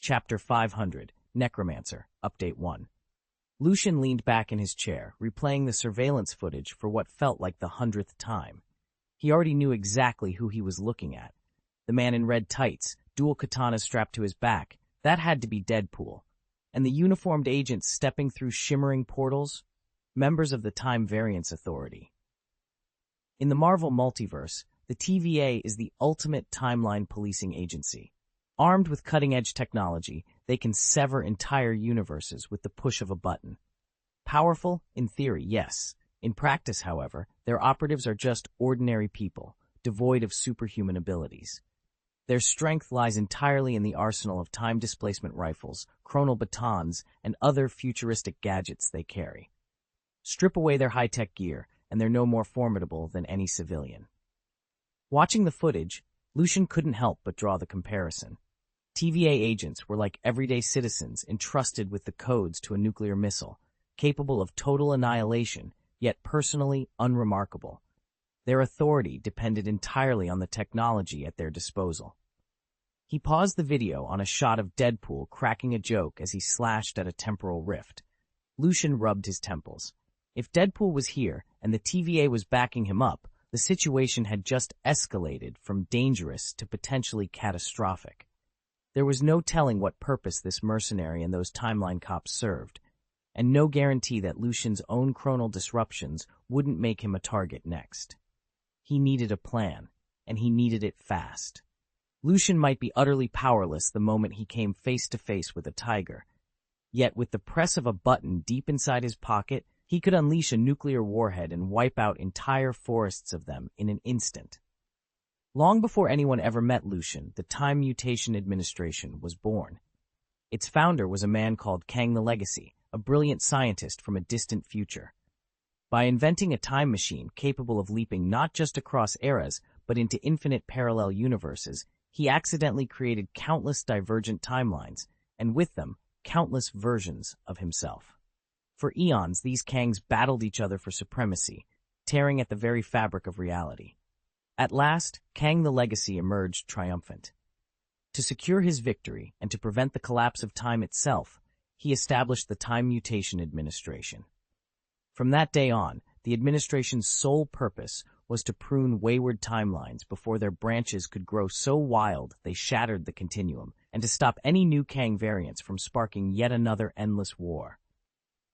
Chapter 500, Necromancer, Update 1. Lucian leaned back in his chair, replaying the surveillance footage for what felt like the 100th time. He already knew exactly who he was looking at. The man in red tights, dual katanas strapped to his back, that had to be Deadpool. And the uniformed agents stepping through shimmering portals? Members of the Time Variance Authority. In the Marvel Multiverse, the TVA is the ultimate timeline policing agency. Armed with cutting-edge technology, they can sever entire universes with the push of a button. Powerful? In theory, yes. In practice, however, their operatives are just ordinary people, devoid of superhuman abilities. Their strength lies entirely in the arsenal of time displacement rifles, chronal batons, and other futuristic gadgets they carry. Strip away their high-tech gear, and they're no more formidable than any civilian. Watching the footage, Lucian couldn't help but draw the comparison. TVA agents were like everyday citizens entrusted with the codes to a nuclear missile, capable of total annihilation, yet personally unremarkable. Their authority depended entirely on the technology at their disposal. He paused the video on a shot of Deadpool cracking a joke as he slashed at a temporal rift. Lucian rubbed his temples. If Deadpool was here and the TVA was backing him up, the situation had just escalated from dangerous to potentially catastrophic. There was no telling what purpose this mercenary and those timeline cops served, and no guarantee that Lucian's own chronal disruptions wouldn't make him a target next. He needed a plan, and he needed it fast. Lucian might be utterly powerless the moment he came face to face with a tiger, yet with the press of a button deep inside his pocket, he could unleash a nuclear warhead and wipe out entire forests of them in an instant. Long before anyone ever met Lucian, the Time Mutation Administration was born. Its founder was a man called Kang the Legacy, a brilliant scientist from a distant future. By inventing a time machine capable of leaping not just across eras, but into infinite parallel universes, he accidentally created countless divergent timelines, and with them, countless versions of himself. For eons, these Kangs battled each other for supremacy, tearing at the very fabric of reality. At last, Kang the Legacy emerged triumphant. To secure his victory and to prevent the collapse of time itself, he established the Time Mutation Administration. From that day on, the administration's sole purpose was to prune wayward timelines before their branches could grow so wild they shattered the continuum, and to stop any new Kang variants from sparking yet another endless war.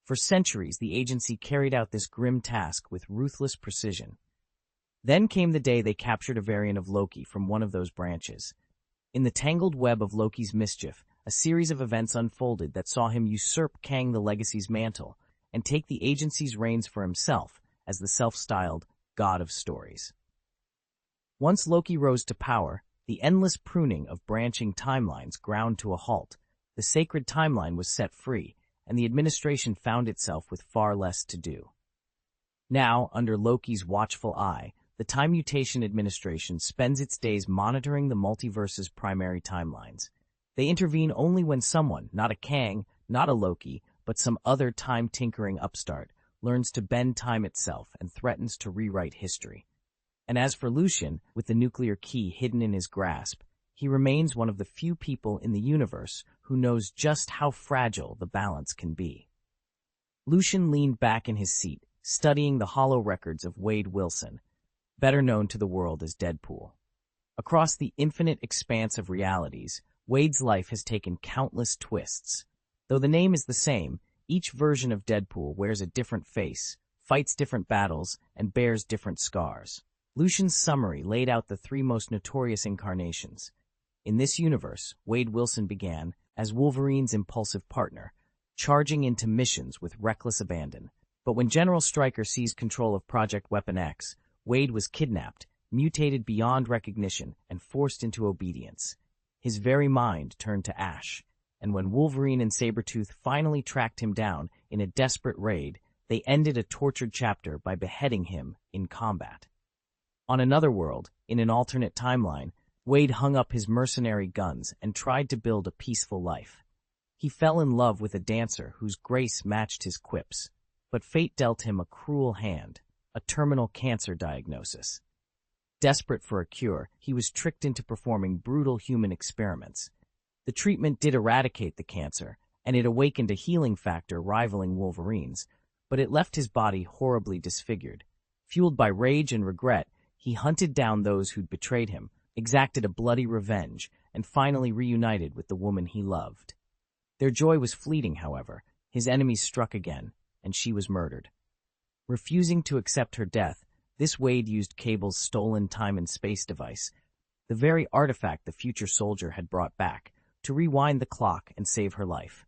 For centuries, the agency carried out this grim task with ruthless precision. Then came the day they captured a variant of Loki from one of those branches. In the tangled web of Loki's mischief, a series of events unfolded that saw him usurp Kang the Legacy's mantle and take the agency's reins for himself as the self-styled God of Stories. Once Loki rose to power, the endless pruning of branching timelines ground to a halt. The sacred timeline was set free, and the administration found itself with far less to do. Now, under Loki's watchful eye, the Time Mutation Administration spends its days monitoring the multiverse's primary timelines. They intervene only when someone, not a Kang, not a Loki, but some other time-tinkering upstart, learns to bend time itself and threatens to rewrite history. And as for Lucian, with the nuclear key hidden in his grasp, he remains one of the few people in the universe who knows just how fragile the balance can be. Lucian leaned back in his seat, studying the hollow records of Wade Wilson, better known to the world as Deadpool. Across the infinite expanse of realities, Wade's life has taken countless twists. Though the name is the same, each version of Deadpool wears a different face, fights different battles, and bears different scars. Lucian's summary laid out the three most notorious incarnations. In this universe, Wade Wilson began as Wolverine's impulsive partner, charging into missions with reckless abandon. But when General Stryker seized control of Project Weapon X, Wade was kidnapped, mutated beyond recognition, and forced into obedience. His very mind turned to ash, and when Wolverine and Sabretooth finally tracked him down in a desperate raid, they ended a tortured chapter by beheading him in combat. On another world, in an alternate timeline, Wade hung up his mercenary guns and tried to build a peaceful life. He fell in love with a dancer whose grace matched his quips, but fate dealt him a cruel hand, a terminal cancer diagnosis. Desperate for a cure, he was tricked into performing brutal human experiments. The treatment did eradicate the cancer, and it awakened a healing factor rivaling Wolverine's, but it left his body horribly disfigured. Fueled by rage and regret, he hunted down those who'd betrayed him, exacted a bloody revenge, and finally reunited with the woman he loved. Their joy was fleeting, however. His enemies struck again, and she was murdered. Refusing to accept her death, this Wade used Cable's stolen time and space device, the very artifact the future soldier had brought back, to rewind the clock and save her life.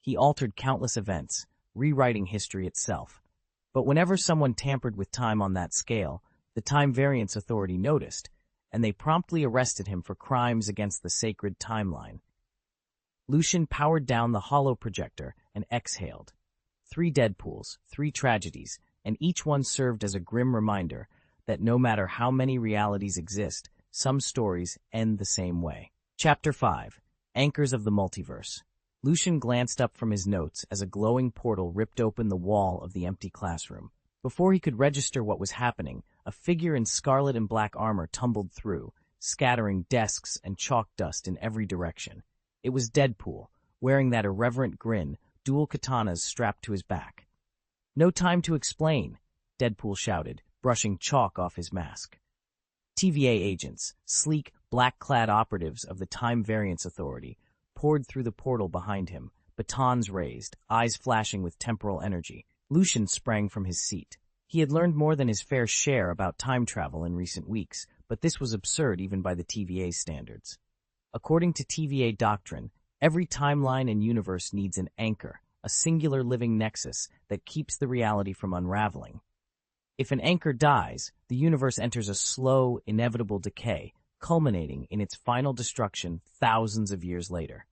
He altered countless events, rewriting history itself. But whenever someone tampered with time on that scale, the Time Variance Authority noticed, and they promptly arrested him for crimes against the sacred timeline. Lucian powered down the hollow projector and exhaled. 3 Deadpools, 3 tragedies, and each one served as a grim reminder that no matter how many realities exist, some stories end the same way. Chapter 5. Anchors of the Multiverse. Lucian glanced up from his notes as a glowing portal ripped open the wall of the empty classroom. Before he could register what was happening, a figure in scarlet and black armor tumbled through, scattering desks and chalk dust in every direction. It was Deadpool, wearing that irreverent grin, dual katanas strapped to his back. "No time to explain," Deadpool shouted, brushing chalk off his mask. TVA agents, sleek, black-clad operatives of the Time Variance Authority, poured through the portal behind him, batons raised, eyes flashing with temporal energy. Lucian sprang from his seat. He had learned more than his fair share about time travel in recent weeks, but this was absurd even by the TVA's standards. According to TVA doctrine, every timeline and universe needs an anchor, a singular living nexus that keeps the reality from unraveling. If an anchor dies, the universe enters a slow, inevitable decay, culminating in its final destruction thousands of years later.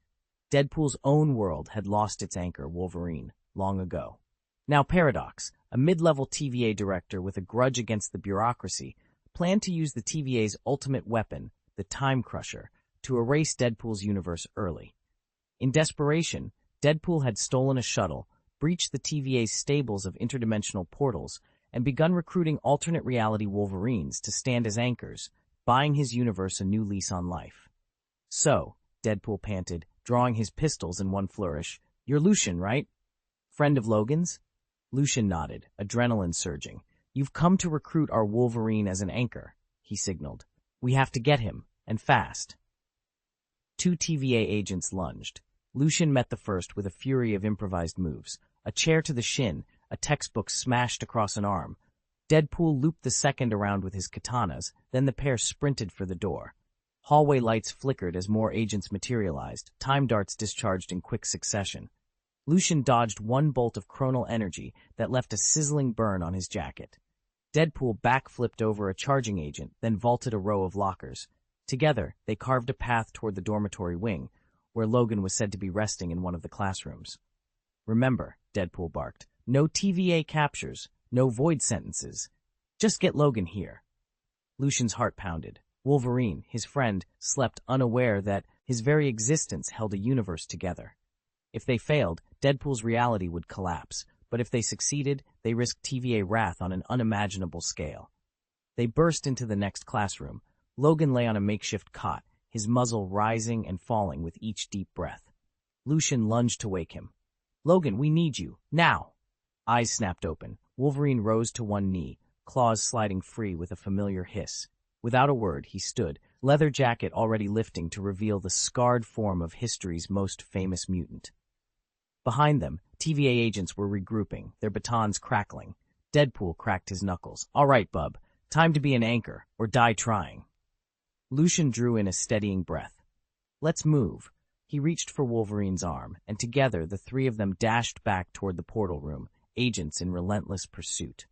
Deadpool's own world had lost its anchor, Wolverine, long ago. Now Paradox, a mid-level TVA director with a grudge against the bureaucracy, planned to use the TVA's ultimate weapon, the Time Crusher, to erase Deadpool's universe early. In desperation, Deadpool had stolen a shuttle, breached the TVA's stables of interdimensional portals, and begun recruiting alternate reality Wolverines to stand as anchors, buying his universe a new lease on life. "So," Deadpool panted, drawing his pistols in one flourish, "you're Lucian, right? Friend of Logan's?" Lucian nodded, adrenaline surging. "You've come to recruit our Wolverine as an anchor," he signaled. "We have to get him, and fast." 2 TVA agents lunged. Lucian met the first with a fury of improvised moves. A chair to the shin, a textbook smashed across an arm. Deadpool looped the second around with his katanas, then the pair sprinted for the door. Hallway lights flickered as more agents materialized, time darts discharged in quick succession. Lucian dodged one bolt of chronal energy that left a sizzling burn on his jacket. Deadpool backflipped over a charging agent, then vaulted a row of lockers. Together, they carved a path toward the dormitory wing, where Logan was said to be resting in one of the classrooms. "Remember," Deadpool barked, "no TVA captures, no void sentences. Just get Logan here." Lucian's heart pounded. Wolverine, his friend, slept unaware that his very existence held a universe together. If they failed, Deadpool's reality would collapse, but if they succeeded, they risked TVA wrath on an unimaginable scale. They burst into the next classroom. Logan lay on a makeshift cot, his muzzle rising and falling with each deep breath. Lucian lunged to wake him. "Logan, we need you, now!" Eyes snapped open. Wolverine rose to one knee, claws sliding free with a familiar hiss. Without a word, he stood, leather jacket already lifting to reveal the scarred form of history's most famous mutant. Behind them, TVA agents were regrouping, their batons crackling. Deadpool cracked his knuckles. "All right, bub. Time to be an anchor, or die trying." Lucian drew in a steadying breath. "Let's move." He reached for Wolverine's arm, and together the 3 of them dashed back toward the portal room, agents in relentless pursuit.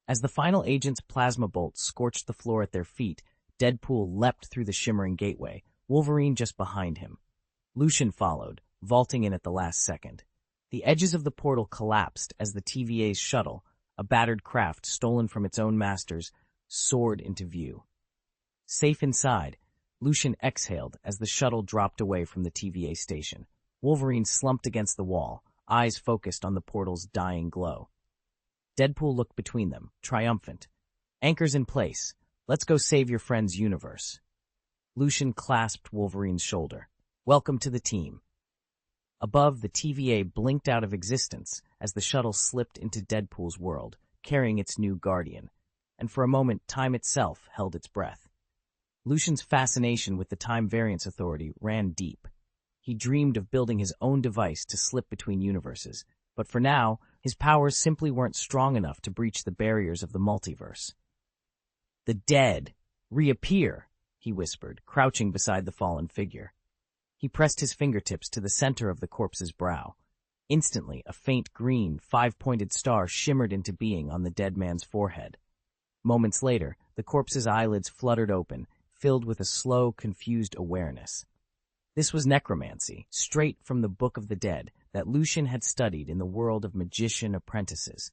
As the final agent's plasma bolt scorched the floor at their feet, Deadpool leapt through the shimmering gateway, Wolverine just behind him. Lucian followed, vaulting in at the last second. The edges of the portal collapsed as the TVA's shuttle, a battered craft stolen from its own masters, soared into view. Safe inside, Lucian exhaled as the shuttle dropped away from the TVA station. Wolverine slumped against the wall, eyes focused on the portal's dying glow. Deadpool looked between them, triumphant. "Anchor's in place. Let's go save your friend's universe." Lucian clasped Wolverine's shoulder. Welcome to the team. Above, the TVA blinked out of existence as the shuttle slipped into Deadpool's world, carrying its new guardian, and for a moment time itself held its breath. Lucian's fascination with the Time Variance Authority ran deep. He dreamed of building his own device to slip between universes, but for now, his powers simply weren't strong enough to breach the barriers of the multiverse. "The dead! Reappear!" he whispered, crouching beside the fallen figure. He pressed his fingertips to the center of the corpse's brow. Instantly, a faint green, five-pointed star shimmered into being on the dead man's forehead. Moments later, the corpse's eyelids fluttered open, filled with a slow, confused awareness. This was necromancy, straight from the Book of the Dead that Lucian had studied in the world of magician apprentices.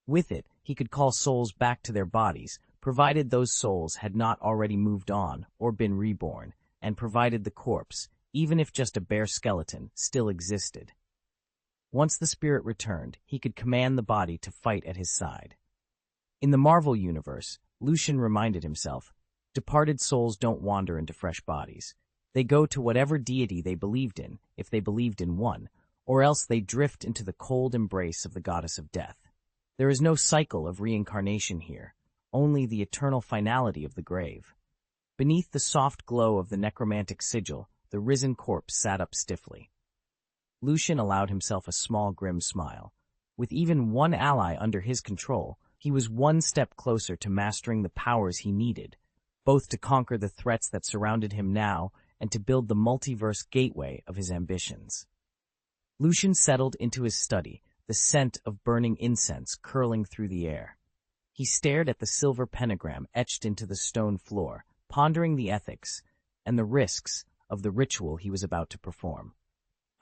With it, he could call souls back to their bodies, provided those souls had not already moved on or been reborn, and provided the corpse, even if just a bare skeleton, still existed. Once the spirit returned, he could command the body to fight at his side. In the Marvel universe, Lucian reminded himself, departed souls don't wander into fresh bodies. They go to whatever deity they believed in, if they believed in one, or else they drift into the cold embrace of the goddess of death. There is no cycle of reincarnation here, only the eternal finality of the grave. Beneath the soft glow of the necromantic sigil, the risen corpse sat up stiffly. Lucian allowed himself a small grim smile. With even one ally under his control, he was one step closer to mastering the powers he needed, both to conquer the threats that surrounded him now and to build the multiverse gateway of his ambitions. Lucian settled into his study, the scent of burning incense curling through the air. He stared at the silver pentagram etched into the stone floor, pondering the ethics and the risks of the ritual he was about to perform.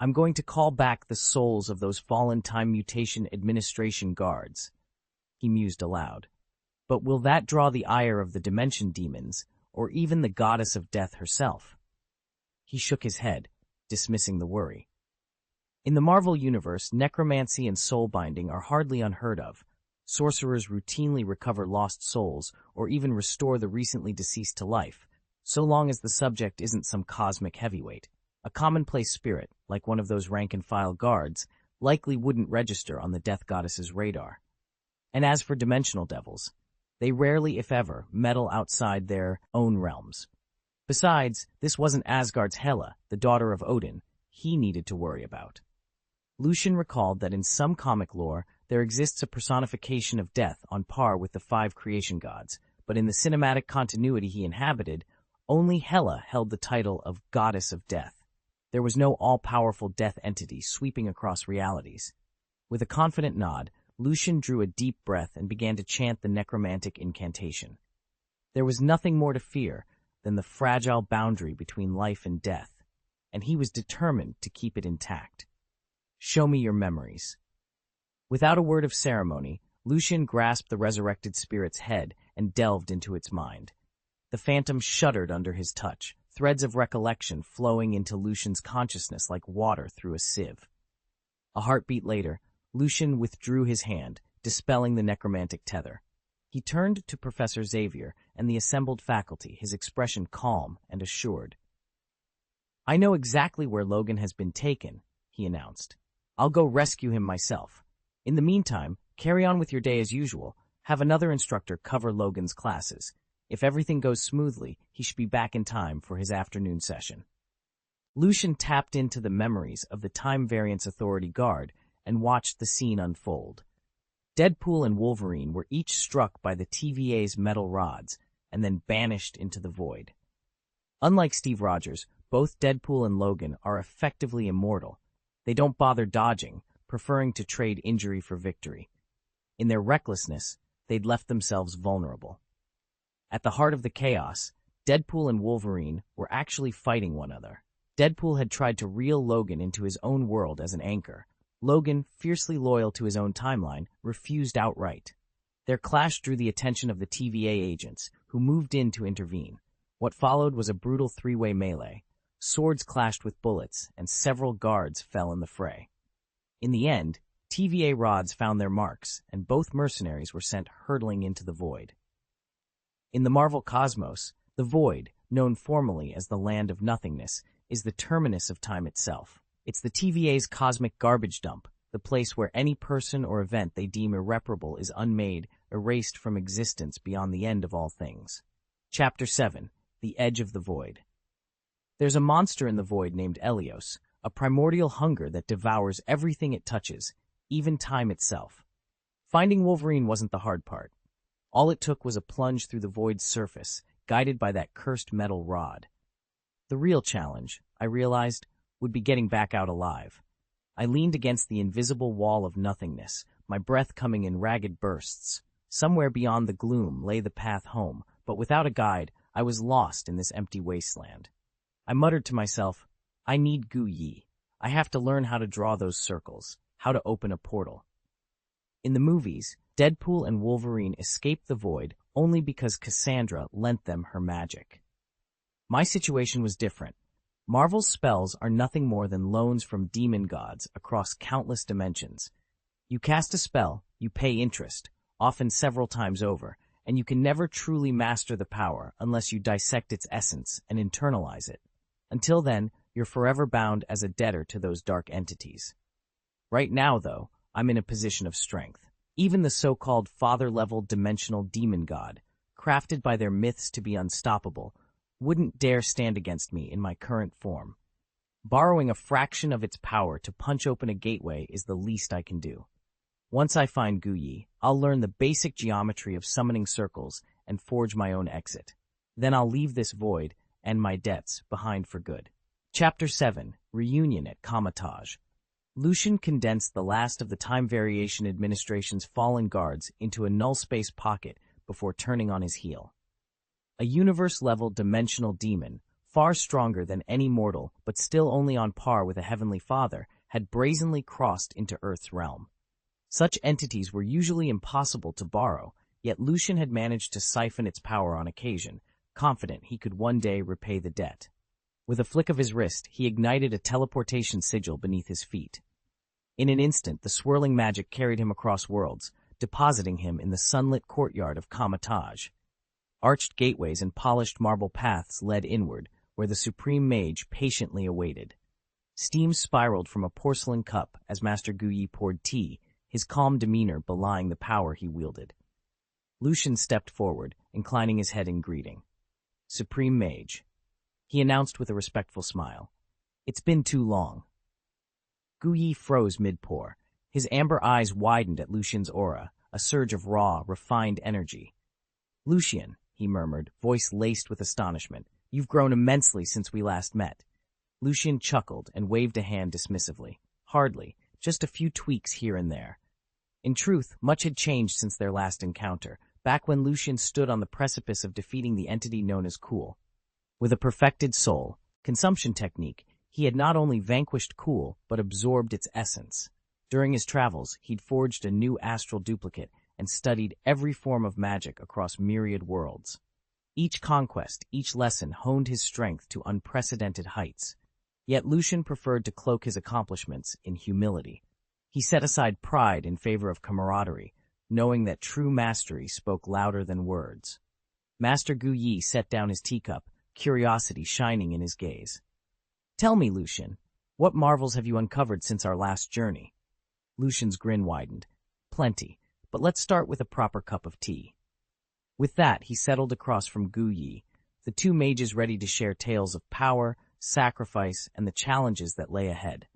"I'm going to call back the souls of those fallen Time Mutation Administration guards," he mused aloud. "But will that draw the ire of the Dimension Demons, or even the goddess of death herself?" He shook his head, dismissing the worry. In the Marvel universe, necromancy and soul-binding are hardly unheard of. Sorcerers routinely recover lost souls or even restore the recently deceased to life, so long as the subject isn't some cosmic heavyweight. A commonplace spirit, like one of those rank-and-file guards, likely wouldn't register on the death goddess's radar. And as for dimensional devils, they rarely, if ever, meddle outside their own realms. Besides, this wasn't Asgard's Hela, the daughter of Odin, he needed to worry about. Lucian recalled that in some comic lore, there exists a personification of death on par with the 5 creation gods, but in the cinematic continuity he inhabited, only Hela held the title of Goddess of Death. There was no all-powerful death entity sweeping across realities. With a confident nod, Lucian drew a deep breath and began to chant the necromantic incantation. There was nothing more to fear than the fragile boundary between life and death, and he was determined to keep it intact. "Show me your memories." Without a word of ceremony, Lucian grasped the resurrected spirit's head and delved into its mind. The phantom shuddered under his touch, threads of recollection flowing into Lucian's consciousness like water through a sieve. A heartbeat later, Lucian withdrew his hand, dispelling the necromantic tether. He turned to Professor Xavier and the assembled faculty, his expression calm and assured. "I know exactly where Logan has been taken," he announced. "I'll go rescue him myself. In the meantime, carry on with your day as usual. Have another instructor cover Logan's classes. If everything goes smoothly, he should be back in time for his afternoon session." Lucian tapped into the memories of the Time Variance Authority Guard and watched the scene unfold. Deadpool and Wolverine were each struck by the TVA's metal rods and then banished into the void. Unlike Steve Rogers, both Deadpool and Logan are effectively immortal. They don't bother dodging, preferring to trade injury for victory. In their recklessness, they'd left themselves vulnerable. At the heart of the chaos, Deadpool and Wolverine were actually fighting one another. Deadpool had tried to reel Logan into his own world as an anchor. Logan, fiercely loyal to his own timeline, refused outright. Their clash drew the attention of the TVA agents, who moved in to intervene. What followed was a brutal three-way melee. Swords clashed with bullets, and several guards fell in the fray. In the end, TVA rods found their marks, and both mercenaries were sent hurtling into the void. In the Marvel cosmos, the void, known formally as the Land of Nothingness, is the terminus of time itself. It's the TVA's cosmic garbage dump, the place where any person or event they deem irreparable is unmade, erased from existence beyond the end of all things. Chapter 7. The Edge of the Void. There's a monster in the void named Elios, a primordial hunger that devours everything it touches, even time itself. Finding Wolverine wasn't the hard part. All it took was a plunge through the void's surface, guided by that cursed metal rod. The real challenge, I realized, would be getting back out alive. I leaned against the invisible wall of nothingness, my breath coming in ragged bursts. Somewhere beyond the gloom lay the path home, but without a guide, I was lost in this empty wasteland. I muttered to myself, I need Gu Yi. I have to learn how to draw those circles, how to open a portal. In the movies, Deadpool and Wolverine escaped the void only because Cassandra lent them her magic. My situation was different. Marvel's spells are nothing more than loans from demon gods across countless dimensions. You cast a spell, you pay interest, often several times over, and you can never truly master the power unless you dissect its essence and internalize it. Until then, you're forever bound as a debtor to those dark entities. Right now, though, I'm in a position of strength. Even the so-called father-level dimensional demon god, crafted by their myths to be unstoppable, wouldn't dare stand against me in my current form. Borrowing a fraction of its power to punch open a gateway is the least I can do. Once I find Gu Yi, I'll learn the basic geometry of summoning circles and forge my own exit. Then I'll leave this void and my debts behind for good. Chapter 7. Reunion at Kamatage. Lucian condensed the last of the Time Variation Administration's fallen guards into a null-space pocket before turning on his heel. A universe-level dimensional demon, far stronger than any mortal but still only on par with a heavenly father, had brazenly crossed into Earth's realm. Such entities were usually impossible to borrow, yet Lucian had managed to siphon its power on occasion, confident he could one day repay the debt. With a flick of his wrist, he ignited a teleportation sigil beneath his feet. In an instant, the swirling magic carried him across worlds, depositing him in the sunlit courtyard of Kamatage. Arched gateways and polished marble paths led inward, where the supreme mage patiently awaited. Steam spiraled from a porcelain cup as Master Gu Yi poured tea, his calm demeanor belying the power he wielded. Lucian stepped forward, inclining his head in greeting. Supreme Mage, he announced with a respectful smile. It's been too long. Gu Yi froze mid-pour. His amber eyes widened at Lucian's aura, a surge of raw, refined energy. Lucian, he murmured, voice laced with astonishment, you've grown immensely since we last met. Lucian chuckled and waved a hand dismissively. Hardly, just a few tweaks here and there. In truth, much had changed since their last encounter, back when Lucian stood on the precipice of defeating the entity known as Cool. With a perfected soul consumption technique, he had not only vanquished Cool, but absorbed its essence. During his travels, he'd forged a new astral duplicate and studied every form of magic across myriad worlds. Each conquest, each lesson honed his strength to unprecedented heights. Yet Lucian preferred to cloak his accomplishments in humility. He set aside pride in favor of camaraderie, knowing that true mastery spoke louder than words. Master Gu Yi set down his teacup, curiosity shining in his gaze. Tell me, Lucian, what marvels have you uncovered since our last journey? Lucian's grin widened. Plenty, but let's start with a proper cup of tea. With that, he settled across from Gu Yi, the two mages ready to share tales of power, sacrifice, and the challenges that lay ahead.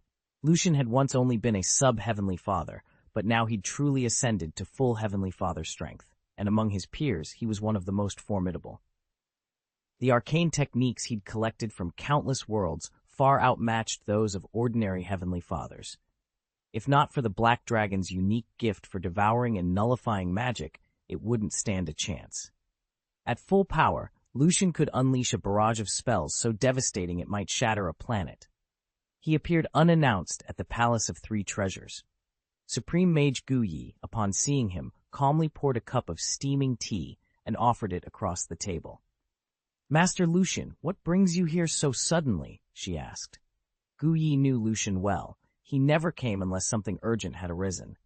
Lucian had once only been a sub-Heavenly Father, but now he'd truly ascended to full Heavenly Father strength, and among his peers, he was one of the most formidable. The arcane techniques he'd collected from countless worlds far outmatched those of ordinary Heavenly Fathers. If not for the Black Dragon's unique gift for devouring and nullifying magic, it wouldn't stand a chance. At full power, Lucian could unleash a barrage of spells so devastating it might shatter a planet. He appeared unannounced at the Palace of Three Treasures. Supreme Mage Gu Yi, upon seeing him, calmly poured a cup of steaming tea and offered it across the table. Master Lucian, what brings you here so suddenly? She asked. Gu Yi knew Lucian well. He never came unless something urgent had arisen.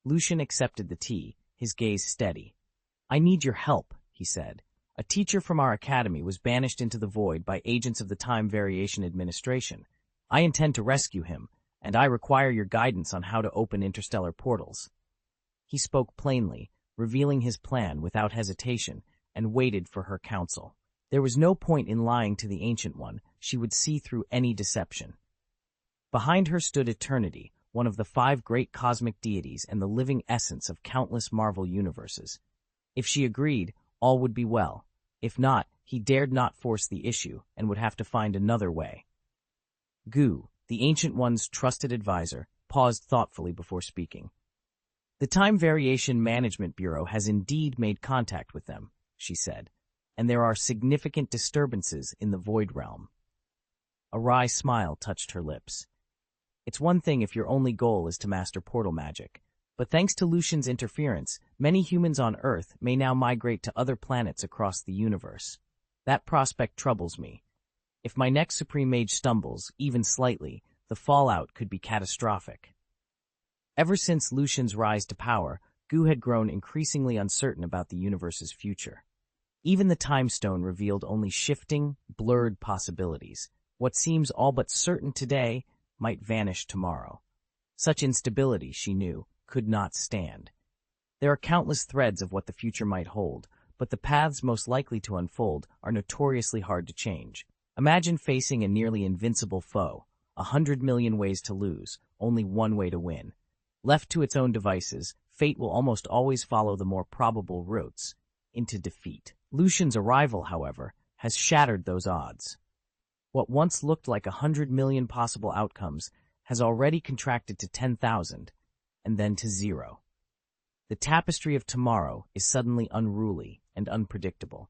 Lucian accepted the tea, his gaze steady. I need your help, he said. A teacher from our academy was banished into the void by agents of the Time Variation Administration. I intend to rescue him, and I require your guidance on how to open interstellar portals." He spoke plainly, revealing his plan without hesitation, and waited for her counsel. There was no point in lying to the Ancient One. She would see through any deception. Behind her stood Eternity, one of the 5 great cosmic deities and the living essence of countless Marvel universes. If she agreed, all would be well. If not, he dared not force the issue and would have to find another way. Gu, the Ancient One's trusted advisor, paused thoughtfully before speaking. "The Time Variation Management Bureau has indeed made contact with them," she said, "and there are significant disturbances in the Void Realm." A wry smile touched her lips. "It's one thing if your only goal is to master portal magic, but thanks to Lucian's interference, many humans on Earth may now migrate to other planets across the universe. That prospect troubles me. If my next Supreme Mage stumbles, even slightly, the fallout could be catastrophic." Ever since Lucian's rise to power, Gu had grown increasingly uncertain about the universe's future. Even the Time Stone revealed only shifting, blurred possibilities. What seems all but certain today might vanish tomorrow. Such instability, she knew, could not stand. There are countless threads of what the future might hold, but the paths most likely to unfold are notoriously hard to change. Imagine facing a nearly invincible foe, 100 million ways to lose, only one way to win. Left to its own devices, fate will almost always follow the more probable routes into defeat. Lucian's arrival, however, has shattered those odds. What once looked like 100 million possible outcomes has already contracted to 10,000, and then to 0. The tapestry of tomorrow is suddenly unruly and unpredictable.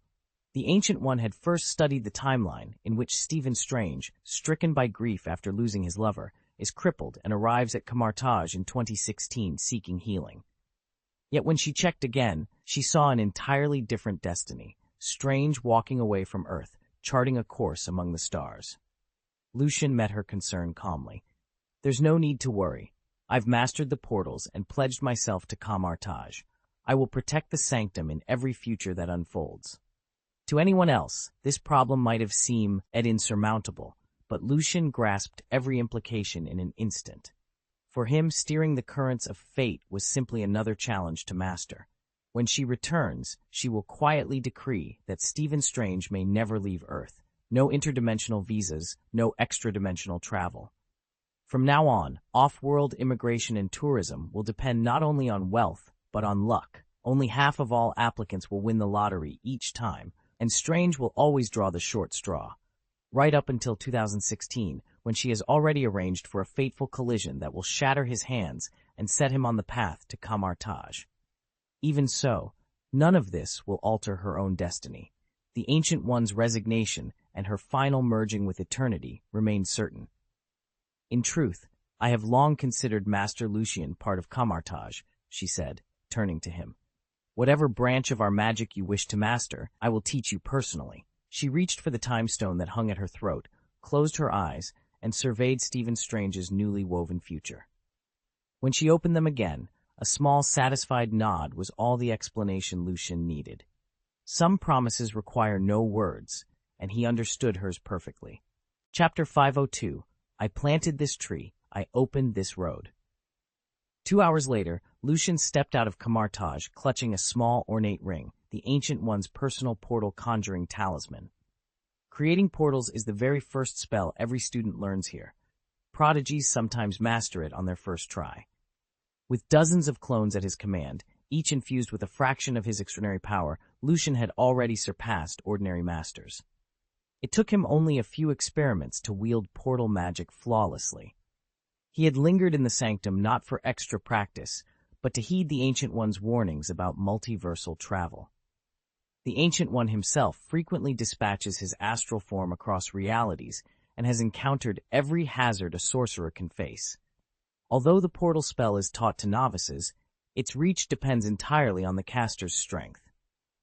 The Ancient One had first studied the timeline in which Stephen Strange, stricken by grief after losing his lover, is crippled and arrives at Camartage in 2016 seeking healing. Yet when she checked again, she saw an entirely different destiny, Strange walking away from Earth, charting a course among the stars. Lucian met her concern calmly. "There's no need to worry. I've mastered the portals and pledged myself to Camartage. I will protect the sanctum in every future that unfolds." To anyone else, this problem might have seemed insurmountable, but Lucian grasped every implication in an instant. For him, steering the currents of fate was simply another challenge to master. When she returns, she will quietly decree that Stephen Strange may never leave Earth. No interdimensional visas, no extra-dimensional travel. From now on, off-world immigration and tourism will depend not only on wealth, but on luck. Only half of all applicants will win the lottery each time, and Strange will always draw the short straw. Right up until 2016, when she has already arranged for a fateful collision that will shatter his hands and set him on the path to Camartage. Even so, none of this will alter her own destiny. The Ancient One's resignation and her final merging with Eternity remain certain. "In truth, I have long considered Master Lucian part of Camartage," she said, turning to him. "Whatever branch of our magic you wish to master, I will teach you personally." She reached for the time stone that hung at her throat, closed her eyes, and surveyed Stephen Strange's newly woven future. When she opened them again, a small, satisfied nod was all the explanation Lucian needed. Some promises require no words, and he understood hers perfectly. Chapter 502, I planted this tree, I opened this road. 2 hours later, Lucian stepped out of Camartage, clutching a small, ornate ring, the Ancient One's personal portal conjuring talisman. Creating portals is the very first spell every student learns here. Prodigies sometimes master it on their first try. With dozens of clones at his command, each infused with a fraction of his extraordinary power, Lucian had already surpassed ordinary masters. It took him only a few experiments to wield portal magic flawlessly. He had lingered in the sanctum not for extra practice, but to heed the Ancient One's warnings about multiversal travel. The Ancient One himself frequently dispatches his astral form across realities and has encountered every hazard a sorcerer can face. Although the portal spell is taught to novices, its reach depends entirely on the caster's strength.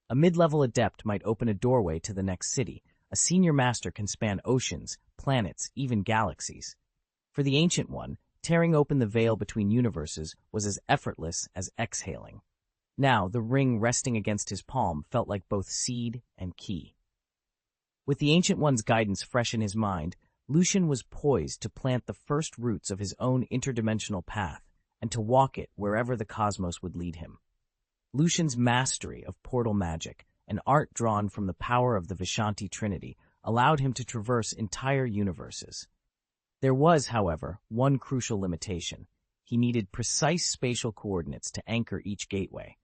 A mid-level adept might open a doorway to the next city. A senior master can span oceans, planets, even galaxies. For the Ancient One, tearing open the veil between universes was as effortless as exhaling. Now, the ring resting against his palm felt like both seed and key. With the Ancient One's guidance fresh in his mind, Lucian was poised to plant the first roots of his own interdimensional path and to walk it wherever the cosmos would lead him. Lucian's mastery of portal magic, an art drawn from the power of the Vishanti Trinity, allowed him to traverse entire universes. There was, however, one crucial limitation. He needed precise spatial coordinates to anchor each gateway.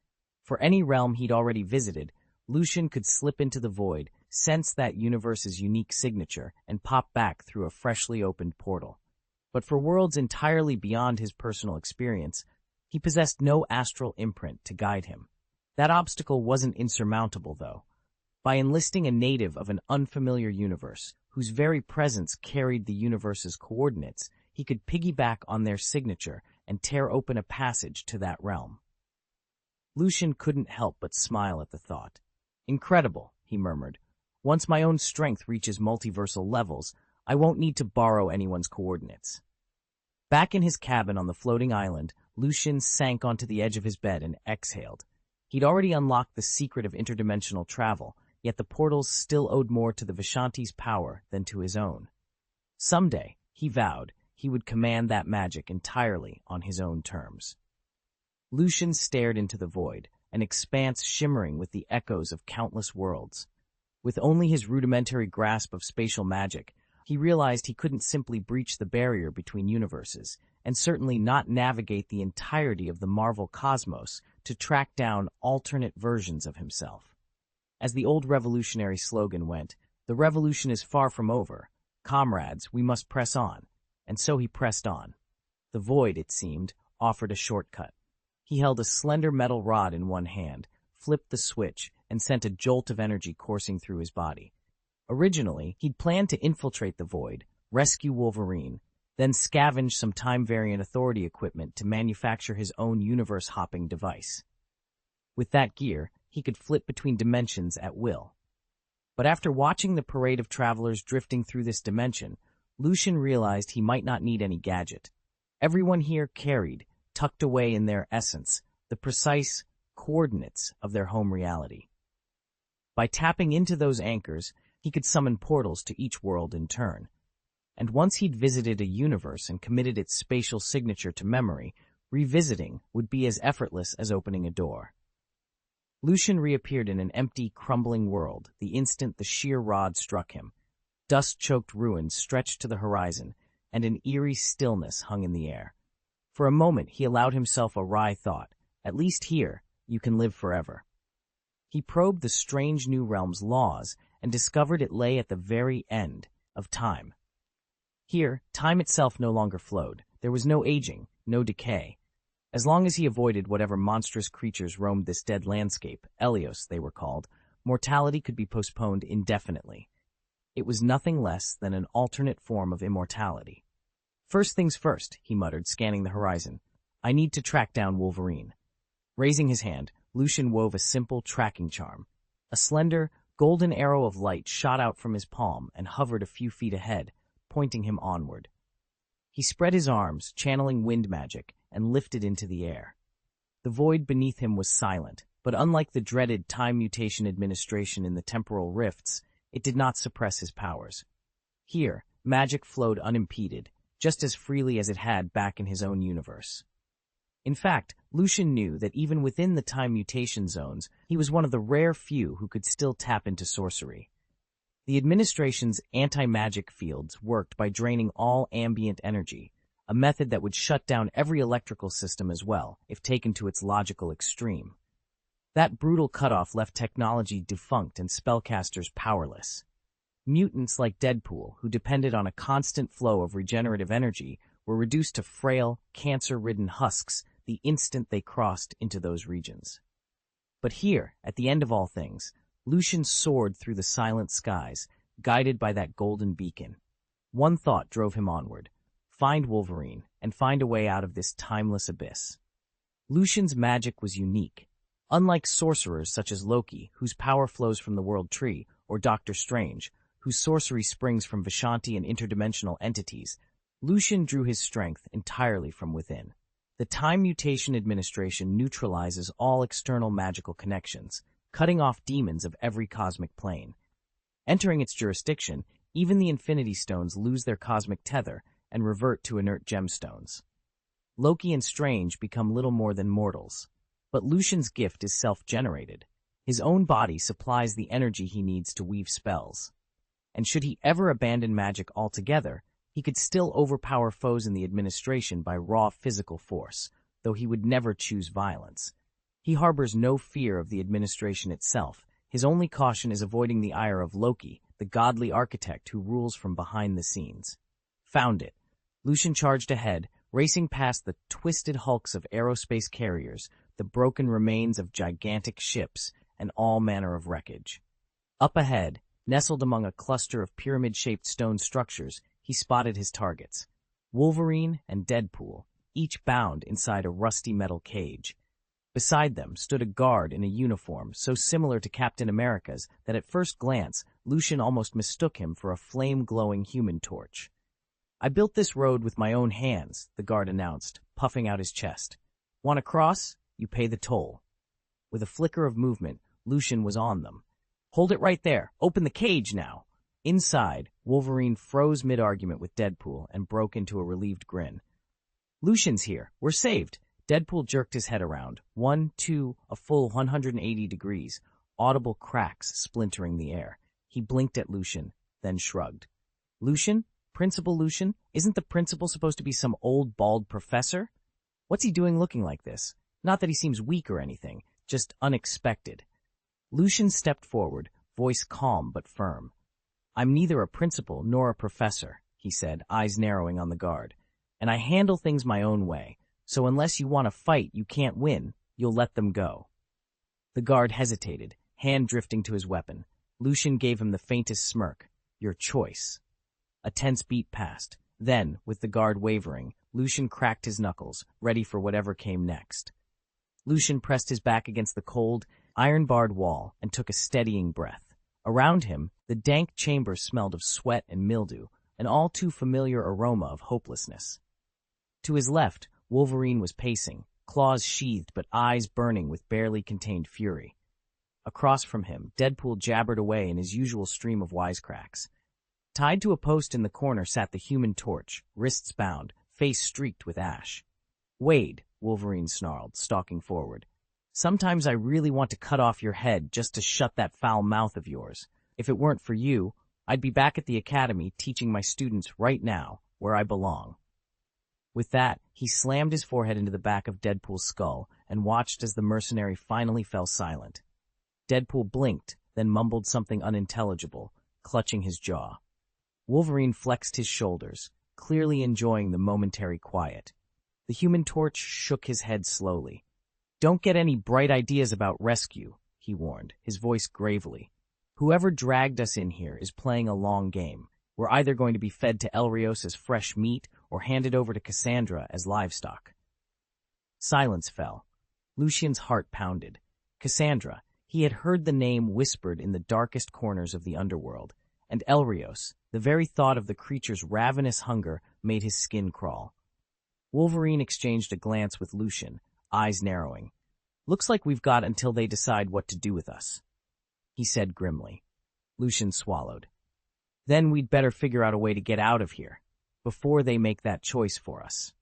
For any realm he'd already visited, Lucian could slip into the void, sense that universe's unique signature, and pop back through a freshly opened portal. But for worlds entirely beyond his personal experience, he possessed no astral imprint to guide him. That obstacle wasn't insurmountable, though. By enlisting a native of an unfamiliar universe, whose very presence carried the universe's coordinates, he could piggyback on their signature and tear open a passage to that realm. Lucian couldn't help but smile at the thought. "Incredible," he murmured. "Once my own strength reaches multiversal levels, I won't need to borrow anyone's coordinates." Back in his cabin on the floating island, Lucian sank onto the edge of his bed and exhaled. He'd already unlocked the secret of interdimensional travel, yet the portals still owed more to the Vishanti's power than to his own. Someday, he vowed, he would command that magic entirely on his own terms. Lucian stared into the void, an expanse shimmering with the echoes of countless worlds. With only his rudimentary grasp of spatial magic, he realized he couldn't simply breach the barrier between universes, and certainly not navigate the entirety of the Marvel cosmos to track down alternate versions of himself. As the old revolutionary slogan went, "The revolution is far from over. Comrades, we must press on." And so he pressed on. The void, it seemed, offered a shortcut. He held a slender metal rod in one hand, flipped the switch, and sent a jolt of energy coursing through his body. Originally, he'd planned to infiltrate the void, rescue Wolverine, then scavenge some time-variant authority equipment to manufacture his own universe-hopping device. With that gear, he could flip between dimensions at will. But after watching the parade of travelers drifting through this dimension, Lucian realized he might not need any gadget. Everyone here carried, tucked away in their essence, the precise coordinates of their home reality. By tapping into those anchors, he could summon portals to each world in turn. And once he'd visited a universe and committed its spatial signature to memory, revisiting would be as effortless as opening a door. Lucian reappeared in an empty, crumbling world the instant the sheer rod struck him. Dust-choked ruins stretched to the horizon, and an eerie stillness hung in the air. For a moment, he allowed himself a wry thought. At least here, you can live forever. He probed the strange new realm's laws and discovered it lay at the very end of time. Here, time itself no longer flowed. There was no aging, no decay. As long as he avoided whatever monstrous creatures roamed this dead landscape, Elios they were called, mortality could be postponed indefinitely. It was nothing less than an alternate form of immortality. "First things first," he muttered, scanning the horizon. "I need to track down Wolverine." Raising his hand, Lucian wove a simple tracking charm. A slender, golden arrow of light shot out from his palm and hovered a few feet ahead, pointing him onward. He spread his arms, channeling wind magic, and lifted into the air. The void beneath him was silent, but unlike the dreaded time mutation administration in the temporal rifts, it did not suppress his powers. Here, magic flowed unimpeded, just as freely as it had back in his own universe. In fact, Lucian knew that even within the time mutation zones, he was one of the rare few who could still tap into sorcery. The administration's anti-magic fields worked by draining all ambient energy, a method that would shut down every electrical system as well, if taken to its logical extreme. That brutal cutoff left technology defunct and spellcasters powerless. Mutants like Deadpool, who depended on a constant flow of regenerative energy, were reduced to frail, cancer-ridden husks the instant they crossed into those regions. But here, at the end of all things, Lucian soared through the silent skies, guided by that golden beacon. One thought drove him onward: find Wolverine, and find a way out of this timeless abyss. Lucian's magic was unique. Unlike sorcerers such as Loki, whose power flows from the World Tree, or Doctor Strange, whose sorcery springs from Vishanti and interdimensional entities, Lucian drew his strength entirely from within. The Time Mutation Administration neutralizes all external magical connections, cutting off demons of every cosmic plane. Entering its jurisdiction, even the Infinity Stones lose their cosmic tether and revert to inert gemstones. Loki and Strange become little more than mortals, but Lucian's gift is self-generated. His own body supplies the energy he needs to weave spells. And should he ever abandon magic altogether, he could still overpower foes in the administration by raw physical force, though he would never choose violence. He harbors no fear of the administration itself. His only caution is avoiding the ire of Loki, the godly architect who rules from behind the scenes. Found it. Lucian charged ahead, racing past the twisted hulks of aerospace carriers, the broken remains of gigantic ships, and all manner of wreckage. Up ahead, nestled among a cluster of pyramid-shaped stone structures, he spotted his targets. Wolverine and Deadpool, each bound inside a rusty metal cage. Beside them stood a guard in a uniform so similar to Captain America's that at first glance, Lucian almost mistook him for a flame-glowing human torch. "I built this road with my own hands," the guard announced, puffing out his chest. "Want to cross? You pay the toll." With a flicker of movement, Lucian was on them. "Hold it right there. Open the cage now." Inside, Wolverine froze mid-argument with Deadpool and broke into a relieved grin. "Lucian's here. We're saved." Deadpool jerked his head around. 1, 2, a full 180 degrees, audible cracks splintering the air. He blinked at Lucian, then shrugged. "Lucian? Principal Lucian? Isn't the principal supposed to be some old bald professor? What's he doing looking like this? Not that he seems weak or anything, just unexpected." Lucian stepped forward, voice calm but firm. "I'm neither a principal nor a professor," he said, eyes narrowing on the guard. "And I handle things my own way, so unless you want to fight you can't win, you'll let them go." The guard hesitated, hand drifting to his weapon. Lucian gave him the faintest smirk. "Your choice." A tense beat passed. Then, with the guard wavering, Lucian cracked his knuckles, ready for whatever came next. Lucian pressed his back against the cold, iron-barred wall and took a steadying breath. Around him, the dank chamber smelled of sweat and mildew, an all-too-familiar aroma of hopelessness. To his left, Wolverine was pacing, claws sheathed but eyes burning with barely contained fury. Across from him, Deadpool jabbered away in his usual stream of wisecracks. Tied to a post in the corner sat the Human Torch, wrists bound, face streaked with ash. "Wade," Wolverine snarled, stalking forward. "Sometimes I really want to cut off your head just to shut that foul mouth of yours. If it weren't for you, I'd be back at the academy teaching my students right now, where I belong." With that, he slammed his forehead into the back of Deadpool's skull and watched as the mercenary finally fell silent. Deadpool blinked, then mumbled something unintelligible, clutching his jaw. Wolverine flexed his shoulders, clearly enjoying the momentary quiet. The Human Torch shook his head slowly. "Don't get any bright ideas about rescue," he warned, his voice gravely. "Whoever dragged us in here is playing a long game. We're either going to be fed to Elrios as fresh meat or handed over to Cassandra as livestock." Silence fell. Lucian's heart pounded. Cassandra, he had heard the name whispered in the darkest corners of the underworld, and Elrios, the very thought of the creature's ravenous hunger made his skin crawl. Wolverine exchanged a glance with Lucian, eyes narrowing. "Looks like we've got until they decide what to do with us," he said grimly. Lucian swallowed. "Then we'd better figure out a way to get out of here, before they make that choice for us."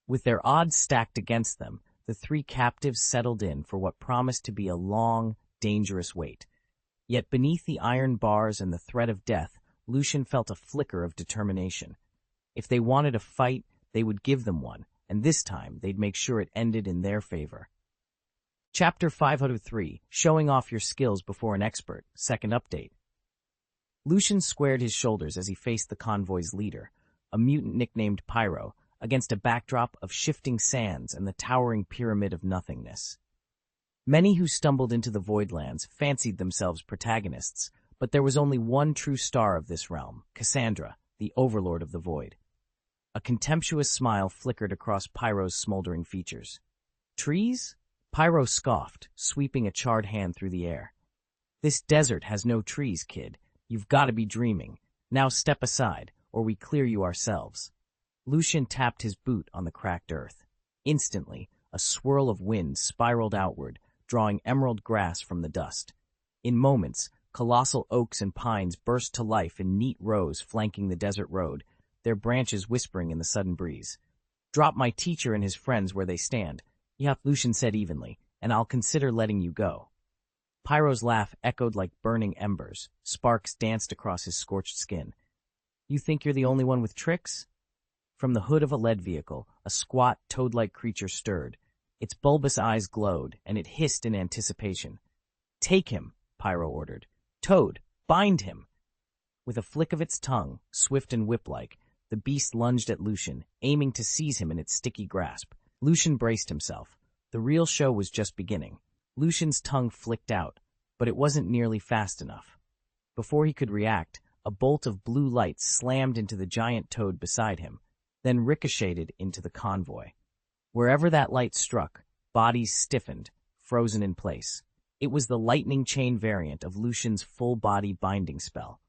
With their odds stacked against them, the three captives settled in for what promised to be a long, dangerous wait. Yet beneath the iron bars and the threat of death, Lucian felt a flicker of determination. If they wanted a fight, they would give them one, and this time they'd make sure it ended in their favor. Chapter 503, Showing Off Your Skills Before an Expert, Second Update. Lucian squared his shoulders as he faced the convoy's leader, a mutant nicknamed Pyro, against a backdrop of shifting sands and the towering pyramid of nothingness. Many who stumbled into the Voidlands fancied themselves protagonists, but there was only one true star of this realm, Cassandra, the overlord of the Void. A contemptuous smile flickered across Pyro's smoldering features. "Trees?" Pyro scoffed, sweeping a charred hand through the air. "This desert has no trees, kid. You've got to be dreaming. Now step aside, or we clear you ourselves." Lucian tapped his boot on the cracked earth. Instantly, a swirl of wind spiraled outward, drawing emerald grass from the dust. In moments, colossal oaks and pines burst to life in neat rows flanking the desert road, their branches whispering in the sudden breeze. "Drop my teacher and his friends where they stand," Lucian said evenly, "and I'll consider letting you go." Pyro's laugh echoed like burning embers. Sparks danced across his scorched skin. "You think you're the only one with tricks?" From the hood of a lead vehicle, a squat, toad-like creature stirred. Its bulbous eyes glowed, and it hissed in anticipation. "Take him," Pyro ordered. "Toad, bind him!" With a flick of its tongue, swift and whip-like, the beast lunged at Lucian, aiming to seize him in its sticky grasp. Lucian braced himself. The real show was just beginning. Lucian's tongue flicked out, but it wasn't nearly fast enough. Before he could react, a bolt of blue light slammed into the giant toad beside him, then ricocheted into the convoy. Wherever that light struck, bodies stiffened, frozen in place. It was the lightning chain variant of Lucian's full-body binding spell.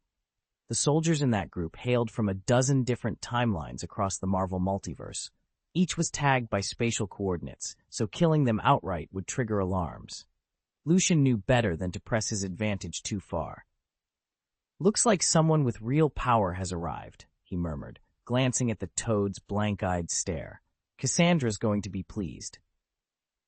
The soldiers in that group hailed from a dozen different timelines across the Marvel Multiverse. Each was tagged by spatial coordinates, so killing them outright would trigger alarms. Lucian knew better than to press his advantage too far. "Looks like someone with real power has arrived," he murmured, glancing at the toad's blank-eyed stare. "Cassandra's going to be pleased."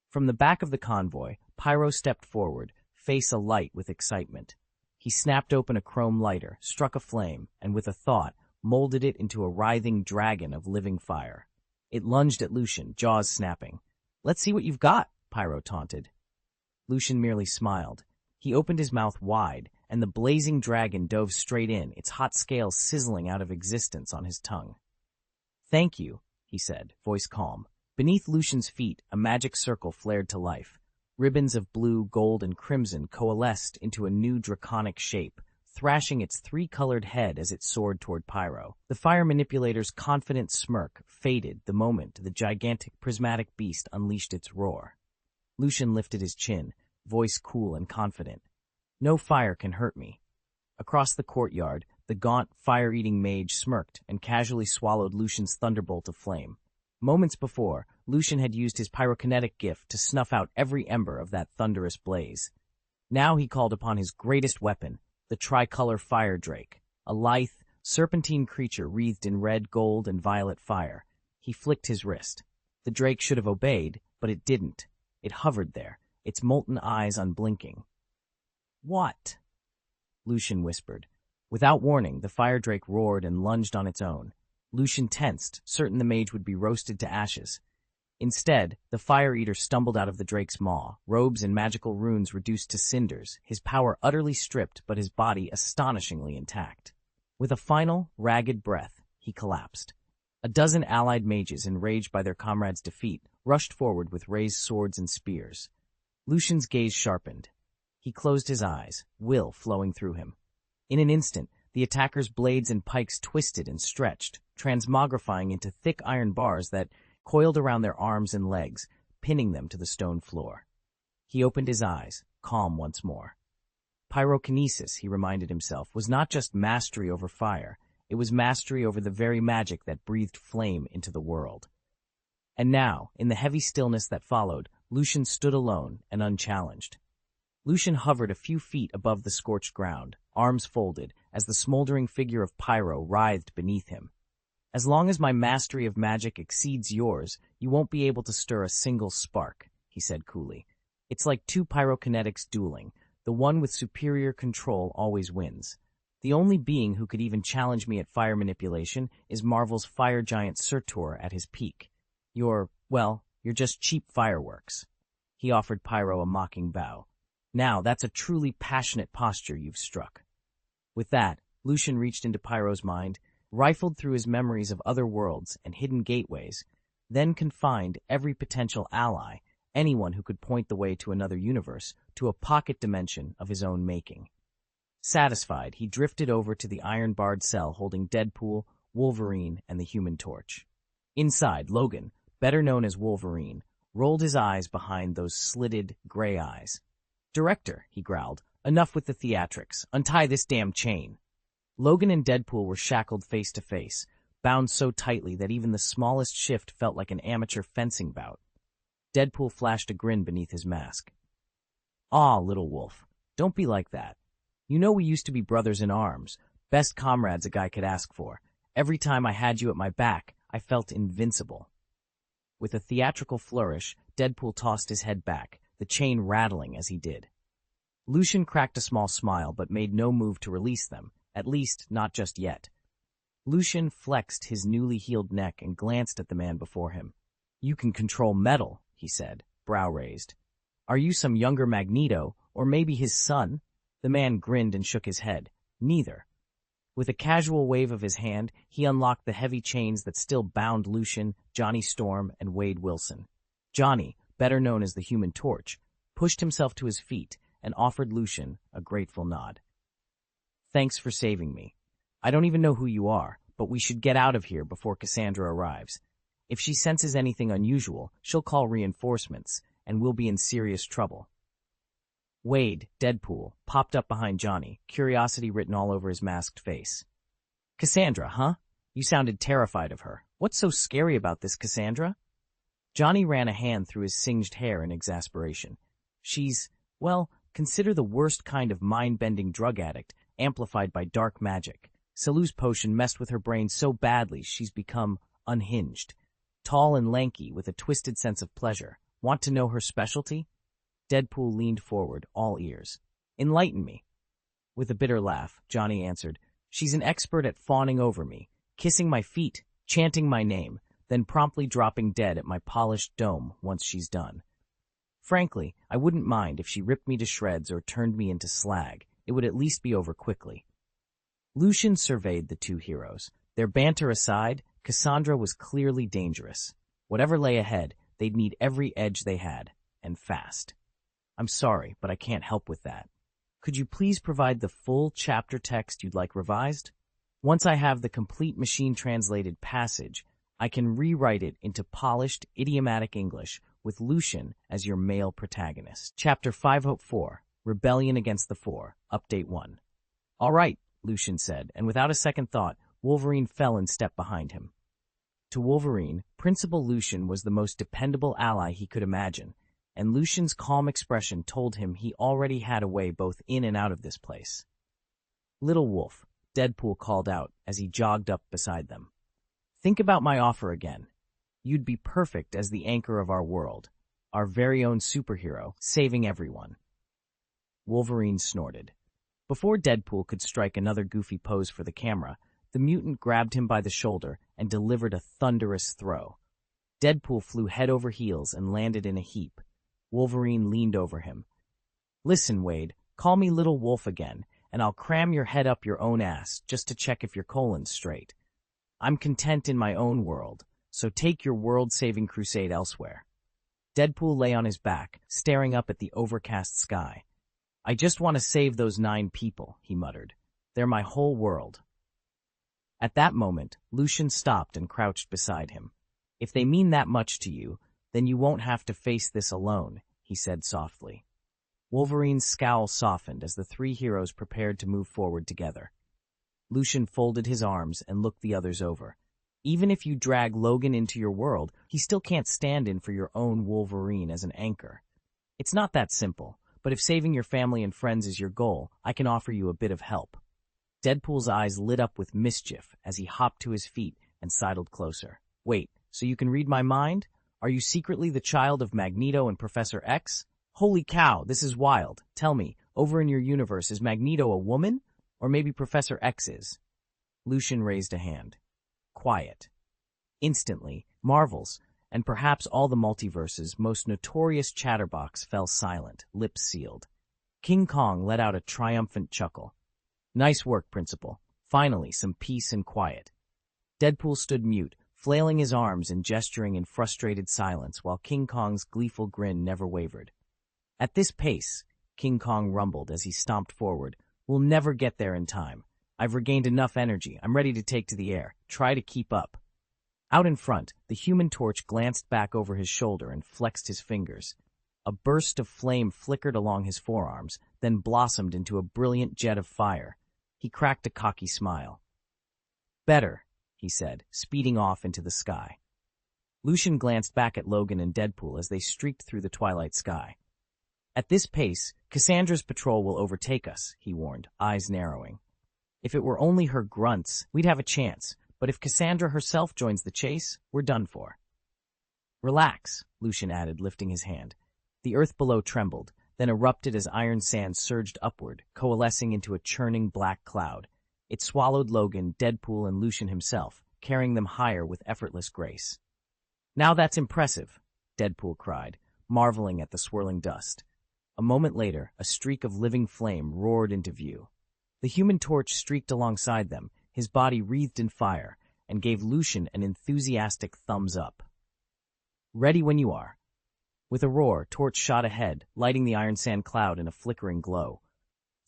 From the back of the convoy, Pyro stepped forward, face alight with excitement. He snapped open a chrome lighter, struck a flame, and with a thought, molded it into a writhing dragon of living fire. It lunged at Lucian, jaws snapping. "Let's see what you've got," Pyro taunted. Lucian merely smiled. He opened his mouth wide, and the blazing dragon dove straight in, its hot scales sizzling out of existence on his tongue. "Thank you," he said, voice calm. Beneath Lucian's feet, a magic circle flared to life. Ribbons of blue, gold, and crimson coalesced into a new draconic shape, thrashing its three-colored head as it soared toward Pyro. The fire manipulator's confident smirk faded the moment the gigantic prismatic beast unleashed its roar. Lucian lifted his chin, voice cool and confident. "No fire can hurt me." Across the courtyard, the gaunt, fire-eating mage smirked and casually swallowed Lucian's thunderbolt of flame. Moments before, Lucian had used his pyrokinetic gift to snuff out every ember of that thunderous blaze. Now he called upon his greatest weapon, the tricolor fire drake, a lithe, serpentine creature wreathed in red, gold, and violet fire. He flicked his wrist. The drake should have obeyed, but it didn't. It hovered there, its molten eyes unblinking. "What?" Lucian whispered. Without warning, the fire drake roared and lunged on its own. Lucian tensed, certain the mage would be roasted to ashes. Instead, the fire-eater stumbled out of the drake's maw, robes and magical runes reduced to cinders, his power utterly stripped but his body astonishingly intact. With a final, ragged breath, he collapsed. A dozen allied mages, enraged by their comrade's defeat, rushed forward with raised swords and spears. Lucian's gaze sharpened. He closed his eyes, will flowing through him. In an instant, the attackers' blades and pikes twisted and stretched, transmogrifying into thick iron bars that coiled around their arms and legs, pinning them to the stone floor. He opened his eyes, calm once more. Pyrokinesis, he reminded himself, was not just mastery over fire, it was mastery over the very magic that breathed flame into the world. And now, in the heavy stillness that followed, Lucian stood alone and unchallenged. Lucian hovered a few feet above the scorched ground, arms folded, as the smoldering figure of Pyro writhed beneath him. "As long as my mastery of magic exceeds yours, you won't be able to stir a single spark," he said coolly. "It's like two pyrokinetics dueling. The one with superior control always wins. The only being who could even challenge me at fire manipulation is Marvel's fire giant Sorcerer at his peak. You're just cheap fireworks." He offered Pyro a mocking bow. "Now, that's a truly passionate posture you've struck." With that, Lucian reached into Pyro's mind, rifled through his memories of other worlds and hidden gateways, then confined every potential ally, anyone who could point the way to another universe, to a pocket dimension of his own making. Satisfied, he drifted over to the iron-barred cell holding Deadpool, Wolverine, and the Human Torch. Inside, Logan, better known as Wolverine, rolled his eyes behind those slitted, gray eyes. "Director," he growled, "enough with the theatrics. Untie this damn chain." Logan and Deadpool were shackled face to face, bound so tightly that even the smallest shift felt like an amateur fencing bout. Deadpool flashed a grin beneath his mask. "Aw, little wolf, don't be like that. You know we used to be brothers in arms, best comrades a guy could ask for. Every time I had you at my back, I felt invincible." With a theatrical flourish, Deadpool tossed his head back, the chain rattling as he did. Lucian cracked a small smile but made no move to release them, at least not just yet. Lucian flexed his newly healed neck and glanced at the man before him. "You can control metal," he said, brow raised. "Are you some younger Magneto, or maybe his son?" The man grinned and shook his head. "Neither." With a casual wave of his hand, he unlocked the heavy chains that still bound Lucian, Johnny Storm, and Wade Wilson. Johnny, better known as the Human Torch, pushed himself to his feet and offered Lucian a grateful nod. "Thanks for saving me. I don't even know who you are, but we should get out of here before Cassandra arrives. If she senses anything unusual, she'll call reinforcements, and we'll be in serious trouble." Wade, Deadpool, popped up behind Johnny, curiosity written all over his masked face. "Cassandra, huh? You sounded terrified of her. What's so scary about this, Cassandra?" Johnny ran a hand through his singed hair in exasperation. "She's, well, consider the worst kind of mind-bending drug addict, amplified by dark magic. Salu's potion messed with her brain so badly she's become unhinged. Tall and lanky, with a twisted sense of pleasure. Want to know her specialty?" Deadpool leaned forward, all ears. "Enlighten me." With a bitter laugh, Johnny answered, "She's an expert at fawning over me, kissing my feet, chanting my name, then promptly dropping dead at my polished dome once she's done. Frankly, I wouldn't mind if she ripped me to shreds or turned me into slag. It would at least be over quickly." Lucian surveyed the two heroes. Their banter aside, Cassandra was clearly dangerous. Whatever lay ahead, they'd need every edge they had, and fast. "I'm sorry, but I can't help with that. Could you please provide the full chapter text you'd like revised? Once I have the complete machine-translated passage, I can rewrite it into polished, idiomatic English with Lucian as your male protagonist." Chapter 504, Rebellion Against the Four, Update 1. "All right," Lucian said, and without a second thought, Wolverine fell in step behind him. To Wolverine, Principal Lucian was the most dependable ally he could imagine, and Lucian's calm expression told him he already had a way both in and out of this place. "Little wolf," Deadpool called out as he jogged up beside them. "Think about my offer again. You'd be perfect as the anchor of our world, our very own superhero, saving everyone." Wolverine snorted. Before Deadpool could strike another goofy pose for the camera, the mutant grabbed him by the shoulder and delivered a thunderous throw. Deadpool flew head over heels and landed in a heap. Wolverine leaned over him. "Listen, Wade, call me Little Wolf again, and I'll cram your head up your own ass just to check if your colon's straight. I'm content in my own world, so take your world-saving crusade elsewhere." Deadpool lay on his back, staring up at the overcast sky. "I just want to save those 9 people, he muttered. "They're my whole world." At that moment, Lucian stopped and crouched beside him. "If they mean that much to you, then you won't have to face this alone," he said softly. Wolverine's scowl softened as the 3 heroes prepared to move forward together. Lucian folded his arms and looked the others over. "Even if you drag Logan into your world, he still can't stand in for your own Wolverine as an anchor. It's not that simple, but if saving your family and friends is your goal, I can offer you a bit of help." Deadpool's eyes lit up with mischief as he hopped to his feet and sidled closer. "Wait, so you can read my mind? Are you secretly the child of Magneto and Professor X? Holy cow, this is wild. Tell me, over in your universe, is Magneto a woman? Or maybe Professor X is?" Lucian raised a hand. "Quiet." Instantly, Marvel's, and perhaps all the multiverse's most notorious chatterbox fell silent, lips sealed. King Kong let out a triumphant chuckle. "Nice work, Principal. Finally, some peace and quiet." Deadpool stood mute, flailing his arms and gesturing in frustrated silence while King Kong's gleeful grin never wavered. "At this pace," King Kong rumbled as he stomped forward, "we'll never get there in time. I've regained enough energy. I'm ready to take to the air. Try to keep up." Out in front, the Human Torch glanced back over his shoulder and flexed his fingers. A burst of flame flickered along his forearms, then blossomed into a brilliant jet of fire. He cracked a cocky smile. "Better," he said, speeding off into the sky. Lucian glanced back at Logan and Deadpool as they streaked through the twilight sky. At this pace, Cassandra's patrol will overtake us, he warned, eyes narrowing. If it were only her grunts, we'd have a chance, but if Cassandra herself joins the chase, we're done for. Relax, Lucian added, lifting his hand. The earth below trembled, then erupted as iron sand surged upward, coalescing into a churning black cloud. It swallowed Logan, Deadpool, and Lucian himself, carrying them higher with effortless grace. Now that's impressive, Deadpool cried, marveling at the swirling dust. A moment later, a streak of living flame roared into view. The Human Torch streaked alongside them, his body wreathed in fire, and gave Lucian an enthusiastic thumbs up. Ready when you are. With a roar, Torch shot ahead, lighting the iron sand cloud in a flickering glow.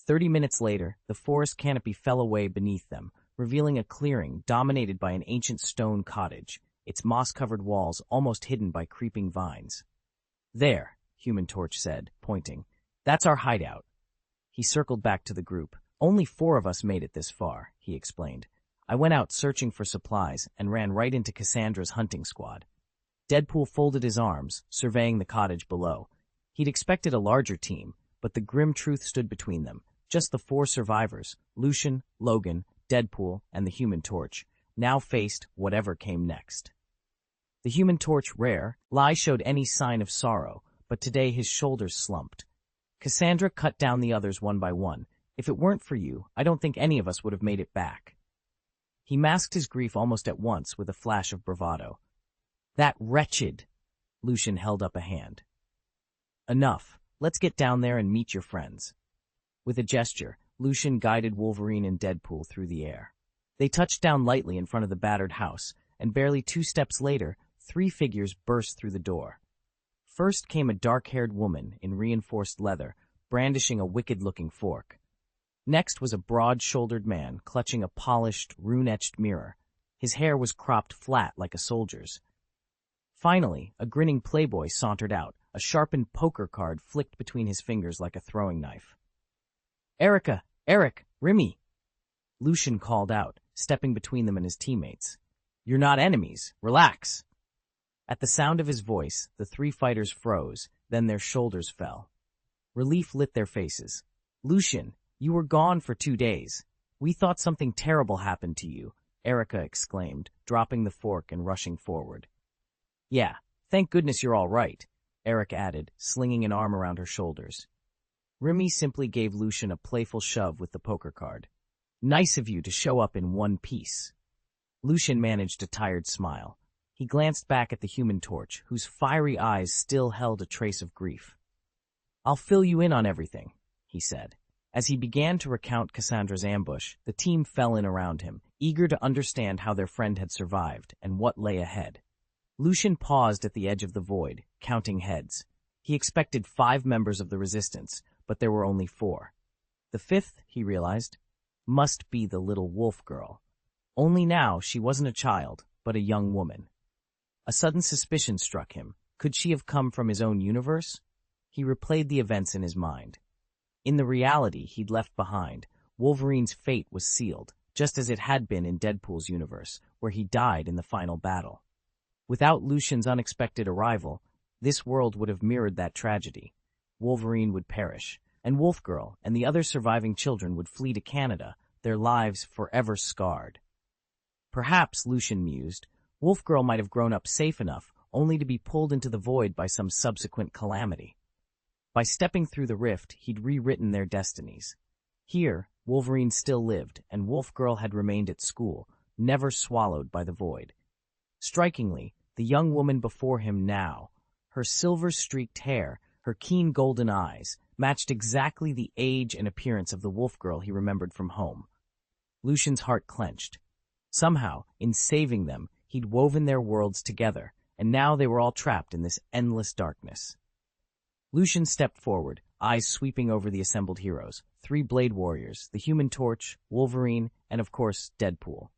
30 minutes later, the forest canopy fell away beneath them, revealing a clearing dominated by an ancient stone cottage, its moss-covered walls almost hidden by creeping vines. There, Human Torch said, pointing. That's our hideout. He circled back to the group. Only 4 of us made it this far, he explained. I went out searching for supplies and ran right into Cassandra's hunting squad. Deadpool folded his arms, surveying the cottage below. He'd expected a larger team, but the grim truth stood between them. Just the 4 survivors, Lucian, Logan, Deadpool, and the Human Torch, now faced whatever came next. The Human Torch rare, Lai showed any sign of sorrow, but today his shoulders slumped. Cassandra cut down the others one by one. If it weren't for you, I don't think any of us would have made it back. He masked his grief almost at once with a flash of bravado. That wretched! Lucian held up a hand. Enough. Let's get down there and meet your friends. With a gesture, Lucian guided Wolverine and Deadpool through the air. They touched down lightly in front of the battered house, and barely 2 steps later, 3 figures burst through the door. First came a dark-haired woman in reinforced leather, brandishing a wicked-looking fork. Next was a broad-shouldered man clutching a polished, rune-etched mirror. His hair was cropped flat like a soldier's. Finally, a grinning playboy sauntered out, a sharpened poker card flicked between his fingers like a throwing knife. Erica! Eric! Remy! Lucian called out, stepping between them and his teammates. You're not enemies. Relax. At the sound of his voice, the 3 fighters froze, then their shoulders fell. Relief lit their faces. Lucian, you were gone for 2 days. We thought something terrible happened to you, Erica exclaimed, dropping the fork and rushing forward. Yeah, thank goodness you're all right, Eric added, slinging an arm around her shoulders. Remy simply gave Lucian a playful shove with the poker card. Nice of you to show up in one piece. Lucian managed a tired smile. He glanced back at the Human Torch, whose fiery eyes still held a trace of grief. I'll fill you in on everything, he said. As he began to recount Cassandra's ambush, the team fell in around him, eager to understand how their friend had survived and what lay ahead. Lucian paused at the edge of the void, counting heads. He expected 5 members of the resistance, but there were only 4. The 5th, he realized, must be the little wolf girl. Only now she wasn't a child, but a young woman. A sudden suspicion struck him. Could she have come from his own universe? He replayed the events in his mind. In the reality he'd left behind, Wolverine's fate was sealed, just as it had been in Deadpool's universe, where he died in the final battle. Without Lucian's unexpected arrival, this world would have mirrored that tragedy. Wolverine would perish, and Wolfgirl and the other surviving children would flee to Canada, their lives forever scarred. Perhaps, Lucian mused, Wolfgirl might have grown up safe enough only to be pulled into the void by some subsequent calamity. By stepping through the rift, he'd rewritten their destinies. Here, Wolverine still lived, and Wolfgirl had remained at school, never swallowed by the void. Strikingly, the young woman before him now, her silver-streaked hair, her keen golden eyes, matched exactly the age and appearance of the Wolfgirl he remembered from home. Lucian's heart clenched. Somehow, in saving them, he'd woven their worlds together, and now they were all trapped in this endless darkness. Lucian stepped forward, eyes sweeping over the assembled heroes, 3 Blade Warriors, the Human Torch, Wolverine, and of course, Deadpool.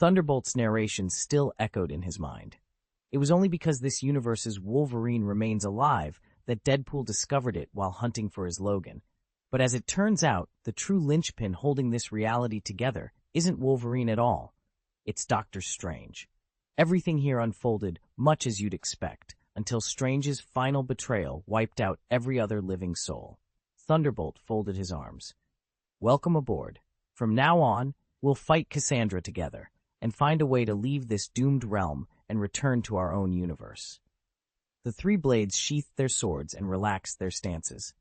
Thunderbolt's narration still echoed in his mind. It was only because this universe's Wolverine remains alive that Deadpool discovered it while hunting for his Logan. But as it turns out, the true linchpin holding this reality together isn't Wolverine at all. It's Doctor Strange. Everything here unfolded much as you'd expect, until Strange's final betrayal wiped out every other living soul. Thunderbolt folded his arms. Welcome aboard. From now on, we'll fight Cassandra together, and find a way to leave this doomed realm and return to our own universe. The three blades sheathed their swords and relaxed their stances.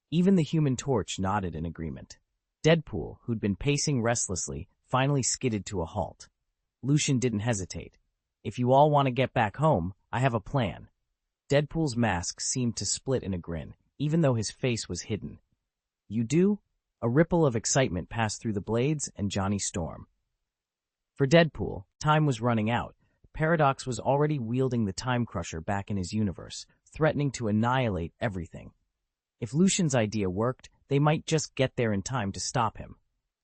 Even the Human Torch nodded in agreement. Deadpool, who'd been pacing restlessly, finally skidded to a halt. Lucian didn't hesitate. If you all want to get back home, I have a plan. Deadpool's mask seemed to split in a grin, even though his face was hidden. You do? A ripple of excitement passed through the blades and Johnny Storm. For Deadpool, time was running out. Paradox was already wielding the Time Crusher back in his universe, threatening to annihilate everything. If Lucian's idea worked, they might just get there in time to stop him.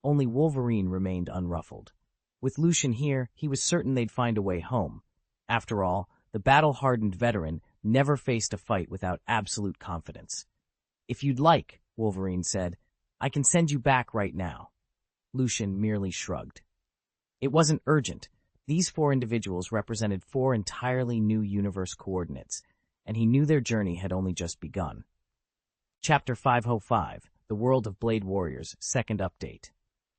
Only Wolverine remained unruffled. With Lucian here, he was certain they'd find a way home. After all, the battle-hardened veteran never faced a fight without absolute confidence. If you'd like, Wolverine said, I can send you back right now. Lucian merely shrugged. It wasn't urgent. These four individuals represented four entirely new universe coordinates, and he knew their journey had only just begun. Chapter 505, The World of Blade Warriors, Second Update.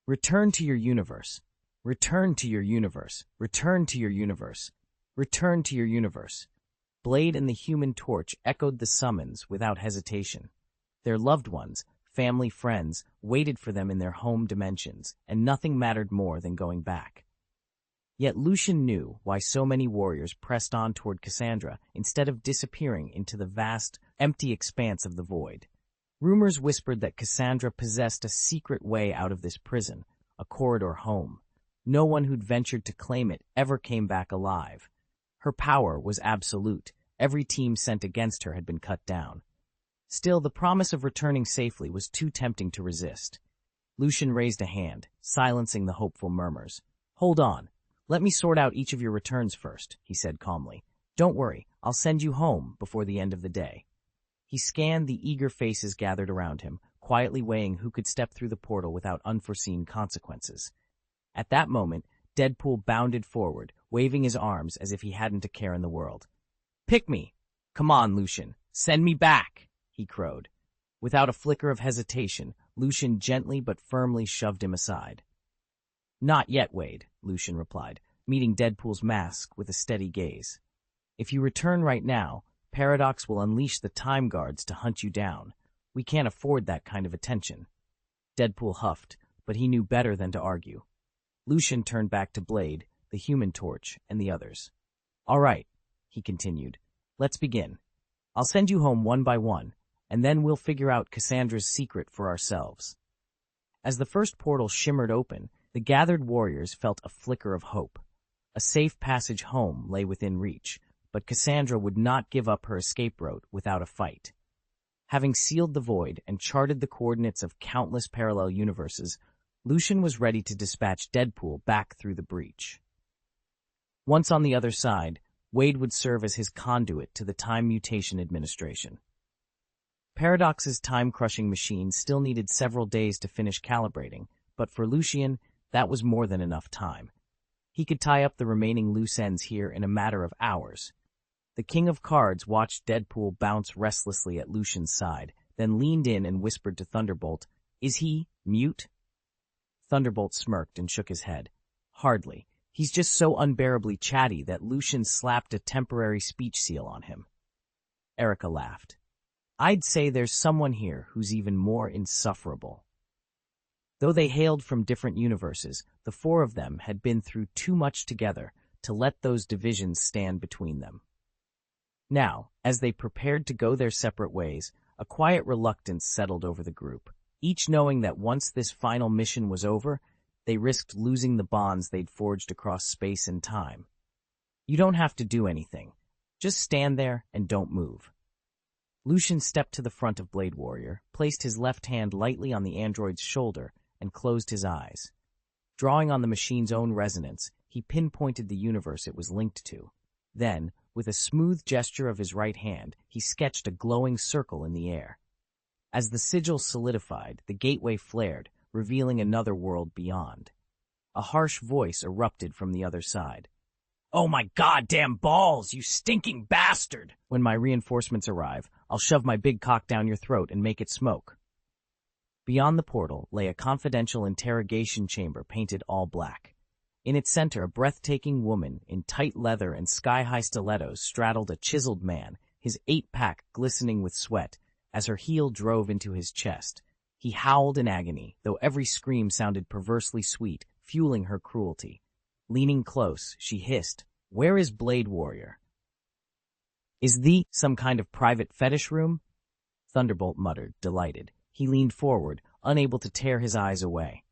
Return to your universe. Return to your universe. Return to your universe. Return to your universe. Blade and the Human Torch echoed the summons without hesitation. Their loved ones, family, friends, waited for them in their home dimensions, and nothing mattered more than going back. Yet Lucian knew why so many warriors pressed on toward Cassandra instead of disappearing into the vast, empty expanse of the void. Rumors whispered that Cassandra possessed a secret way out of this prison, a corridor home. No one who'd ventured to claim it ever came back alive. Her power was absolute. Every team sent against her had been cut down. Still, the promise of returning safely was too tempting to resist. Lucian raised a hand, silencing the hopeful murmurs. Hold on. Let me sort out each of your returns first, he said calmly. Don't worry, I'll send you home before the end of the day. He scanned the eager faces gathered around him, quietly weighing who could step through the portal without unforeseen consequences. At that moment, Deadpool bounded forward, waving his arms as if he hadn't a care in the world. Pick me! Come on, Lucian. Send me back! He crowed. Without a flicker of hesitation, Lucian gently but firmly shoved him aside. Not yet, Wade, Lucian replied, meeting Deadpool's mask with a steady gaze. If you return right now, Paradox will unleash the Time Guards to hunt you down. We can't afford that kind of attention. Deadpool huffed, but he knew better than to argue. Lucian turned back to Blade, the Human Torch, and the others. All right, he continued. Let's begin. I'll send you home one by one, and then we'll figure out Cassandra's secret for ourselves. As the first portal shimmered open, the gathered warriors felt a flicker of hope. A safe passage home lay within reach, but Cassandra would not give up her escape route without a fight. Having sealed the void and charted the coordinates of countless parallel universes, Lucian was ready to dispatch Deadpool back through the breach. Once on the other side, Wade would serve as his conduit to the Time Mutation Administration. Paradox's time-crushing machine still needed several days to finish calibrating, but for Lucian, that was more than enough time. He could tie up the remaining loose ends here in a matter of hours. The King of Cards watched Deadpool bounce restlessly at Lucian's side, then leaned in and whispered to Thunderbolt, "Is he mute?" Thunderbolt smirked and shook his head. "Hardly. He's just so unbearably chatty that Lucian slapped a temporary speech seal on him." Erica laughed. "I'd say there's someone here who's even more insufferable." Though they hailed from different universes, the four of them had been through too much together to let those divisions stand between them. Now, as they prepared to go their separate ways, a quiet reluctance settled over the group, each knowing that once this final mission was over, they risked losing the bonds they'd forged across space and time. You don't have to do anything. Just stand there and don't move. Lucian stepped to the front of Blade Warrior, placed his left hand lightly on the android's shoulder, and closed his eyes. Drawing on the machine's own resonance, he pinpointed the universe it was linked to. Then, with a smooth gesture of his right hand, he sketched a glowing circle in the air. As the sigil solidified, the gateway flared, revealing another world beyond. A harsh voice erupted from the other side. "Oh my goddamn balls, you stinking bastard! When my reinforcements arrive, I'll shove my big cock down your throat and make it smoke." Beyond the portal lay a confidential interrogation chamber painted all black. In its center, a breathtaking woman in tight leather and sky-high stilettos straddled a chiseled man, his eight-pack glistening with sweat, as her heel drove into his chest. He howled in agony, though every scream sounded perversely sweet, fueling her cruelty. Leaning close, she hissed, "Where is Blade Warrior?" "Is thee some kind of private fetish room?" Thunderbolt muttered, delighted. He leaned forward, unable to tear his eyes away.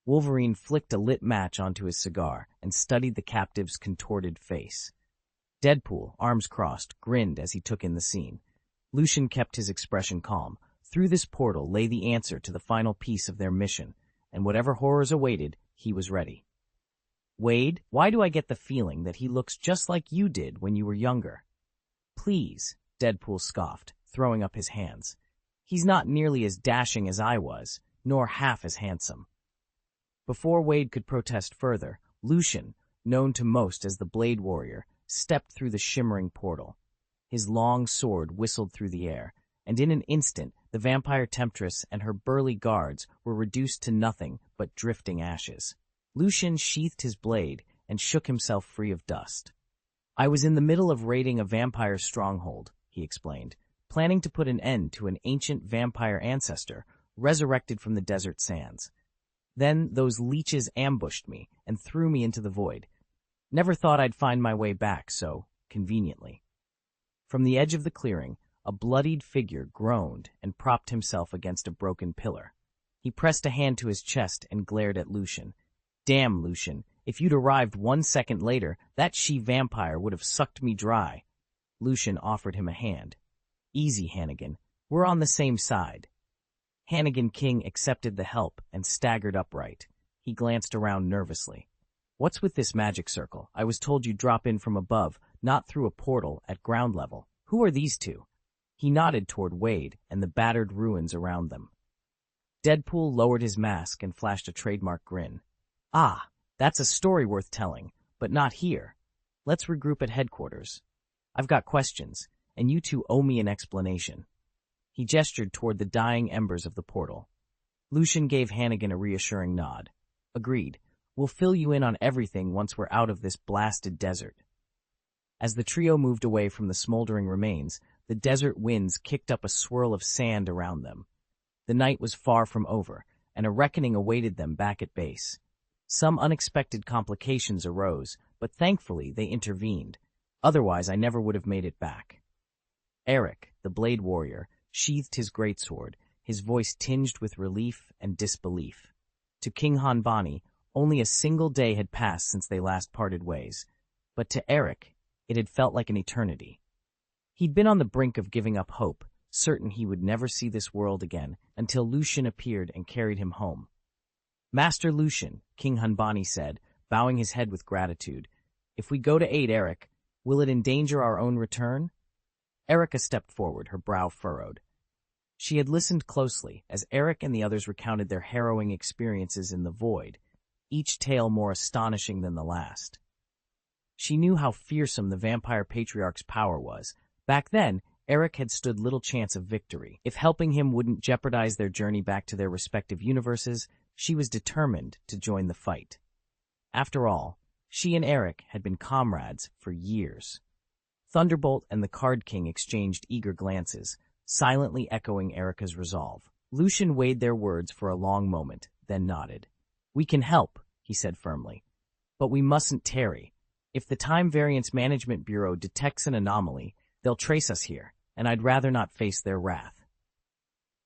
Wolverine flicked a lit match onto his cigar and studied the captive's contorted face. Deadpool, arms crossed, grinned as he took in the scene. Lucian kept his expression calm. Through this portal lay the answer to the final piece of their mission, and whatever horrors awaited, he was ready. "Wade, why do I get the feeling that he looks just like you did when you were younger?" "Please," Deadpool scoffed, throwing up his hands. "He's not nearly as dashing as I was, nor half as handsome." Before Wade could protest further, Lucian, known to most as the Blade Warrior, stepped through the shimmering portal. His long sword whistled through the air, and in an instant the vampire temptress and her burly guards were reduced to nothing but drifting ashes. Lucian sheathed his blade and shook himself free of dust. "I was in the middle of raiding a vampire stronghold," he explained, planning to put an end to an ancient vampire ancestor resurrected from the desert sands. "Then those leeches ambushed me and threw me into the void. Never thought I'd find my way back so conveniently." From the edge of the clearing, a bloodied figure groaned and propped himself against a broken pillar. He pressed a hand to his chest and glared at Lucian. "Damn, Lucian, if you'd arrived 1 second later, that she-vampire would have sucked me dry." Lucian offered him a hand. "Easy, Hannigan. We're on the same side." Hannigan King accepted the help and staggered upright. He glanced around nervously. "What's with this magic circle? I was told you'd drop in from above, not through a portal at ground level. Who are these two?" He nodded toward Wade and the battered ruins around them. Deadpool lowered his mask and flashed a trademark grin. "Ah, that's a story worth telling, but not here. Let's regroup at headquarters. I've got questions, and you two owe me an explanation." He gestured toward the dying embers of the portal. Lucian gave Hannigan a reassuring nod. "Agreed. We'll fill you in on everything once we're out of this blasted desert." As the trio moved away from the smoldering remains, the desert winds kicked up a swirl of sand around them. The night was far from over, and a reckoning awaited them back at base. Some unexpected complications arose, but thankfully they intervened. Otherwise, I never would have made it back. Eric, the Blade Warrior, sheathed his greatsword, his voice tinged with relief and disbelief. To King Hanbani, only a single day had passed since they last parted ways, but to Eric, it had felt like an eternity. He'd been on the brink of giving up hope, certain he would never see this world again, until Lucian appeared and carried him home. "Master Lucian," King Hanbani said, bowing his head with gratitude, "if we go to aid Eric, will it endanger our own return?" Erica stepped forward, her brow furrowed. She had listened closely as Eric and the others recounted their harrowing experiences in the void, each tale more astonishing than the last. She knew how fearsome the vampire patriarch's power was. Back then, Eric had stood little chance of victory. If helping him wouldn't jeopardize their journey back to their respective universes, she was determined to join the fight. After all, she and Eric had been comrades for years. Thunderbolt and the Card King exchanged eager glances, silently echoing Erica's resolve. Lucian weighed their words for a long moment, then nodded. "We can help," he said firmly. "But we mustn't tarry. If the Time Variance Management Bureau detects an anomaly, they'll trace us here, and I'd rather not face their wrath."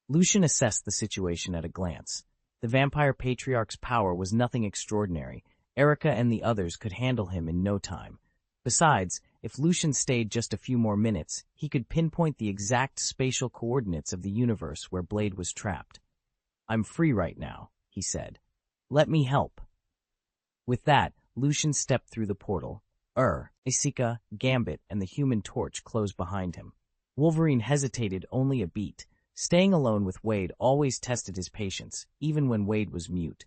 Lucian assessed the situation at a glance. The vampire patriarch's power was nothing extraordinary. Erica and the others could handle him in no time. Besides, if Lucian stayed just a few more minutes, he could pinpoint the exact spatial coordinates of the universe where Blade was trapped. "I'm free right now," he said. "Let me help." With that, Lucian stepped through the portal. Isika, Gambit, and the Human Torch closed behind him. Wolverine hesitated only a beat. Staying alone with Wade always tested his patience, even when Wade was mute.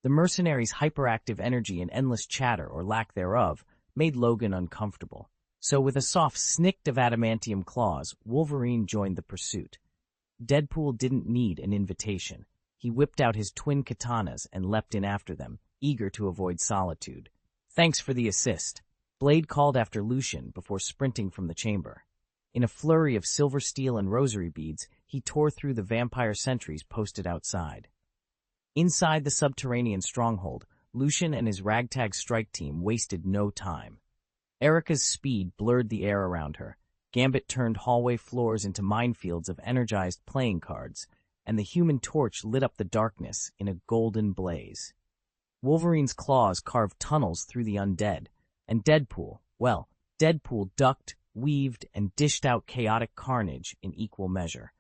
The The mercenary's hyperactive energy and endless chatter, or lack thereof, made Logan uncomfortable. So with a soft snick of adamantium claws, Wolverine joined the pursuit. Deadpool didn't need an invitation. He whipped out his twin katanas and leapt in after them, eager to avoid solitude. "Thanks for the assist," Blade called after Lucian before sprinting from the chamber. In a flurry of silver steel and rosary beads, he tore through the vampire sentries posted outside. Inside the subterranean stronghold, Lucian and his ragtag strike team wasted no time. Erica's speed blurred the air around her. Gambit turned hallway floors into minefields of energized playing cards, and the Human Torch lit up the darkness in a golden blaze. Wolverine's claws carved tunnels through the undead, and Deadpool ducked, weaved, and dished out chaotic carnage in equal measure.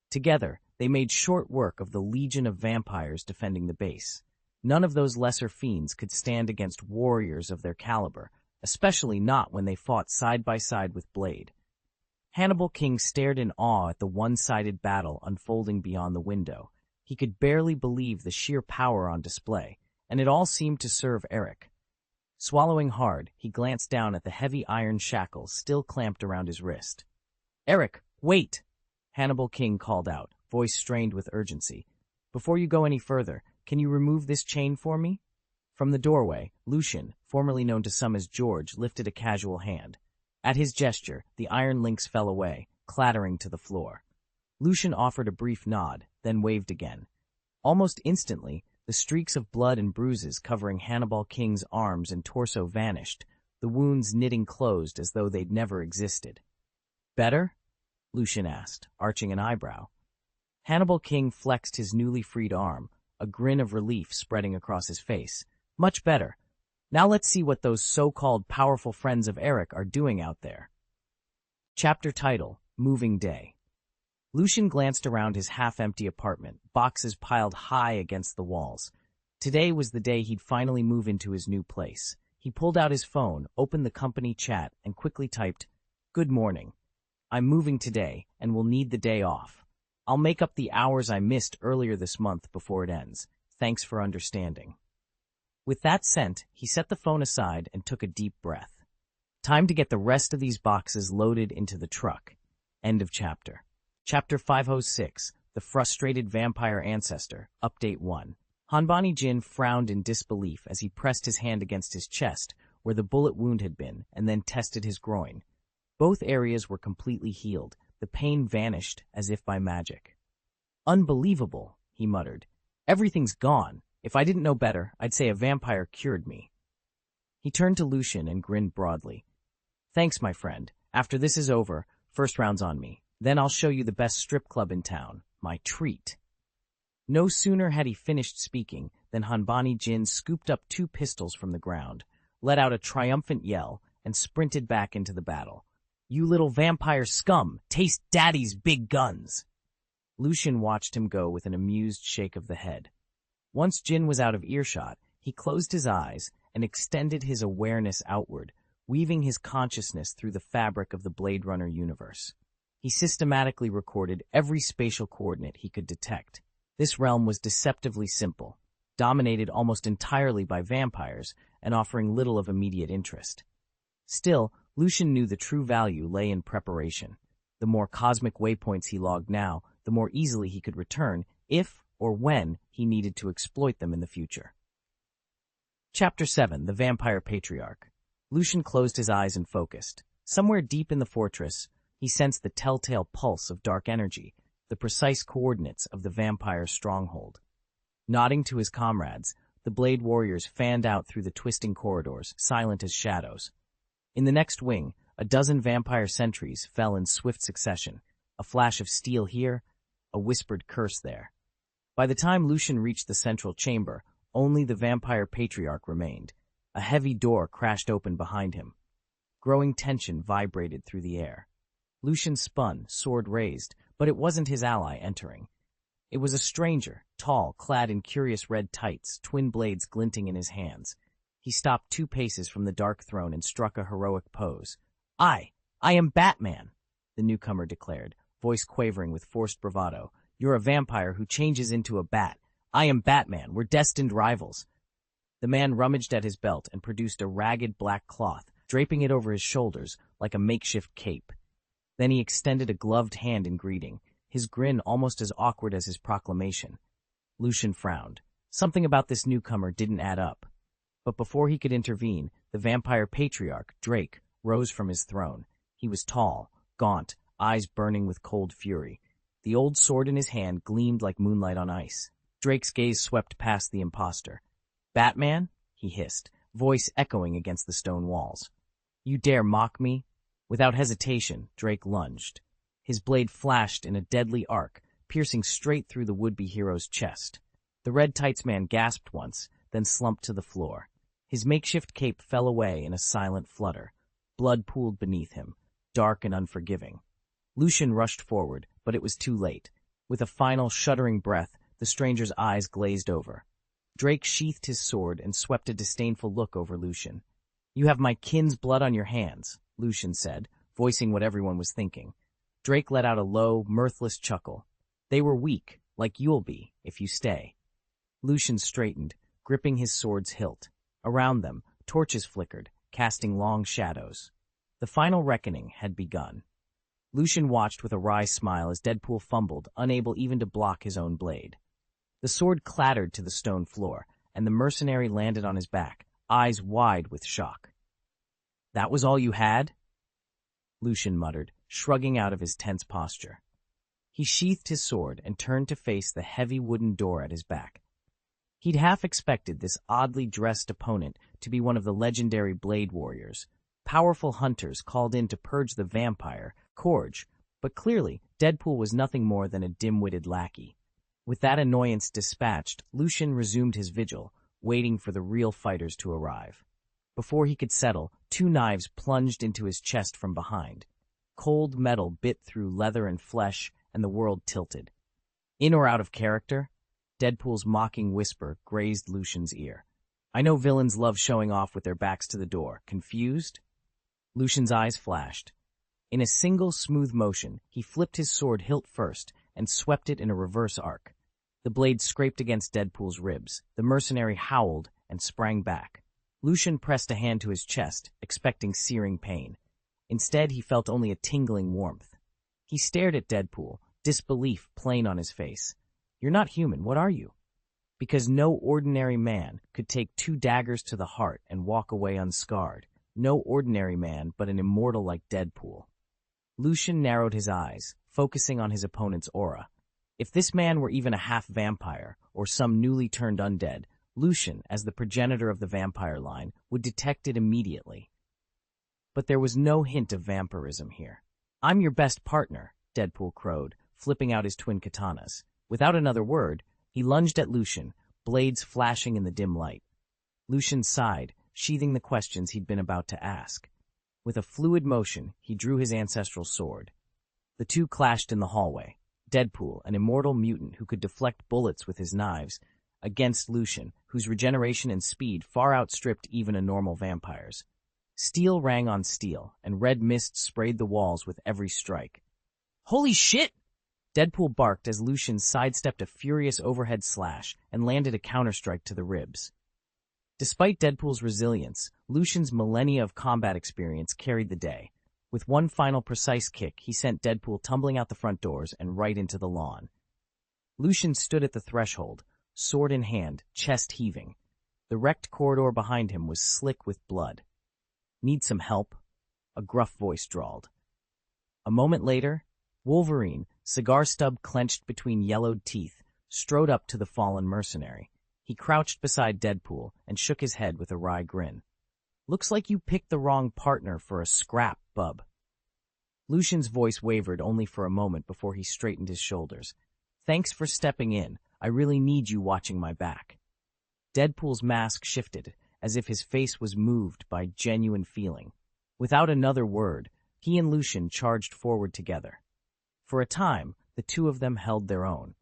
Together, they made short work of the legion of vampires defending the base. None of those lesser fiends could stand against warriors of their caliber, especially not when they fought side by side with Blade. Hannibal King stared in awe at the one-sided battle unfolding beyond the window. He could barely believe the sheer power on display, and it all seemed to serve Eric. Swallowing hard, he glanced down at the heavy iron shackles still clamped around his wrist. "Eric, wait!" Hannibal King called out, voice strained with urgency. "Before you go any further, can you remove this chain for me?" From the doorway, Lucian, formerly known to some as George, lifted a casual hand. At his gesture, the iron links fell away, clattering to the floor. Lucian offered a brief nod, then waved again. Almost instantly, the streaks of blood and bruises covering Hannibal King's arms and torso vanished, the wounds knitting closed as though they'd never existed. "Better?" Lucian asked, arching an eyebrow. Hannibal King flexed his newly freed arm, a grin of relief spreading across his face. "Much better. Now let's see what those so-called powerful friends of Eric are doing out there." Chapter title, Moving Day. Lucian glanced around his half-empty apartment, boxes piled high against the walls. Today was the day he'd finally move into his new place. He pulled out his phone, opened the company chat, and quickly typed, "Good morning. I'm moving today, and will need the day off. I'll make up the hours I missed earlier this month before it ends. Thanks for understanding." With that sent, he set the phone aside and took a deep breath. Time to get the rest of these boxes loaded into the truck. End of chapter. Chapter 506, The Frustrated Vampire Ancestor, Update 1. Hanbani Jin frowned in disbelief as he pressed his hand against his chest, where the bullet wound had been, and then tested his groin. Both areas were completely healed. The pain vanished as if by magic. "Unbelievable," he muttered. "Everything's gone. If I didn't know better, I'd say a vampire cured me." He turned to Lucian and grinned broadly. "Thanks, my friend. After this is over, first round's on me. Then I'll show you the best strip club in town. My treat." No sooner had he finished speaking than Hanbani Jin scooped up 2 pistols from the ground, let out a triumphant yell, and sprinted back into the battle. "You little vampire scum! Taste daddy's big guns!" Lucian watched him go with an amused shake of the head. Once Jin was out of earshot, he closed his eyes and extended his awareness outward, weaving his consciousness through the fabric of the Blade Runner universe. He systematically recorded every spatial coordinate he could detect. This realm was deceptively simple, dominated almost entirely by vampires and offering little of immediate interest. Still, Lucian knew the true value lay in preparation. The more cosmic waypoints he logged now, the more easily he could return if or when he needed to exploit them in the future. Chapter 7, The Vampire Patriarch. Lucian closed his eyes and focused. Somewhere deep in the fortress, he sensed the telltale pulse of dark energy, the precise coordinates of the vampire stronghold. Nodding to his comrades, the Blade Warriors fanned out through the twisting corridors, silent as shadows. In the next wing, a dozen vampire sentries fell in swift succession, a flash of steel here, a whispered curse there. By the time Lucian reached the central chamber, only the vampire patriarch remained. A heavy door crashed open behind him. Growing tension vibrated through the air. Lucian spun, sword raised, but it wasn't his ally entering. It was a stranger, tall, clad in curious red tights, twin blades glinting in his hands. He stopped 2 paces from the dark throne and struck a heroic pose. I am Batman," the newcomer declared, voice quavering with forced bravado. "You're a vampire who changes into a bat. I am Batman. We're destined rivals. The man rummaged at his belt and produced a ragged black cloth, draping it over his shoulders like a makeshift cape. Then he extended a gloved hand in greeting, his grin almost as awkward as his proclamation. Lucian frowned. Something about this newcomer didn't add up. But before he could intervene, the vampire patriarch, Drake, rose from his throne. He was tall, gaunt, eyes burning with cold fury. The old sword in his hand gleamed like moonlight on ice. Drake's gaze swept past the impostor. "Batman?" he hissed, voice echoing against the stone walls. "You dare mock me?" Without hesitation, Drake lunged. His blade flashed in a deadly arc, piercing straight through the would-be hero's chest. The red tights man gasped once, then slumped to the floor. His makeshift cape fell away in a silent flutter. Blood pooled beneath him, dark and unforgiving. Lucian rushed forward, but it was too late. With a final, shuddering breath, the stranger's eyes glazed over. Drake sheathed his sword and swept a disdainful look over Lucian. "You have my kin's blood on your hands," Lucian said, voicing what everyone was thinking. Drake let out a low, mirthless chuckle. "They were weak, like you'll be, if you stay." Lucian straightened, gripping his sword's hilt. Around them, torches flickered, casting long shadows. The final reckoning had begun. Lucian watched with a wry smile as Deadpool fumbled, unable even to block his own blade. The sword clattered to the stone floor, and the mercenary landed on his back, eyes wide with shock. "That was all you had?" Lucian muttered, shrugging out of his tense posture. He sheathed his sword and turned to face the heavy wooden door at his back. He'd half expected this oddly dressed opponent to be one of the legendary blade warriors, powerful hunters called in to purge the vampire, Corge, but clearly Deadpool was nothing more than a dim-witted lackey. With that annoyance dispatched, Lucian resumed his vigil, waiting for the real fighters to arrive. Before he could settle, two knives plunged into his chest from behind. Cold metal bit through leather and flesh, and the world tilted. "In or out of character?" Deadpool's mocking whisper grazed Lucian's ear. "I know villains love showing off with their backs to the door. Confused?" Lucian's eyes flashed. In a single smooth motion, he flipped his sword hilt first and swept it in a reverse arc. The blade scraped against Deadpool's ribs. The mercenary howled and sprang back. Lucian pressed a hand to his chest, expecting searing pain. Instead, he felt only a tingling warmth. He stared at Deadpool, disbelief plain on his face. "You're not human, what are you?" Because no ordinary man could take two daggers to the heart and walk away unscarred. No ordinary man, but an immortal like Deadpool. Lucian narrowed his eyes, focusing on his opponent's aura. If this man were even a half-vampire, or some newly turned undead, Lucian, as the progenitor of the vampire line, would detect it immediately. But there was no hint of vampirism here. "I'm your best partner," Deadpool crowed, flipping out his twin katanas. Without another word, he lunged at Lucian, blades flashing in the dim light. Lucian sighed, sheathing the questions he'd been about to ask. With a fluid motion, he drew his ancestral sword. The two clashed in the hallway. Deadpool, an immortal mutant who could deflect bullets with his knives, against Lucian, whose regeneration and speed far outstripped even a normal vampire's. Steel rang on steel, and red mist sprayed the walls with every strike. "Holy shit!" Deadpool barked as Lucian sidestepped a furious overhead slash and landed a counterstrike to the ribs. Despite Deadpool's resilience, Lucian's millennia of combat experience carried the day. With one final precise kick, he sent Deadpool tumbling out the front doors and right into the lawn. Lucian stood at the threshold, sword in hand, chest heaving. The wrecked corridor behind him was slick with blood. "Need some help?" a gruff voice drawled. A moment later, Wolverine, cigar stub clenched between yellowed teeth, strode up to the fallen mercenary. He crouched beside Deadpool and shook his head with a wry grin. "Looks like you picked the wrong partner for a scrap, bub." Lucian's voice wavered only for a moment before he straightened his shoulders. "Thanks for stepping in. I really need you watching my back." Deadpool's mask shifted, as if his face was moved by genuine feeling. Without another word, he and Lucian charged forward together. For a time, the two of them held their own.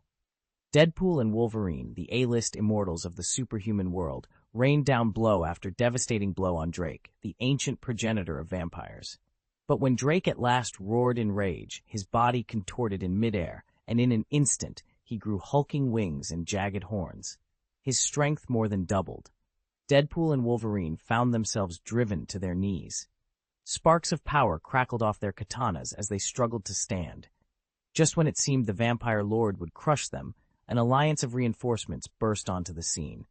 Deadpool and Wolverine, the A-list immortals of the superhuman world, rained down blow after devastating blow on Drake, the ancient progenitor of vampires. But when Drake at last roared in rage, his body contorted in midair, and in an instant, he grew hulking wings and jagged horns. His strength more than doubled. Deadpool and Wolverine found themselves driven to their knees. Sparks of power crackled off their katanas as they struggled to stand. Just when it seemed the vampire lord would crush them, an alliance of reinforcements burst onto the scene.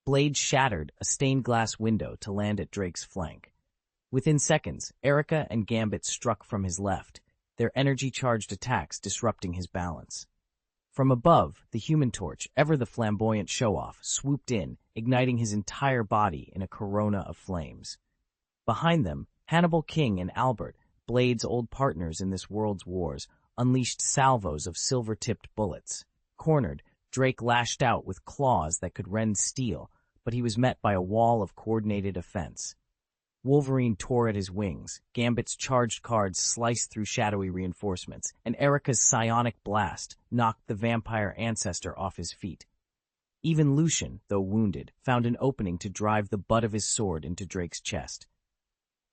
Blades shattered a stained glass window to land at Drake's flank. Within seconds, Erica and Gambit struck from his left, their energy-charged attacks disrupting his balance. From above, the Human Torch, ever the flamboyant show-off, swooped in, igniting his entire body in a corona of flames. Behind them, Hannibal King and Albert, Blade's old partners in this world's wars, unleashed salvos of silver-tipped bullets. Cornered, Drake lashed out with claws that could rend steel, but he was met by a wall of coordinated offense. Wolverine tore at his wings, Gambit's charged cards sliced through shadowy reinforcements, and Erica's psionic blast knocked the vampire ancestor off his feet. Even Lucian, though wounded, found an opening to drive the butt of his sword into Drake's chest.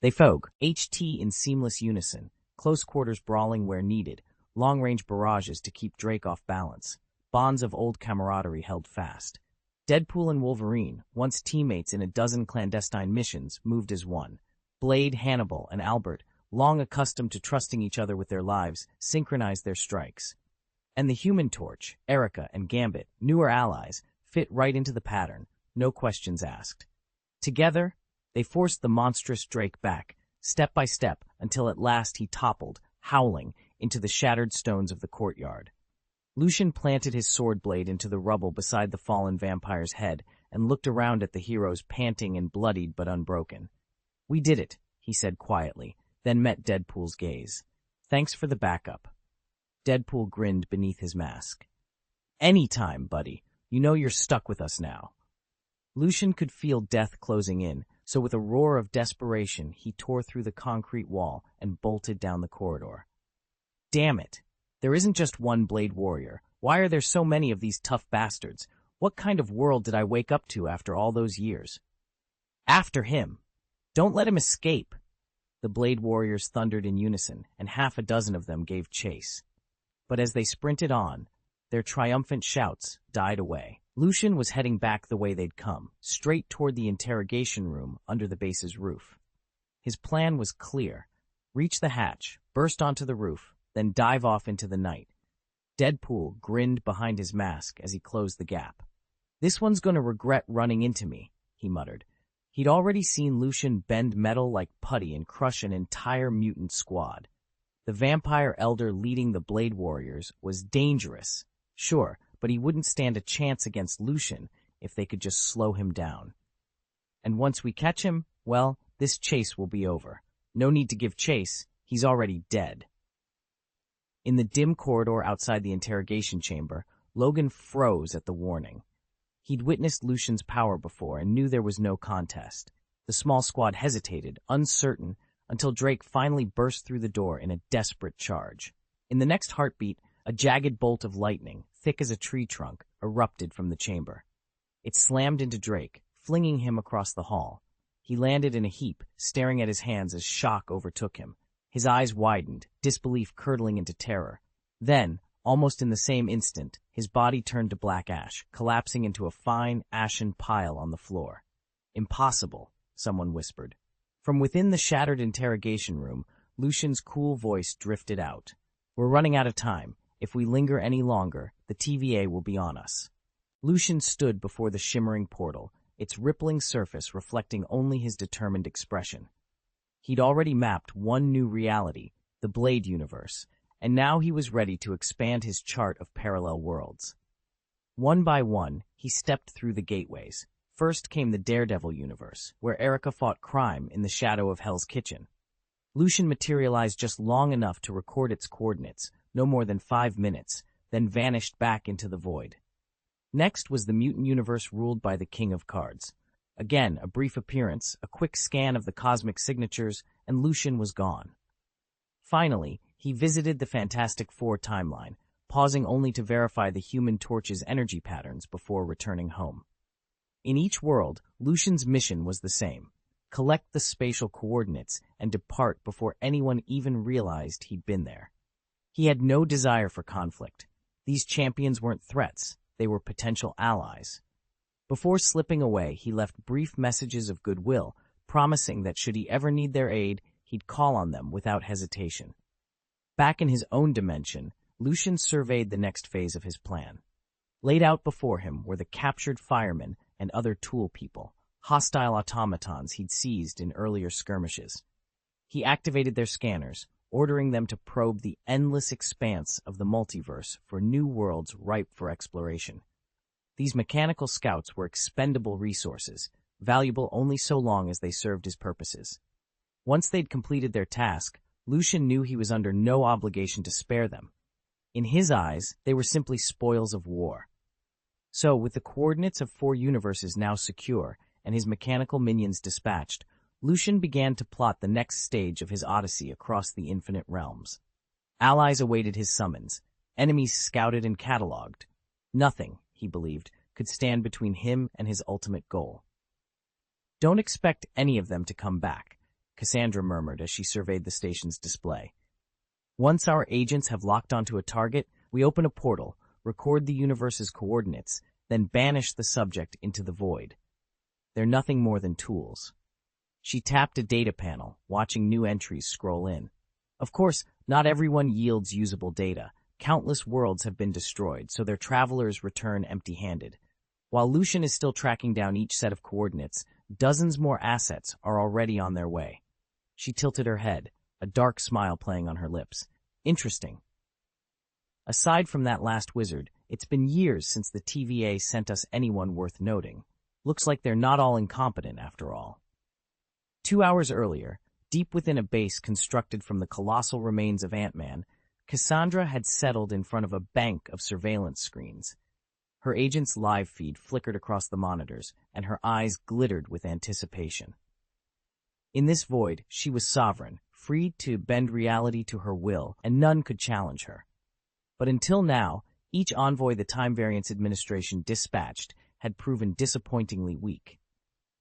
They fought HT in seamless unison, close quarters brawling where needed, long-range barrages to keep Drake off balance. Bonds of old camaraderie held fast. Deadpool and Wolverine, once teammates in a dozen clandestine missions, moved as one. Blade, Hannibal, and Albert, long accustomed to trusting each other with their lives, synchronized their strikes. And the Human Torch, Erica, and Gambit, newer allies, fit right into the pattern, no questions asked. Together, they forced the monstrous Drake back, step by step, until at last he toppled, howling, into the shattered stones of the courtyard. Lucian planted his sword blade into the rubble beside the fallen vampire's head and looked around at the heroes panting and bloodied but unbroken. "We did it," he said quietly, then met Deadpool's gaze. "Thanks for the backup." Deadpool grinned beneath his mask. "Anytime, buddy. You know you're stuck with us now." Lucian could feel death closing in, so with a roar of desperation, he tore through the concrete wall and bolted down the corridor. "Damn it. There isn't just one Blade Warrior. Why are there so many of these tough bastards? What kind of world did I wake up to after all those years?" "After him. Don't let him escape." The Blade Warriors thundered in unison, and half a dozen of them gave chase. But as they sprinted on, their triumphant shouts died away. Lucian was heading back the way they'd come, straight toward the interrogation room under the base's roof. His plan was clear. Reach the hatch, burst onto the roof, then dive off into the night. Deadpool grinned behind his mask as he closed the gap. "This one's going to regret running into me," he muttered. He'd already seen Lucian bend metal like putty and crush an entire mutant squad. The vampire elder leading the Blade Warriors was dangerous, sure, but he wouldn't stand a chance against Lucian if they could just slow him down. And once we catch him, well, this chase will be over. No need to give chase, he's already dead. In the dim corridor outside the interrogation chamber, Logan froze at the warning. He'd witnessed Lucian's power before and knew there was no contest. The small squad hesitated, uncertain, until Drake finally burst through the door in a desperate charge. In the next heartbeat, a jagged bolt of lightning, thick as a tree trunk, erupted from the chamber. It slammed into Drake, flinging him across the hall. He landed in a heap, staring at his hands as shock overtook him. His eyes widened, disbelief curdling into terror. Then, almost in the same instant, his body turned to black ash, collapsing into a fine, ashen pile on the floor. "Impossible," someone whispered. From within the shattered interrogation room, Lucian's cool voice drifted out. "We're running out of time. If we linger any longer, the TVA will be on us." Lucian stood before the shimmering portal, its rippling surface reflecting only his determined expression. He'd already mapped one new reality, the Blade universe, and now he was ready to expand his chart of parallel worlds. One by one, he stepped through the gateways. First came the Daredevil universe, where Erica fought crime in the shadow of Hell's Kitchen. Lucian materialized just long enough to record its coordinates, no more than 5 minutes, then vanished back into the void. Next was the mutant universe ruled by the King of Cards. Again, a brief appearance, a quick scan of the cosmic signatures, and Lucian was gone. Finally, he visited the Fantastic Four timeline, pausing only to verify the Human Torch's energy patterns before returning home. In each world, Lucian's mission was the same: collect the spatial coordinates and depart before anyone even realized he'd been there. He had no desire for conflict. These champions weren't threats, they were potential allies. Before slipping away, he left brief messages of goodwill, promising that should he ever need their aid, he'd call on them without hesitation. Back in his own dimension, Lucian surveyed the next phase of his plan. Laid out before him were the captured firemen and other tool people, hostile automatons he'd seized in earlier skirmishes. He activated their scanners, ordering them to probe the endless expanse of the multiverse for new worlds ripe for exploration. These mechanical scouts were expendable resources, valuable only so long as they served his purposes. Once they'd completed their task, Lucian knew he was under no obligation to spare them. In his eyes, they were simply spoils of war. So, with the coordinates of 4 universes now secure and his mechanical minions dispatched, Lucian began to plot the next stage of his odyssey across the infinite realms. Allies awaited his summons, enemies scouted and catalogued. Nothing, he believed, could stand between him and his ultimate goal. "Don't expect any of them to come back," Cassandra murmured as she surveyed the station's display. "Once our agents have locked onto a target, we open a portal, record the universe's coordinates, then banish the subject into the void. They're nothing more than tools." She tapped a data panel, watching new entries scroll in. Of course, not everyone yields usable data. Countless worlds have been destroyed, so their travelers return empty-handed. While Lucian is still tracking down each set of coordinates, dozens more assets are already on their way. She tilted her head, a dark smile playing on her lips. "Interesting. Aside from that last wizard, it's been years since the TVA sent us anyone worth noting. Looks like they're not all incompetent after all." 2 hours earlier, deep within a base constructed from the colossal remains of Ant-Man, Cassandra had settled in front of a bank of surveillance screens. Her agent's live feed flickered across the monitors, and her eyes glittered with anticipation. In this void, she was sovereign, free to bend reality to her will, and none could challenge her. But until now, each envoy the Time Variance Administration dispatched had proven disappointingly weak.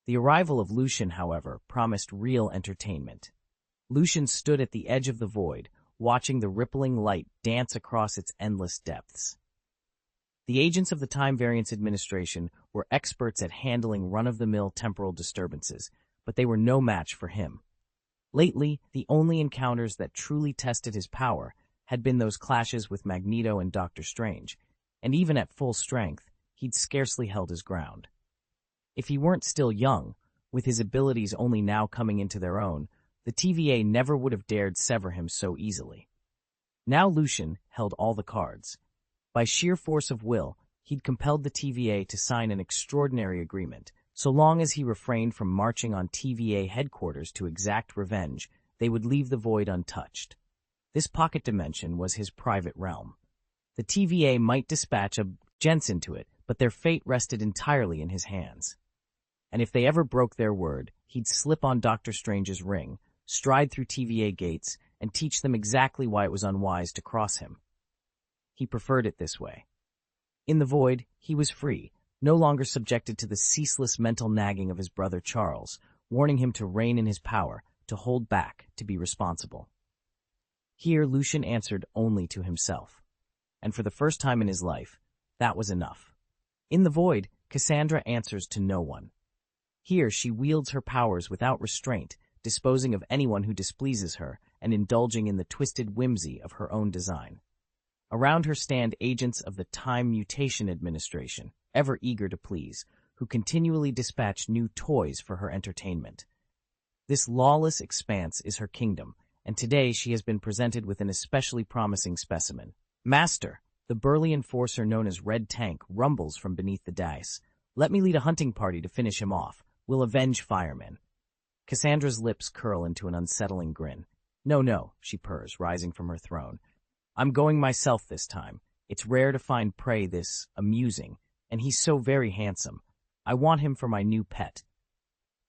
The arrival of Lucian, however, promised real entertainment. Lucian stood at the edge of the void, watching the rippling light dance across its endless depths. The agents of the Time Variance Administration were experts at handling run-of-the-mill temporal disturbances, but they were no match for him. Lately, the only encounters that truly tested his power had been those clashes with Magneto and Doctor Strange, and even at full strength, he'd scarcely held his ground. If he weren't still young, with his abilities only now coming into their own, the TVA never would have dared sever him so easily. Now Lucian held all the cards. By sheer force of will, he'd compelled the TVA to sign an extraordinary agreement. So long as he refrained from marching on TVA headquarters to exact revenge, they would leave the void untouched. This pocket dimension was his private realm. The TVA might dispatch agents into it, but their fate rested entirely in his hands. And if they ever broke their word, he'd slip on Doctor Strange's ring, stride through TVA gates, and teach them exactly why it was unwise to cross him. He preferred it this way. In the void, he was free, no longer subjected to the ceaseless mental nagging of his brother Charles, warning him to rein in his power, to hold back, to be responsible. Here, Lucian answered only to himself. And for the first time in his life, that was enough. In the void, Cassandra answers to no one. Here, she wields her powers without restraint, disposing of anyone who displeases her and indulging in the twisted whimsy of her own design. Around her stand agents of the Time Mutation Administration, ever eager to please, who continually dispatch new toys for her entertainment. This lawless expanse is her kingdom, and today she has been presented with an especially promising specimen. "Master," the burly enforcer known as Red Tank rumbles from beneath the dais. "Let me lead a hunting party to finish him off. We'll avenge firemen." Cassandra's lips curl into an unsettling grin. No, she purrs, rising from her throne. "I'm going myself this time. It's rare to find prey this amusing, and he's so very handsome. I want him for my new pet."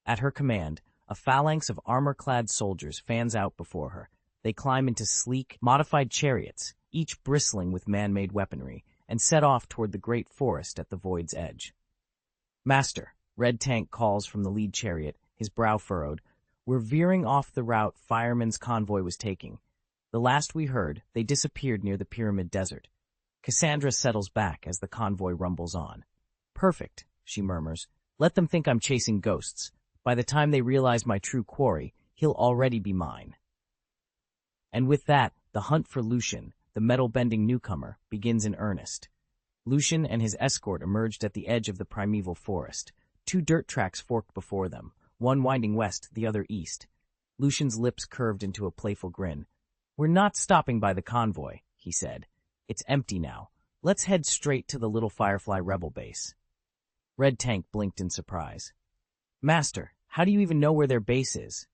At her command, a phalanx of armor-clad soldiers fans out before her. They climb into sleek, modified chariots, each bristling with man-made weaponry, and set off toward the great forest at the void's edge. "Master," Red Tank calls from the lead chariot, his brow furrowed, "we're veering off the route Fireman's convoy was taking. The last we heard, they disappeared near the Pyramid Desert." Cassandra settles back as the convoy rumbles on. "Perfect," she murmurs. Let them think I'm chasing ghosts. By the time they realize my true quarry, he'll already be mine. And with that, the hunt for Lucian, the metal-bending newcomer, begins in earnest. Lucian and his escort emerged at the edge of the primeval forest. 2 dirt tracks forked before them, one winding west, the other east. Lucian's lips curved into a playful grin. We're not stopping by the convoy, he said. It's empty now. Let's head straight to the Little Firefly rebel base. Red Tank blinked in surprise. Master, how do you even know where their base is?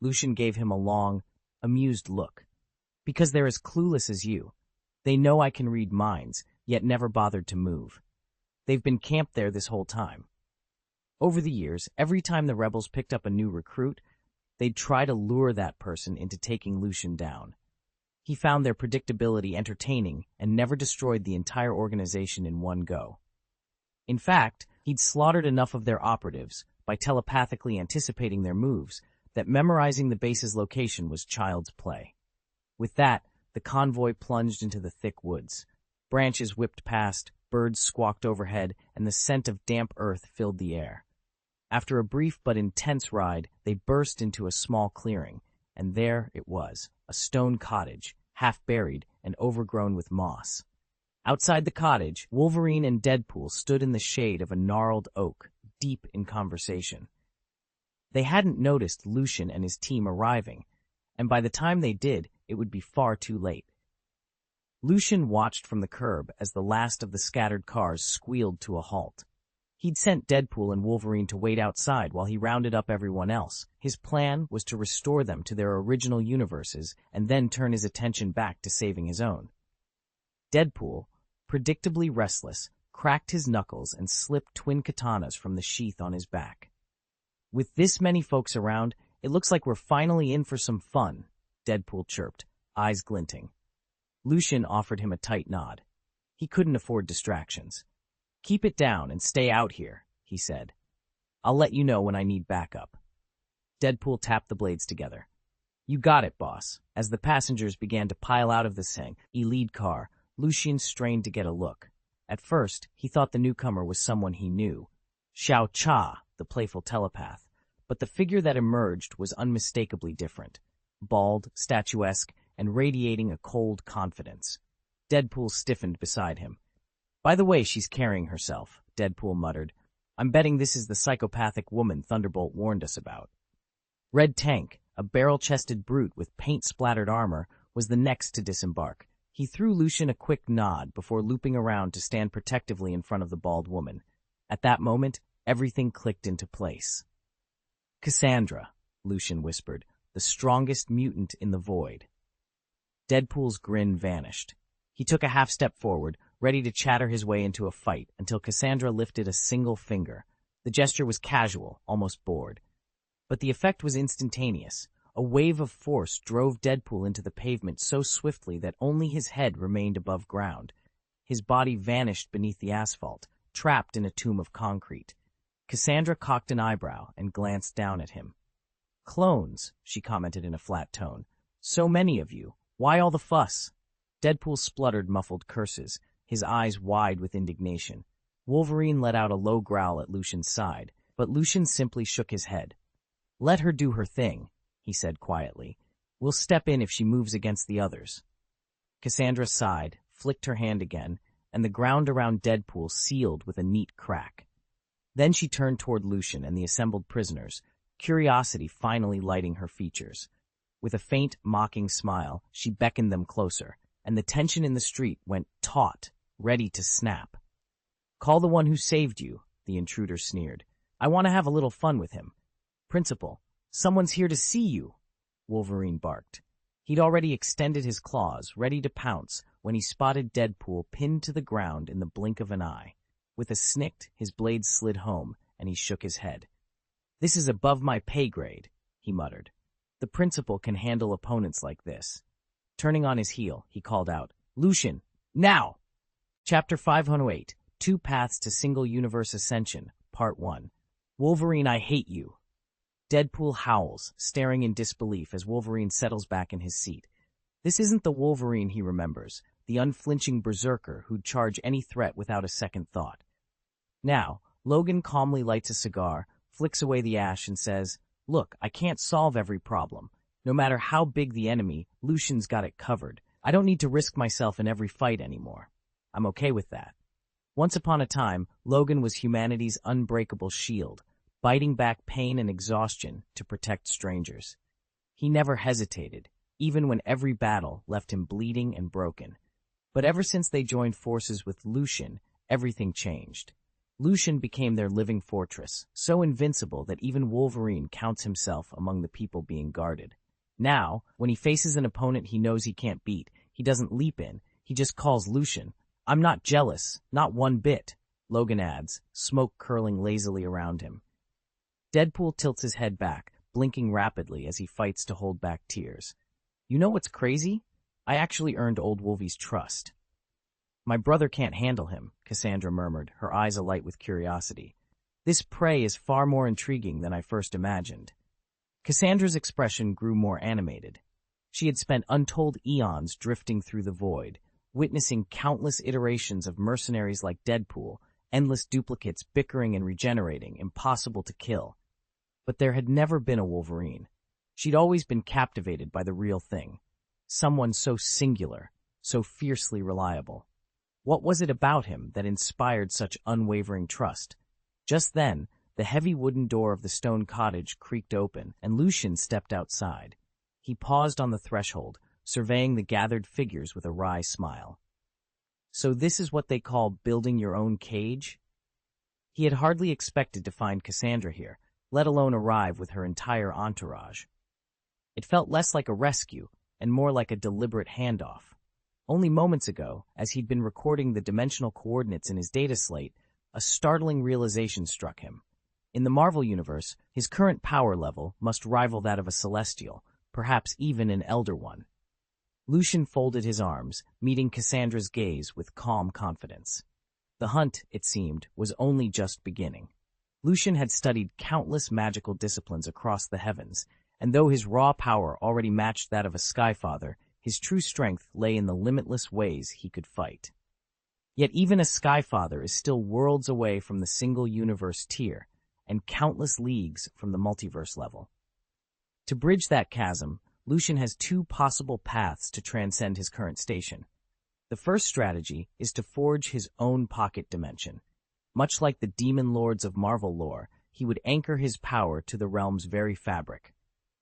Lucian gave him a long, amused look. Because they're as clueless as you. They know I can read minds, yet never bothered to move. They've been camped there this whole time. Over the years, every time the rebels picked up a new recruit, they'd try to lure that person into taking Lucian down. He found their predictability entertaining and never destroyed the entire organization in one go. In fact, he'd slaughtered enough of their operatives, by telepathically anticipating their moves, that memorizing the base's location was child's play. With that, the convoy plunged into the thick woods. Branches whipped past, birds squawked overhead, and the scent of damp earth filled the air. After a brief but intense ride, they burst into a small clearing, and there it was, a stone cottage, half buried and overgrown with moss. Outside the cottage, Wolverine and Deadpool stood in the shade of a gnarled oak, deep in conversation. They hadn't noticed Lucian and his team arriving, and by the time they did, it would be far too late. Lucian watched from the curb as the last of the scattered cars squealed to a halt. He'd sent Deadpool and Wolverine to wait outside while he rounded up everyone else. His plan was to restore them to their original universes and then turn his attention back to saving his own. Deadpool, predictably restless, cracked his knuckles and slipped twin katanas from the sheath on his back. With this many folks around, it looks like we're finally in for some fun, Deadpool chirped, eyes glinting. Lucian offered him a tight nod. He couldn't afford distractions. Keep it down and stay out here, he said. I'll let you know when I need backup. Deadpool tapped the blades together. You got it, boss. As the passengers began to pile out of the lead car, Lucian strained to get a look. At first, he thought the newcomer was someone he knew. Xiao Cha, the playful telepath. But the figure that emerged was unmistakably different. Bald, statuesque, and radiating a cold confidence. Deadpool stiffened beside him. By the way she's carrying herself, Deadpool muttered. I'm betting this is the psychopathic woman Thunderbolt warned us about. Red Tank, a barrel-chested brute with paint-splattered armor, was the next to disembark. He threw Lucian a quick nod before looping around to stand protectively in front of the bald woman. At that moment, everything clicked into place. Cassandra, Lucian whispered, the strongest mutant in the void. Deadpool's grin vanished. He took a half-step forward, ready to chatter his way into a fight, until Cassandra lifted a single finger. The gesture was casual, almost bored. But the effect was instantaneous. A wave of force drove Deadpool into the pavement so swiftly that only his head remained above ground. His body vanished beneath the asphalt, trapped in a tomb of concrete. Cassandra cocked an eyebrow and glanced down at him. Clones, she commented in a flat tone. So many of you. Why all the fuss? Deadpool spluttered muffled curses, his eyes wide with indignation. Wolverine let out a low growl at Lucian's side, but Lucian simply shook his head. Let her do her thing, he said quietly. We'll step in if she moves against the others. Cassandra sighed, flicked her hand again, and the ground around Deadpool sealed with a neat crack. Then she turned toward Lucian and the assembled prisoners, curiosity finally lighting her features. With a faint, mocking smile, she beckoned them closer, and the tension in the street went taut, ready to snap. Call the one who saved you, the intruder sneered. I want to have a little fun with him. Principal, someone's here to see you, Wolverine barked. He'd already extended his claws, ready to pounce, when he spotted Deadpool pinned to the ground in the blink of an eye. With a snick, his blade slid home, and he shook his head. This is above my pay grade, he muttered. The principal can handle opponents like this. Turning on his heel, he called out, Lucian, now! Chapter 508, 2 Paths to Single Universe Ascension, Part 1. Wolverine, I hate you. Deadpool howls, staring in disbelief as Wolverine settles back in his seat. This isn't the Wolverine he remembers, the unflinching berserker who'd charge any threat without a second thought. Now, Logan calmly lights a cigar, flicks away the ash, and says, "Look, I can't solve every problem. No matter how big the enemy, Lucian's got it covered. I don't need to risk myself in every fight anymore. I'm okay with that." Once upon a time, Logan was humanity's unbreakable shield, biting back pain and exhaustion to protect strangers. He never hesitated, even when every battle left him bleeding and broken. But ever since they joined forces with Lucian, everything changed. Lucian became their living fortress, so invincible that even Wolverine counts himself among the people being guarded. Now, when he faces an opponent he knows he can't beat, he doesn't leap in, he just calls Lucian. "I'm not jealous, not one bit," Logan adds, smoke curling lazily around him. Deadpool tilts his head back, blinking rapidly as he fights to hold back tears. "You know what's crazy? I actually earned old Wolvie's trust." "My brother can't handle him," Cassandra murmured, her eyes alight with curiosity. "This prey is far more intriguing than I first imagined." Cassandra's expression grew more animated. She had spent untold eons drifting through the void, witnessing countless iterations of mercenaries like Deadpool, endless duplicates bickering and regenerating, impossible to kill. But there had never been a Wolverine. She'd always been captivated by the real thing. Someone so singular, so fiercely reliable. What was it about him that inspired such unwavering trust? Just then, the heavy wooden door of the stone cottage creaked open, and Lucian stepped outside. He paused on the threshold, surveying the gathered figures with a wry smile. "So this is what they call building your own cage?" He had hardly expected to find Cassandra here, let alone arrive with her entire entourage. It felt less like a rescue and more like a deliberate handoff. Only moments ago, as he'd been recording the dimensional coordinates in his data slate, a startling realization struck him. In the Marvel Universe, his current power level must rival that of a Celestial, perhaps even an Elder One. Lucian folded his arms, meeting Cassandra's gaze with calm confidence. The hunt, it seemed, was only just beginning. Lucian had studied countless magical disciplines across the heavens, and though his raw power already matched that of a Skyfather, his true strength lay in the limitless ways he could fight. Yet even a Skyfather is still worlds away from the single universe tier, and countless leagues from the multiverse level. To bridge that chasm, Lucian has two possible paths to transcend his current station. The first strategy is to forge his own pocket dimension. Much like the demon lords of Marvel lore, he would anchor his power to the realm's very fabric.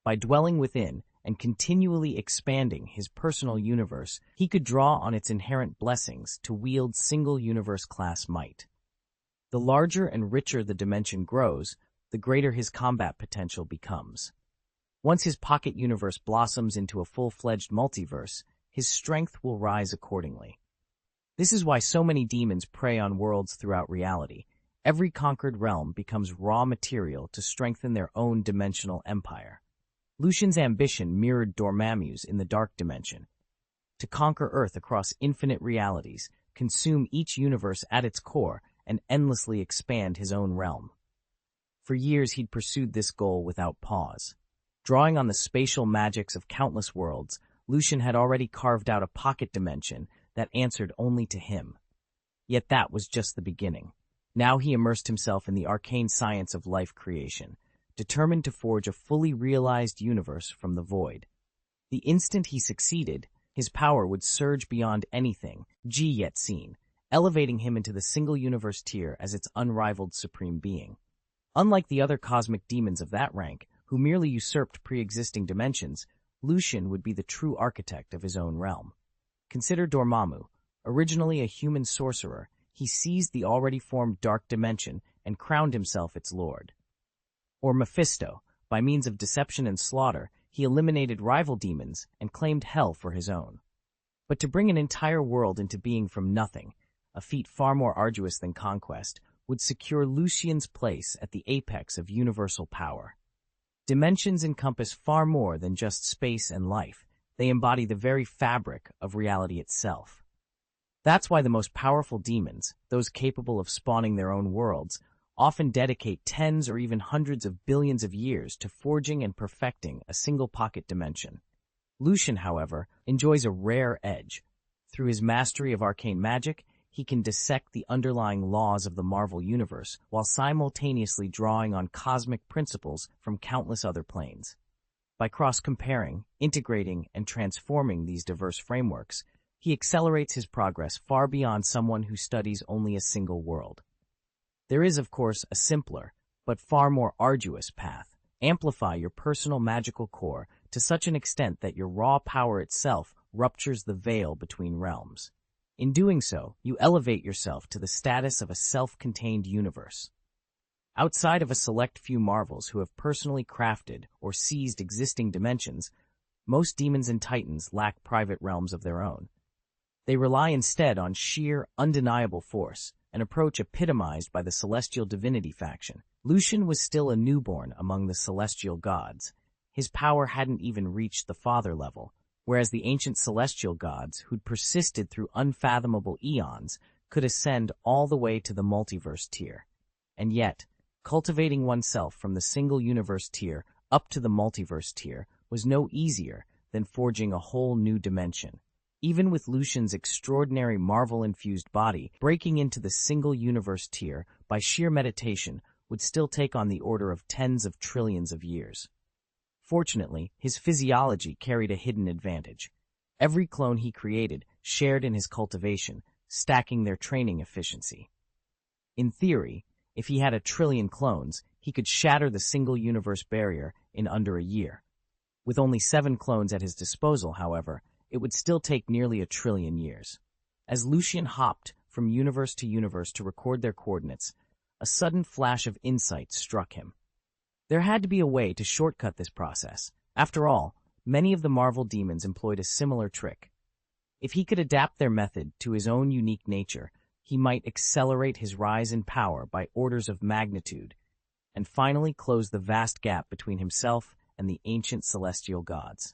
By dwelling within and continually expanding his personal universe, he could draw on its inherent blessings to wield single universe-class might. The larger and richer the dimension grows, the greater his combat potential becomes. Once his pocket universe blossoms into a full-fledged multiverse, his strength will rise accordingly. This is why so many demons prey on worlds throughout reality. Every conquered realm becomes raw material to strengthen their own dimensional empire. Lucian's ambition mirrored Dormammu's in the Dark Dimension. To conquer Earth across infinite realities, consume each universe at its core, and endlessly expand his own realm. For years he'd pursued this goal without pause. Drawing on the spatial magics of countless worlds, Lucian had already carved out a pocket dimension that answered only to him. Yet that was just the beginning. Now he immersed himself in the arcane science of life creation, determined to forge a fully realized universe from the void. The instant he succeeded, his power would surge beyond anything G yet seen, elevating him into the single universe tier as its unrivaled supreme being. Unlike the other cosmic demons of that rank, who merely usurped pre-existing dimensions, Lucian would be the true architect of his own realm. Consider Dormammu. Originally a human sorcerer, he seized the already formed dark dimension and crowned himself its lord. Or Mephisto. By means of deception and slaughter, he eliminated rival demons and claimed hell for his own. But to bring an entire world into being from nothing, a feat far more arduous than conquest, would secure Lucian's place at the apex of universal power. Dimensions encompass far more than just space and life. They embody the very fabric of reality itself. That's why the most powerful demons, those capable of spawning their own worlds, often dedicate tens or even hundreds of billions of years to forging and perfecting a single pocket dimension. Lucian, however, enjoys a rare edge. Through his mastery of arcane magic, he can dissect the underlying laws of the Marvel Universe while simultaneously drawing on cosmic principles from countless other planes. By cross-comparing, integrating, and transforming these diverse frameworks, he accelerates his progress far beyond someone who studies only a single world. There is, of course, a simpler, but far more arduous path. Amplify your personal magical core to such an extent that your raw power itself ruptures the veil between realms. In doing so, you elevate yourself to the status of a self-contained universe. Outside of a select few marvels who have personally crafted or seized existing dimensions, most demons and titans lack private realms of their own. They rely instead on sheer, undeniable force, an approach epitomized by the Celestial Divinity faction. Lucian was still a newborn among the celestial gods. His power hadn't even reached the father level, whereas the ancient celestial gods, who'd persisted through unfathomable eons, could ascend all the way to the multiverse tier. And yet, cultivating oneself from the single universe tier up to the multiverse tier was no easier than forging a whole new dimension. Even with Lucian's extraordinary Marvel-infused body, breaking into the single universe tier by sheer meditation would still take on the order of tens of trillions of years. Fortunately, his physiology carried a hidden advantage. Every clone he created shared in his cultivation, stacking their training efficiency. In theory, if he had 1 trillion clones, he could shatter the single universe barrier in under a year. With only 7 clones at his disposal, however, it would still take nearly 1 trillion years. As Lucian hopped from universe to record their coordinates, a sudden flash of insight struck him. There had to be a way to shortcut this process. After all, many of the Marvel demons employed a similar trick. If he could adapt their method to his own unique nature, he might accelerate his rise in power by orders of magnitude, and finally close the vast gap between himself and the ancient celestial gods.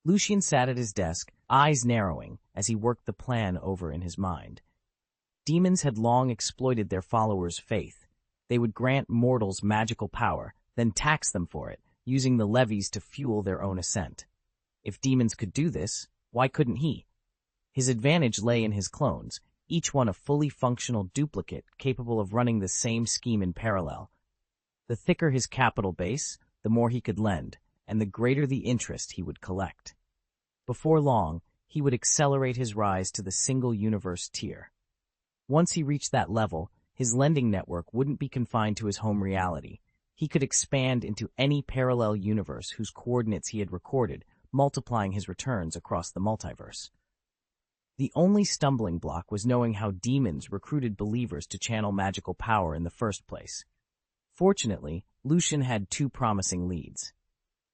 Lucian sat at his desk, eyes narrowing, as he worked the plan over in his mind. Demons had long exploited their followers' faith. They would grant mortals magical power, then tax them for it, using the levies to fuel their own ascent. If demons could do this, why couldn't he? His advantage lay in his clones, each one a fully functional duplicate capable of running the same scheme in parallel. The thicker his capital base, the more he could lend, and the greater the interest he would collect. Before long, he would accelerate his rise to the single universe tier. Once he reached that level, his lending network wouldn't be confined to his home reality. He could expand into any parallel universe whose coordinates he had recorded, multiplying his returns across the multiverse. The only stumbling block was knowing how demons recruited believers to channel magical power in the first place. Fortunately, Lucian had 2 promising leads.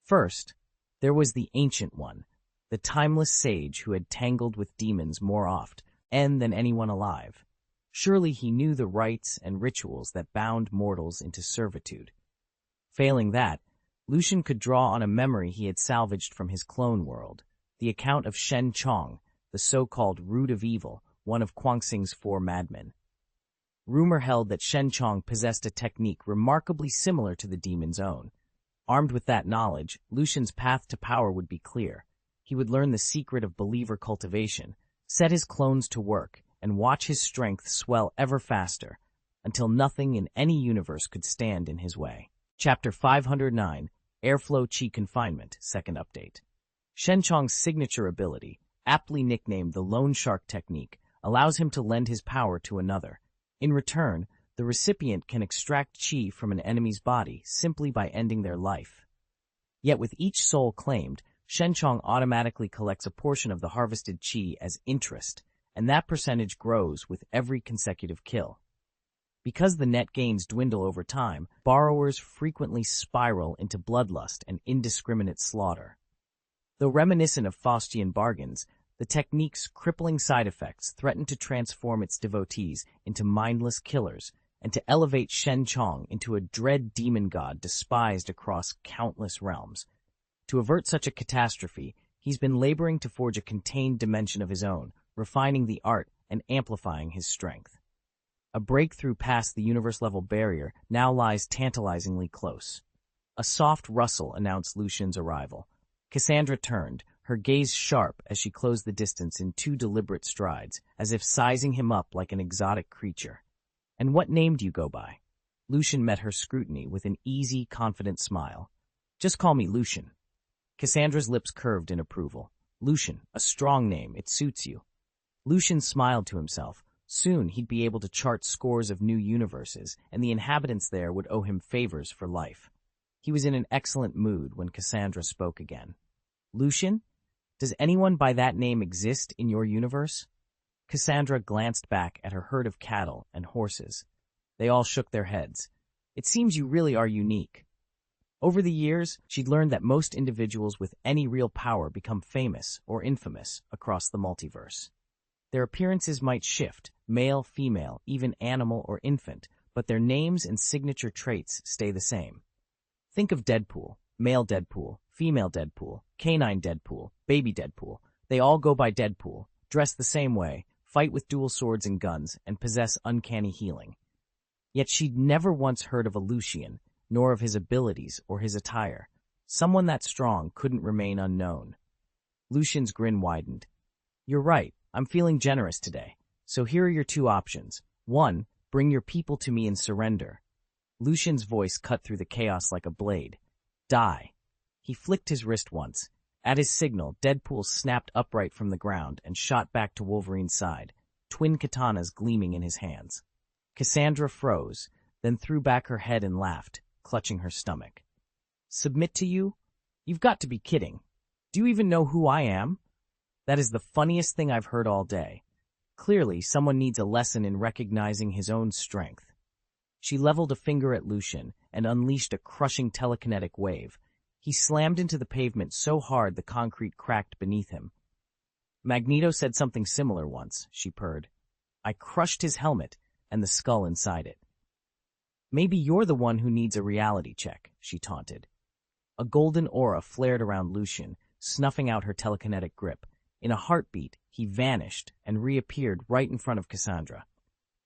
First, there was the Ancient One, the timeless sage who had tangled with demons more often than anyone alive. Surely he knew the rites and rituals that bound mortals into servitude. Failing that, Lucian could draw on a memory he had salvaged from his clone world, the account of Shen Chong, the so-called Root of Evil, one of Quanxing's 4 madmen. Rumor held that Shen Chong possessed a technique remarkably similar to the demon's own. Armed with that knowledge, Lucian's path to power would be clear. He would learn the secret of believer cultivation, set his clones to work, and watch his strength swell ever faster, until nothing in any universe could stand in his way. Chapter 509, Airflow Chi Confinement, Second Update. Shen Chong's signature ability, aptly nicknamed the Loan Shark Technique, allows him to lend his power to another. In return, the recipient can extract chi from an enemy's body simply by ending their life. Yet with each soul claimed, Shen Chong automatically collects a portion of the harvested chi as interest, and that percentage grows with every consecutive kill. Because the net gains dwindle over time, borrowers frequently spiral into bloodlust and indiscriminate slaughter. Though reminiscent of Faustian bargains, the technique's crippling side effects threaten to transform its devotees into mindless killers and to elevate Shen Chong into a dread demon god despised across countless realms. To avert such a catastrophe, he's been laboring to forge a contained dimension of his own, refining the art and amplifying his strength. A breakthrough past the universe-level barrier now lies tantalizingly close. A soft rustle announced Lucian's arrival. Cassandra turned, her gaze sharp as she closed the distance in 2 deliberate strides, as if sizing him up like an exotic creature. "And what name do you go by?" Lucian met her scrutiny with an easy, confident smile. "Just call me Lucian." Cassandra's lips curved in approval. "Lucian, a strong name, it suits you." Lucian smiled to himself. Soon he'd be able to chart scores of new universes, and the inhabitants there would owe him favors for life. He was in an excellent mood when Cassandra spoke again. "Lucian, does anyone by that name exist in your universe?" Cassandra glanced back at her herd of cattle and horses. They all shook their heads. "It seems you really are unique." Over the years, she'd learned that most individuals with any real power become famous or infamous across the multiverse. Their appearances might shift, male, female, even animal or infant, but their names and signature traits stay the same. Think of Deadpool, male Deadpool, female Deadpool, canine Deadpool, baby Deadpool. They all go by Deadpool, dress the same way, fight with dual swords and guns, and possess uncanny healing. Yet she'd never once heard of a Lucian, nor of his abilities or his attire. Someone that strong couldn't remain unknown. Lucian's grin widened. "You're right, I'm feeling generous today. So here are your 2 options. 1, bring your people to me and surrender." Lucian's voice cut through the chaos like a blade. "Die." He flicked his wrist once. At his signal, Deadpool snapped upright from the ground and shot back to Wolverine's side, twin katanas gleaming in his hands. Cassandra froze, then threw back her head and laughed, clutching her stomach. "Submit to you? You've got to be kidding. Do you even know who I am? That is the funniest thing I've heard all day. Clearly, someone needs a lesson in recognizing his own strength." She leveled a finger at Lucian and unleashed a crushing telekinetic wave. He slammed into the pavement so hard the concrete cracked beneath him. "Magneto said something similar once," she purred. "I crushed his helmet and the skull inside it." "Maybe you're the one who needs a reality check," she taunted. A golden aura flared around Lucian, snuffing out her telekinetic grip. In a heartbeat, he vanished and reappeared right in front of Cassandra.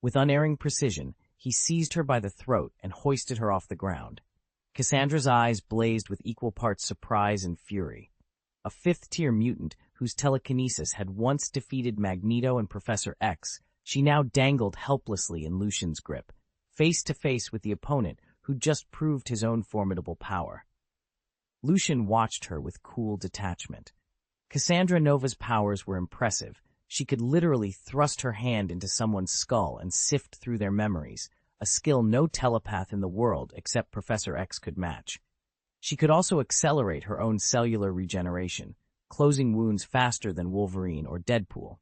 With unerring precision, he seized her by the throat and hoisted her off the ground. Cassandra's eyes blazed with equal parts surprise and fury. A 5th-tier mutant whose telekinesis had once defeated Magneto and Professor X, she now dangled helplessly in Lucian's grip, face to face with the opponent who'd just proved his own formidable power. Lucian watched her with cool detachment. Cassandra Nova's powers were impressive. She could literally thrust her hand into someone's skull and sift through their memories, a skill no telepath in the world except Professor X could match. She could also accelerate her own cellular regeneration, closing wounds faster than Wolverine or Deadpool.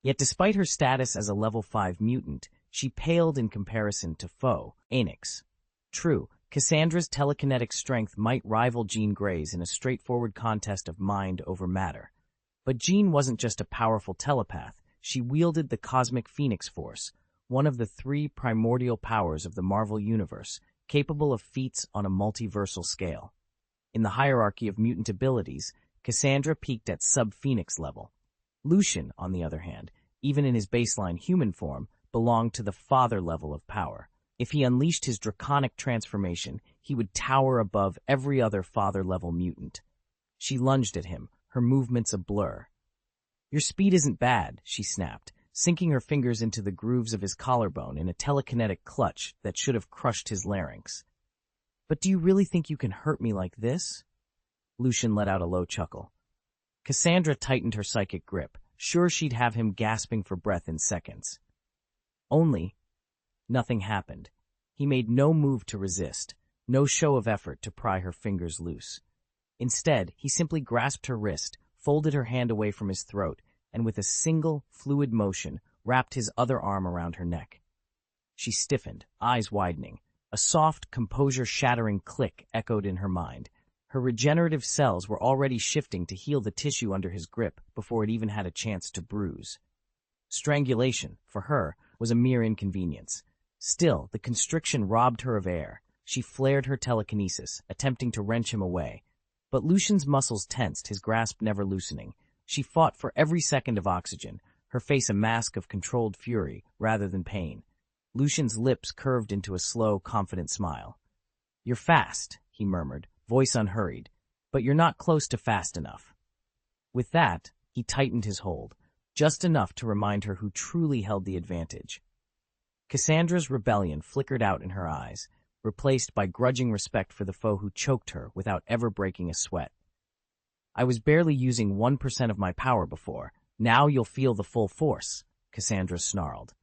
Yet despite her status as a level 5 mutant, she paled in comparison to foe, Anix. True, Cassandra's telekinetic strength might rival Jean Grey's in a straightforward contest of mind over matter. But Jean wasn't just a powerful telepath, she wielded the Cosmic Phoenix Force, one of the 3 primordial powers of the Marvel Universe, capable of feats on a multiversal scale. In the hierarchy of mutant abilities, Cassandra peaked at sub-Phoenix level. Lucian, on the other hand, even in his baseline human form, belonged to the father level of power. If he unleashed his draconic transformation, he would tower above every other father-level mutant. She lunged at him, her movements a blur. "Your speed isn't bad," she snapped, sinking her fingers into the grooves of his collarbone in a telekinetic clutch that should have crushed his larynx. "But do you really think you can hurt me like this?" Lucian let out a low chuckle. Cassandra tightened her psychic grip, sure she'd have him gasping for breath in seconds. Only, nothing happened. He made no move to resist, no show of effort to pry her fingers loose. Instead, he simply grasped her wrist, folded her hand away from his throat, and with a single, fluid motion, wrapped his other arm around her neck. She stiffened, eyes widening. A soft, composure-shattering click echoed in her mind. Her regenerative cells were already shifting to heal the tissue under his grip before it even had a chance to bruise. Strangulation, for her, was a mere inconvenience. Still, the constriction robbed her of air. She flared her telekinesis, attempting to wrench him away. But Lucian's muscles tensed, his grasp never loosening. She fought for every second of oxygen, her face a mask of controlled fury rather than pain. Lucian's lips curved into a slow, confident smile. "You're fast," he murmured, voice unhurried, "but you're not close to fast enough." With that, he tightened his hold, just enough to remind her who truly held the advantage. Cassandra's rebellion flickered out in her eyes, replaced by grudging respect for the foe who choked her without ever breaking a sweat. I was barely using 1% of my power before. Now you'll feel the full force, Cassandra snarled.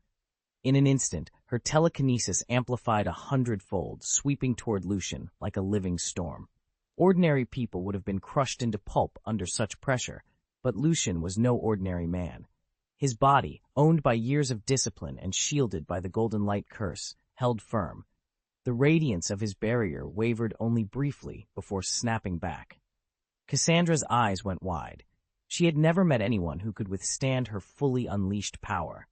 In an instant, her telekinesis amplified 100-fold, sweeping toward Lucian like a living storm. Ordinary people would have been crushed into pulp under such pressure, but Lucian was no ordinary man. His body, owned by years of discipline and shielded by the golden light curse, held firm. The radiance of his barrier wavered only briefly before snapping back. Cassandra's eyes went wide. She had never met anyone who could withstand her fully unleashed power.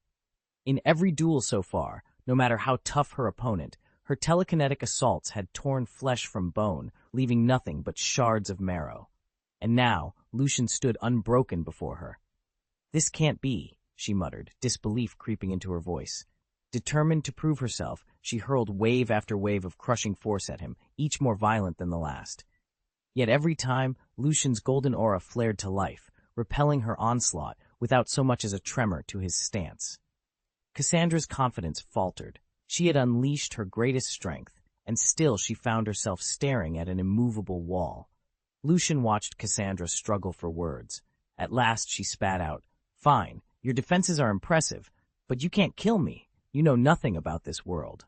In every duel so far, no matter how tough her opponent, her telekinetic assaults had torn flesh from bone, leaving nothing but shards of marrow. And now, Lucian stood unbroken before her. "This can't be," she muttered, disbelief creeping into her voice. Determined to prove herself, she hurled wave after wave of crushing force at him, each more violent than the last. Yet every time, Lucian's golden aura flared to life, repelling her onslaught without so much as a tremor to his stance. Cassandra's confidence faltered. She had unleashed her greatest strength, and still she found herself staring at an immovable wall. Lucian watched Cassandra struggle for words. At last she spat out, "Fine, your defenses are impressive, but you can't kill me. You know nothing about this world."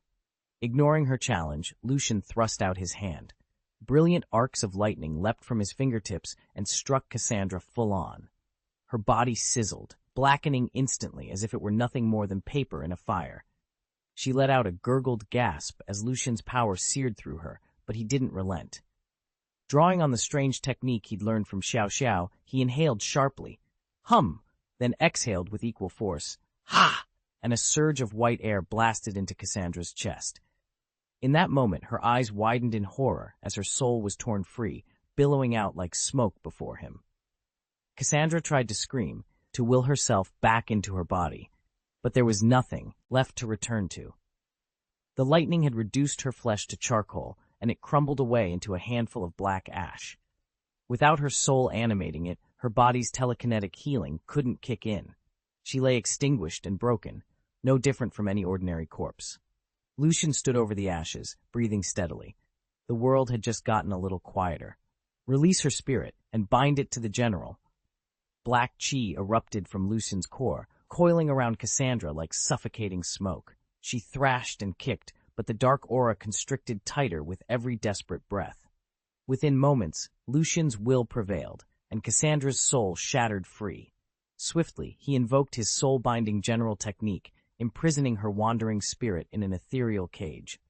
Ignoring her challenge, Lucian thrust out his hand. Brilliant arcs of lightning leapt from his fingertips and struck Cassandra full on. Her body sizzled, blackening instantly as if it were nothing more than paper in a fire. She let out a gurgled gasp as Lucian's power seared through her, but he didn't relent. Drawing on the strange technique he'd learned from Xiao Xiao, he inhaled sharply, then exhaled with equal force, "Ha!" and a surge of white air blasted into Cassandra's chest. In that moment, her eyes widened in horror as her soul was torn free, billowing out like smoke before him. Cassandra tried to scream, to will herself back into her body, but there was nothing left to return to. The lightning had reduced her flesh to charcoal, and it crumbled away into a handful of black ash. Without her soul animating it, her body's telekinetic healing couldn't kick in. She lay extinguished and broken, no different from any ordinary corpse. Lucian stood over the ashes, breathing steadily. The world had just gotten a little quieter. "Release her spirit and bind it to the general." Black chi erupted from Lucian's core, coiling around Cassandra like suffocating smoke. She thrashed and kicked, but the dark aura constricted tighter with every desperate breath. Within moments, Lucian's will prevailed, and Cassandra's soul shattered free. Swiftly, he invoked his soul-binding general technique, imprisoning her wandering spirit in an ethereal cage.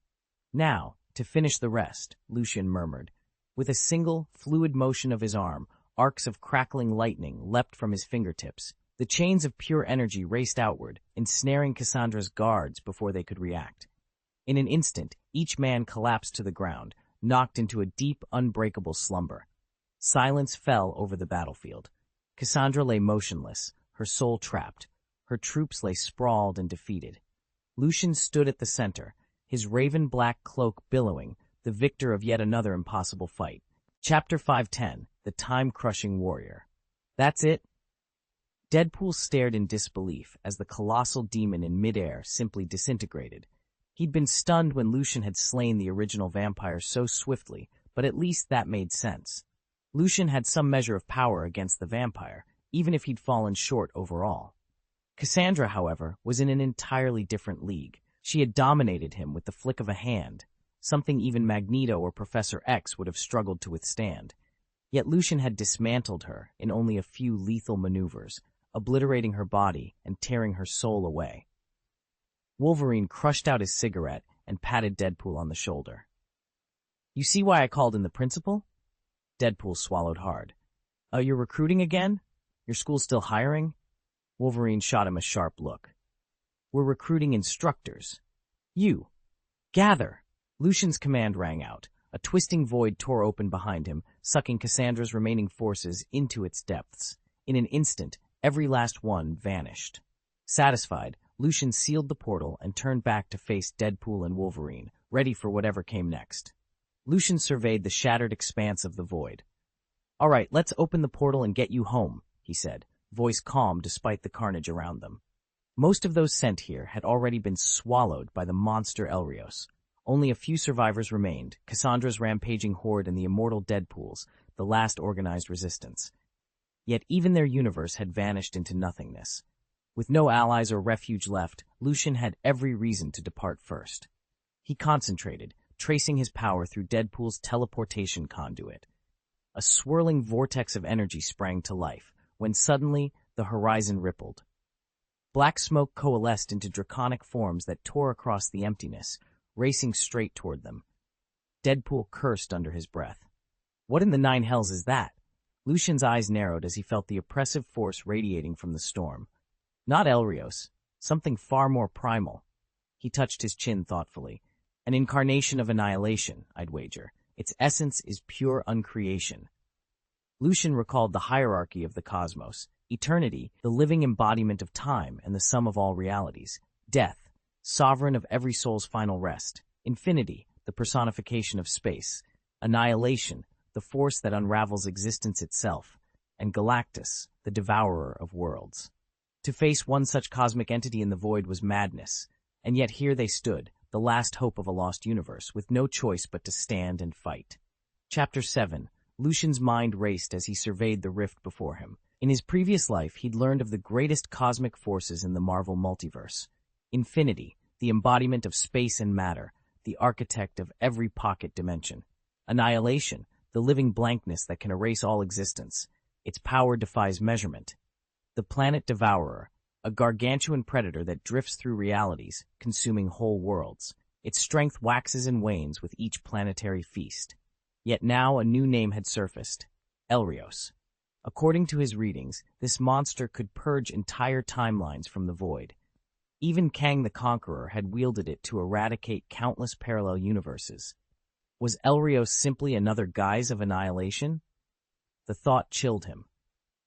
"Now, to finish the rest," Lucian murmured. With a single, fluid motion of his arm, arcs of crackling lightning leapt from his fingertips. The chains of pure energy raced outward, ensnaring Cassandra's guards before they could react. In an instant, each man collapsed to the ground, knocked into a deep, unbreakable slumber. Silence fell over the battlefield. Cassandra lay motionless, her soul trapped. Her troops lay sprawled and defeated. Lucian stood at the center, his raven-black cloak billowing, the victor of yet another impossible fight. Chapter 510, The Time-Crushing Warrior. "That's it?" Deadpool stared in disbelief as the colossal demon in midair simply disintegrated. He'd been stunned when Lucian had slain the original vampire so swiftly, but at least that made sense. Lucian had some measure of power against the vampire, even if he'd fallen short overall. Cassandra, however, was in an entirely different league. She had dominated him with the flick of a hand, something even Magneto or Professor X would have struggled to withstand. Yet Lucian had dismantled her in only a few lethal maneuvers, obliterating her body and tearing her soul away. Wolverine crushed out his cigarette and patted Deadpool on the shoulder. "You see why I called in the principal?" Deadpool swallowed hard. You're recruiting again? Your school's still hiring?" Wolverine shot him a sharp look. "We're recruiting instructors. You. Gather!" Lucian's command rang out. A twisting void tore open behind him, sucking Cassandra's remaining forces into its depths. In an instant, every last one vanished. Satisfied, Lucian sealed the portal and turned back to face Deadpool and Wolverine, ready for whatever came next. Lucian surveyed the shattered expanse of the void. "All right, let's open the portal and get you home," he said, voice calm despite the carnage around them. Most of those sent here had already been swallowed by the monster Elrios. Only a few survivors remained, Cassandra's rampaging horde and the immortal Deadpools, the last organized resistance. Yet even their universe had vanished into nothingness. With no allies or refuge left, Lucian had every reason to depart first. He concentrated, tracing his power through Deadpool's teleportation conduit. A swirling vortex of energy sprang to life, when suddenly the horizon rippled. Black smoke coalesced into draconic forms that tore across the emptiness, racing straight toward them. Deadpool cursed under his breath. What in the nine hells is that? Lucian's eyes narrowed as he felt the oppressive force radiating from the storm. Not Elrios, something far more primal. He touched his chin thoughtfully. An incarnation of annihilation, I'd wager. Its essence is pure uncreation. Lucian recalled the hierarchy of the cosmos. Eternity, the living embodiment of time and the sum of all realities. Death, sovereign of every soul's final rest. Infinity, the personification of space. Annihilation, the force that unravels existence itself. And Galactus, the devourer of worlds. To face one such cosmic entity in the void was madness, and yet here they stood, the last hope of a lost universe, with no choice but to stand and fight. Chapter 7. Lucian's mind raced as he surveyed the rift before him. In his previous life, he'd learned of the greatest cosmic forces in the Marvel Multiverse. Infinity, the embodiment of space and matter, the architect of every pocket dimension. Annihilation, the living blankness that can erase all existence. Its power defies measurement. The planet devourer, a gargantuan predator that drifts through realities, consuming whole worlds. Its strength waxes and wanes with each planetary feast. Yet now a new name had surfaced, Elrios. According to his readings, this monster could purge entire timelines from the void. Even Kang the Conqueror had wielded it to eradicate countless parallel universes. Was Elrios simply another guise of annihilation? The thought chilled him.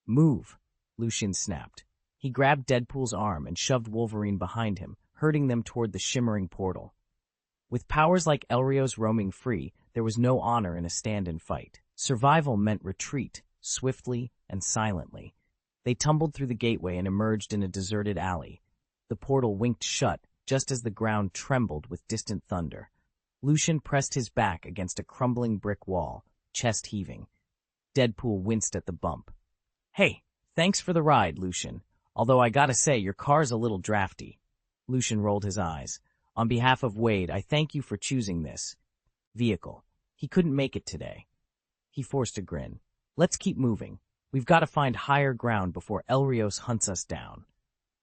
Move, Lucian snapped. He grabbed Deadpool's arm and shoved Wolverine behind him, herding them toward the shimmering portal. With powers like Elrios roaming free, there was no honor in a stand-and fight. Survival meant retreat, swiftly and silently. They tumbled through the gateway and emerged in a deserted alley. The portal winked shut, just as the ground trembled with distant thunder. Lucian pressed his back against a crumbling brick wall, chest heaving. Deadpool winced at the bump. Hey, thanks for the ride, Lucian. Although I gotta say, your car's a little drafty. Lucian rolled his eyes. On behalf of Wade, I thank you for choosing this vehicle. He couldn't make it today. He forced a grin. Let's keep moving. We've got to find higher ground before Elrios hunts us down.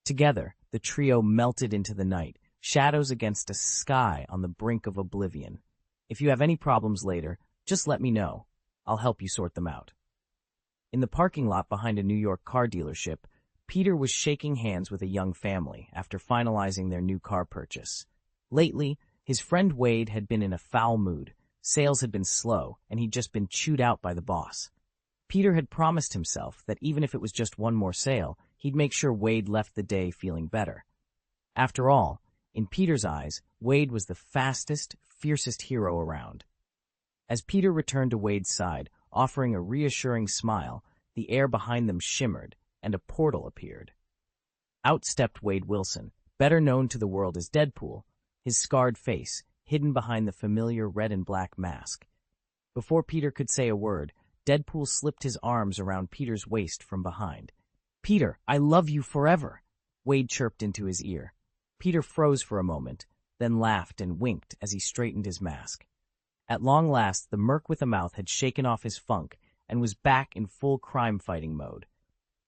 Together, the trio melted into the night, shadows against a sky on the brink of oblivion. If you have any problems later, just let me know. I'll help you sort them out. In the parking lot behind a New York car dealership, Peter was shaking hands with a young family after finalizing their new car purchase. Lately, his friend Wade had been in a foul mood. Sales had been slow, and he'd just been chewed out by the boss. Peter had promised himself that even if it was just one more sale, he'd make sure Wade left the day feeling better. After all, in Peter's eyes, Wade was the fastest, fiercest hero around. As Peter returned to Wade's side, offering a reassuring smile, the air behind them shimmered, and a portal appeared. Out stepped Wade Wilson, better known to the world as Deadpool, his scarred face hidden behind the familiar red and black mask. Before Peter could say a word, Deadpool slipped his arms around Peter's waist from behind. "Peter, I love you forever," Wade chirped into his ear. Peter froze for a moment, then laughed and winked as he straightened his mask. At long last, the merc with a mouth had shaken off his funk and was back in full crime-fighting mode.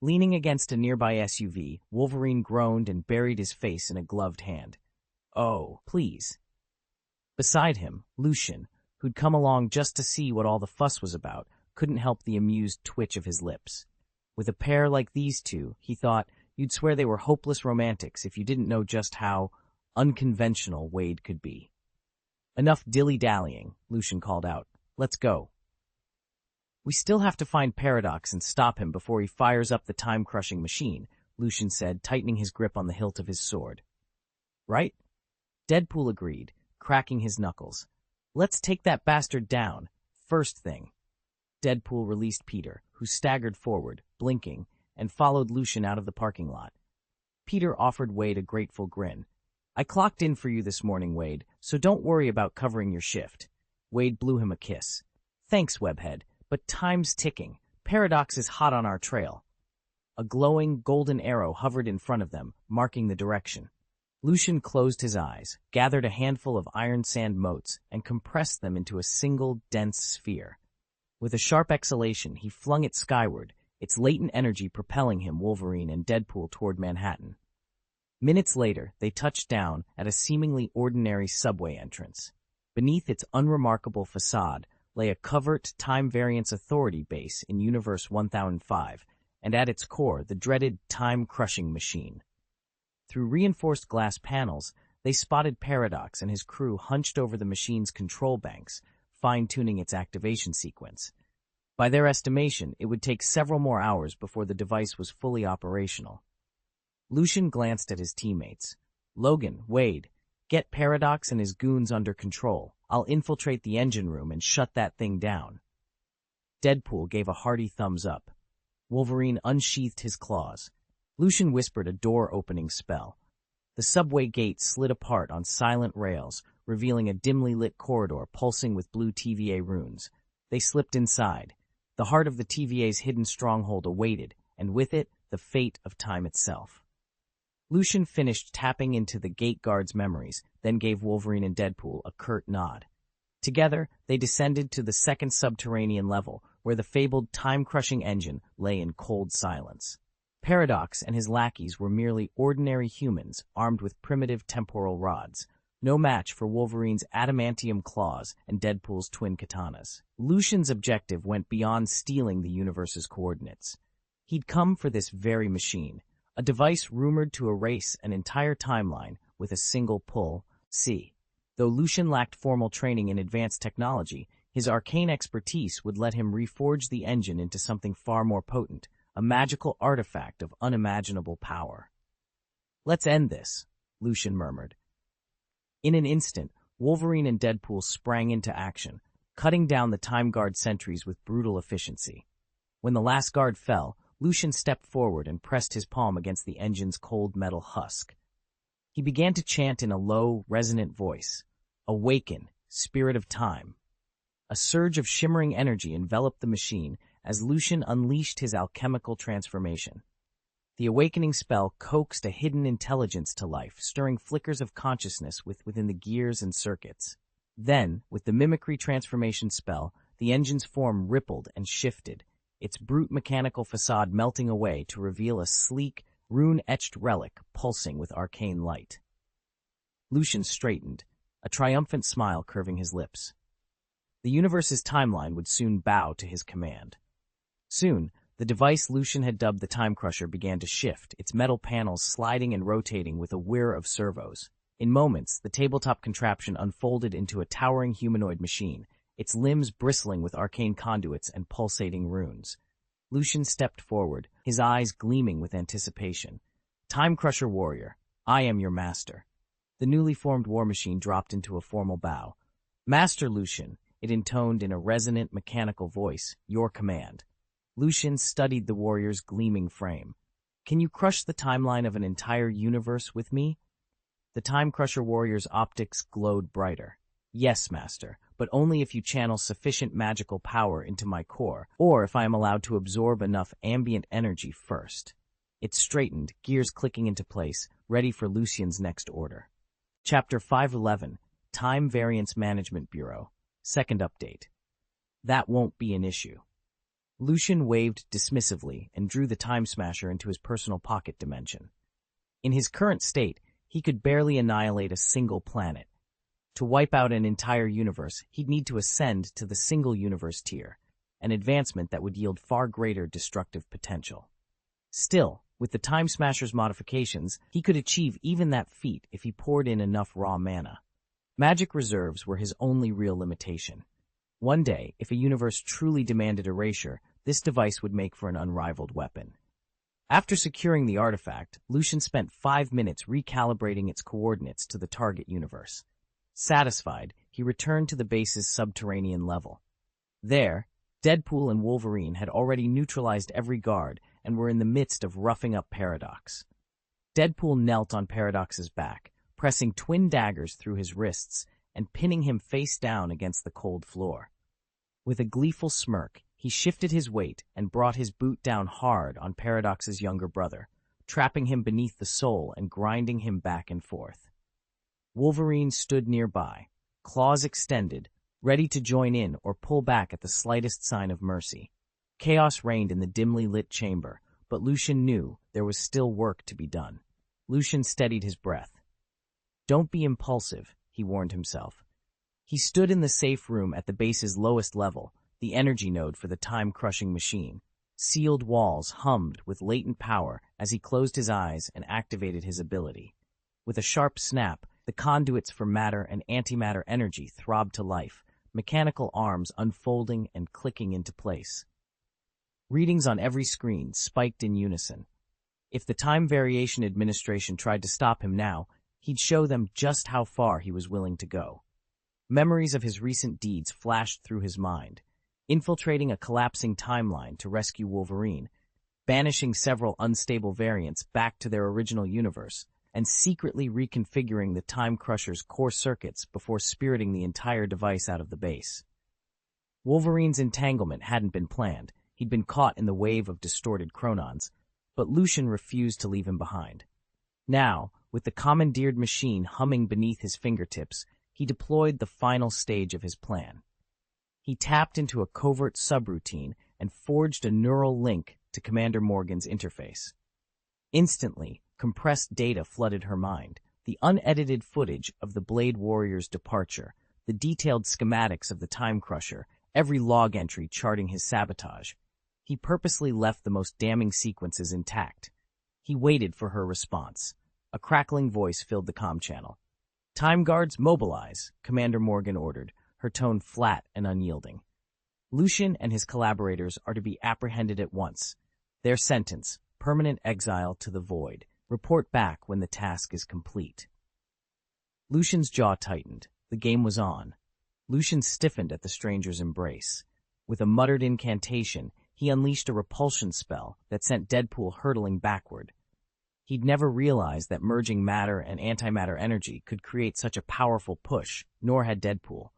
Leaning against a nearby SUV, Wolverine groaned and buried his face in a gloved hand. "Oh, please." Beside him, Lucian, who'd come along just to see what all the fuss was about, couldn't help the amused twitch of his lips. With a pair like these two, he thought, you'd swear they were hopeless romantics if you didn't know just how unconventional Wade could be. "Enough dilly-dallying," Lucian called out. "Let's go." "We still have to find Paradox and stop him before he fires up the time-crushing machine," Lucian said, tightening his grip on the hilt of his sword. "Right?" Deadpool agreed, cracking his knuckles. "Let's take that bastard down, first thing." Deadpool released Peter, who staggered forward, blinking, and followed Lucian out of the parking lot. Peter offered Wade a grateful grin. "I clocked in for you this morning, Wade, so don't worry about covering your shift." Wade blew him a kiss. "Thanks, Webhead, but time's ticking. Paradox is hot on our trail." A glowing, golden arrow hovered in front of them, marking the direction. Lucian closed his eyes, gathered a handful of iron sand motes, and compressed them into a single, dense sphere. With a sharp exhalation, he flung it skyward, its latent energy propelling him, Wolverine, and Deadpool toward Manhattan. Minutes later, they touched down at a seemingly ordinary subway entrance. Beneath its unremarkable facade lay a covert time variance authority base in Universe 1005, and at its core, the dreaded time-crushing machine. Through reinforced glass panels, they spotted Paradox and his crew hunched over the machine's control banks, fine-tuning its activation sequence. By their estimation, it would take several more hours before the device was fully operational. Lucian glanced at his teammates. "Logan, Wade, get Paradox and his goons under control. I'll infiltrate the engine room and shut that thing down." Deadpool gave a hearty thumbs up. Wolverine unsheathed his claws. Lucian whispered a door-opening spell. The subway gate slid apart on silent rails, revealing a dimly lit corridor pulsing with blue TVA runes. They slipped inside. The heart of the TVA's hidden stronghold awaited, and with it, the fate of time itself. Lucian finished tapping into the gate guard's memories, then gave Wolverine and Deadpool a curt nod. Together, they descended to the second subterranean level, where the fabled time-crushing engine lay in cold silence. Paradox and his lackeys were merely ordinary humans armed with primitive temporal rods, no match for Wolverine's adamantium claws and Deadpool's twin katanas. Lucian's objective went beyond stealing the universe's coordinates. He'd come for this very machine, a device rumored to erase an entire timeline with a single pull, C. Though Lucian lacked formal training in advanced technology, his arcane expertise would let him reforge the engine into something far more potent, a magical artifact of unimaginable power. "Let's end this," Lucian murmured. In an instant, Wolverine and Deadpool sprang into action, cutting down the Time Guard sentries with brutal efficiency. When the last guard fell, Lucian stepped forward and pressed his palm against the engine's cold metal husk. He began to chant in a low, resonant voice, "Awaken, Spirit of Time." A surge of shimmering energy enveloped the machine as Lucian unleashed his alchemical transformation. The awakening spell coaxed a hidden intelligence to life, stirring flickers of consciousness within the gears and circuits. Then, with the mimicry transformation spell, the engine's form rippled and shifted, its brute mechanical facade melting away to reveal a sleek, rune-etched relic pulsing with arcane light. Lucian straightened, a triumphant smile curving his lips. The universe's timeline would soon bow to his command. Soon, the device Lucian had dubbed the Time Crusher began to shift, its metal panels sliding and rotating with a whir of servos. In moments, the tabletop contraption unfolded into a towering humanoid machine, its limbs bristling with arcane conduits and pulsating runes. Lucian stepped forward, his eyes gleaming with anticipation. "Time Crusher Warrior, I am your master." The newly formed war machine dropped into a formal bow. "Master Lucian," it intoned in a resonant mechanical voice, "your command." Lucian studied the warrior's gleaming frame. "Can you crush the timeline of an entire universe with me?" The Time Crusher Warrior's optics glowed brighter. "Yes, Master, but only if you channel sufficient magical power into my core, or if I am allowed to absorb enough ambient energy first." It straightened, gears clicking into place, ready for Lucian's next order. Chapter 511, Time Variance Management Bureau. Second update. "That won't be an issue." Lucian waved dismissively and drew the Time Smasher into his personal pocket dimension. In his current state, he could barely annihilate a single planet. To wipe out an entire universe, he'd need to ascend to the single universe tier, an advancement that would yield far greater destructive potential. Still, with the Time Smasher's modifications, he could achieve even that feat if he poured in enough raw mana. Magic reserves were his only real limitation. One day, if a universe truly demanded erasure, this device would make for an unrivaled weapon. After securing the artifact, Lucian spent 5 minutes recalibrating its coordinates to the target universe. Satisfied, he returned to the base's subterranean level. There, Deadpool and Wolverine had already neutralized every guard and were in the midst of roughing up Paradox. Deadpool knelt on Paradox's back, pressing twin daggers through his wrists and pinning him face down against the cold floor. With a gleeful smirk, he shifted his weight and brought his boot down hard on Paradox's younger brother, trapping him beneath the sole and grinding him back and forth. Wolverine stood nearby, claws extended, ready to join in or pull back at the slightest sign of mercy. Chaos reigned in the dimly lit chamber, but Lucian knew there was still work to be done. Lucian steadied his breath. "Don't be impulsive," he warned himself. He stood in the safe room at the base's lowest level, the energy node for the time-crushing machine. Sealed walls hummed with latent power as he closed his eyes and activated his ability. With a sharp snap, the conduits for matter and antimatter energy throbbed to life, mechanical arms unfolding and clicking into place. Readings on every screen spiked in unison. If the Time Variation Administration tried to stop him now, he'd show them just how far he was willing to go. Memories of his recent deeds flashed through his mind, infiltrating a collapsing timeline to rescue Wolverine, banishing several unstable variants back to their original universe, and secretly reconfiguring the Time Crusher's core circuits before spiriting the entire device out of the base. Wolverine's entanglement hadn't been planned. He'd been caught in the wave of distorted chronons, but Lucian refused to leave him behind. Now, with the commandeered machine humming beneath his fingertips, he deployed the final stage of his plan. He tapped into a covert subroutine and forged a neural link to Commander Morgan's interface. Instantly, compressed data flooded her mind, the unedited footage of the Blade Warrior's departure, the detailed schematics of the Time Crusher, every log entry charting his sabotage. He purposely left the most damning sequences intact. He waited for her response. A crackling voice filled the comm channel. "Time guards, mobilize," Commander Morgan ordered, her tone flat and unyielding. "Lucian and his collaborators are to be apprehended at once. Their sentence, permanent exile to the void. Report back when the task is complete." Lucian's jaw tightened. The game was on. Lucian stiffened at the stranger's embrace. With a muttered incantation, he unleashed a repulsion spell that sent Deadpool hurtling backward. He'd never realized that merging matter and antimatter energy could create such a powerful push, nor had Deadpool.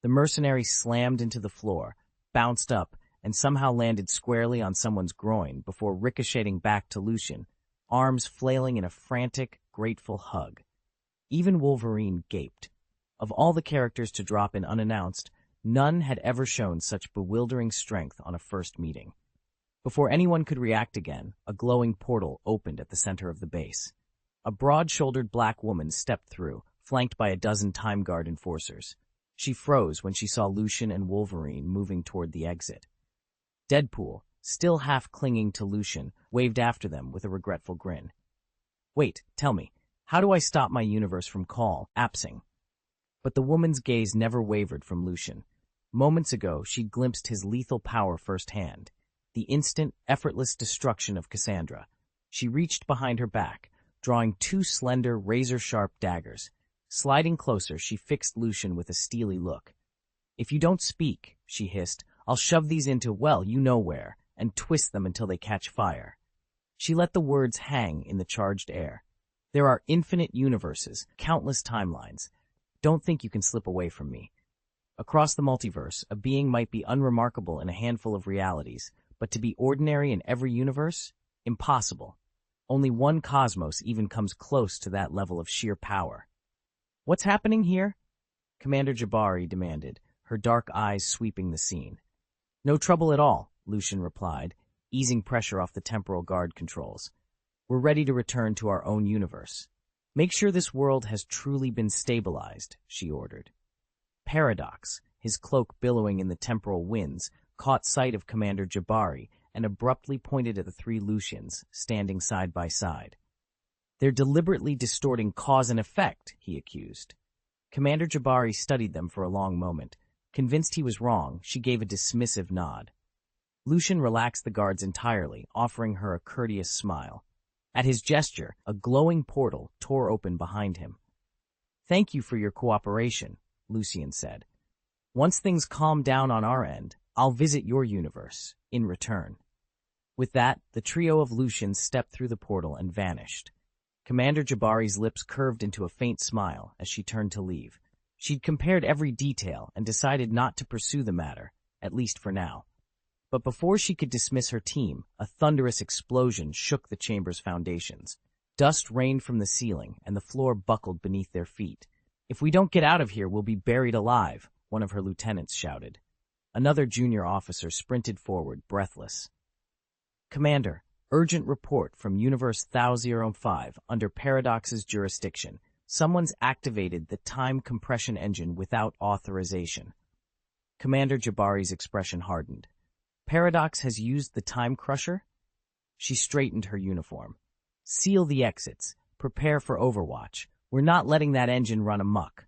The mercenary slammed into the floor, bounced up, and somehow landed squarely on someone's groin before ricocheting back to Lucian, arms flailing in a frantic, grateful hug. Even Wolverine gaped. Of all the characters to drop in unannounced, none had ever shown such bewildering strength on a first meeting. Before anyone could react again, a glowing portal opened at the center of the base. A broad-shouldered black woman stepped through, flanked by a dozen Time Guard enforcers. She froze when she saw Lucian and Wolverine moving toward the exit. Deadpool, still half clinging to Lucian, waved after them with a regretful grin. "Wait, tell me, how do I stop my universe from collapsing?" But the woman's gaze never wavered from Lucian. Moments ago, she'd glimpsed his lethal power firsthand, the instant, effortless destruction of Cassandra. She reached behind her back, drawing two slender, razor-sharp daggers. Sliding closer, she fixed Lucian with a steely look. "If you don't speak," she hissed, "I'll shove these into, well, you know where, and twist them until they catch fire." She let the words hang in the charged air. "There are infinite universes, countless timelines. Don't think you can slip away from me. Across the multiverse, a being might be unremarkable in a handful of realities, but to be ordinary in every universe? Impossible. Only one cosmos even comes close to that level of sheer power." "What's happening here?" Commander Jabari demanded, her dark eyes sweeping the scene. "No trouble at all," Lucian replied, easing pressure off the temporal guard controls. "We're ready to return to our own universe. Make sure this world has truly been stabilized," she ordered. Paradox, his cloak billowing in the temporal winds, caught sight of Commander Jabari and abruptly pointed at the three Lucians, standing side by side. "They're deliberately distorting cause and effect," he accused. Commander Jabari studied them for a long moment. Convinced he was wrong, she gave a dismissive nod. Lucian relaxed the guards entirely, offering her a courteous smile. At his gesture, a glowing portal tore open behind him. "Thank you for your cooperation," Lucian said. "Once things calm down on our end, I'll visit your universe, in return." With that, the trio of Lucians stepped through the portal and vanished. Commander Jabari's lips curved into a faint smile as she turned to leave. She'd compared every detail and decided not to pursue the matter, at least for now. But before she could dismiss her team, a thunderous explosion shook the chamber's foundations. Dust rained from the ceiling, and the floor buckled beneath their feet. "If we don't get out of here, we'll be buried alive," one of her lieutenants shouted. Another junior officer sprinted forward, breathless. "Commander, urgent report from Universe 1005 under Paradox's jurisdiction. Someone's activated the time compression engine without authorization." Commander Jabari's expression hardened. "Paradox has used the time crusher?" She straightened her uniform. "Seal the exits. Prepare for overwatch. We're not letting that engine run amok."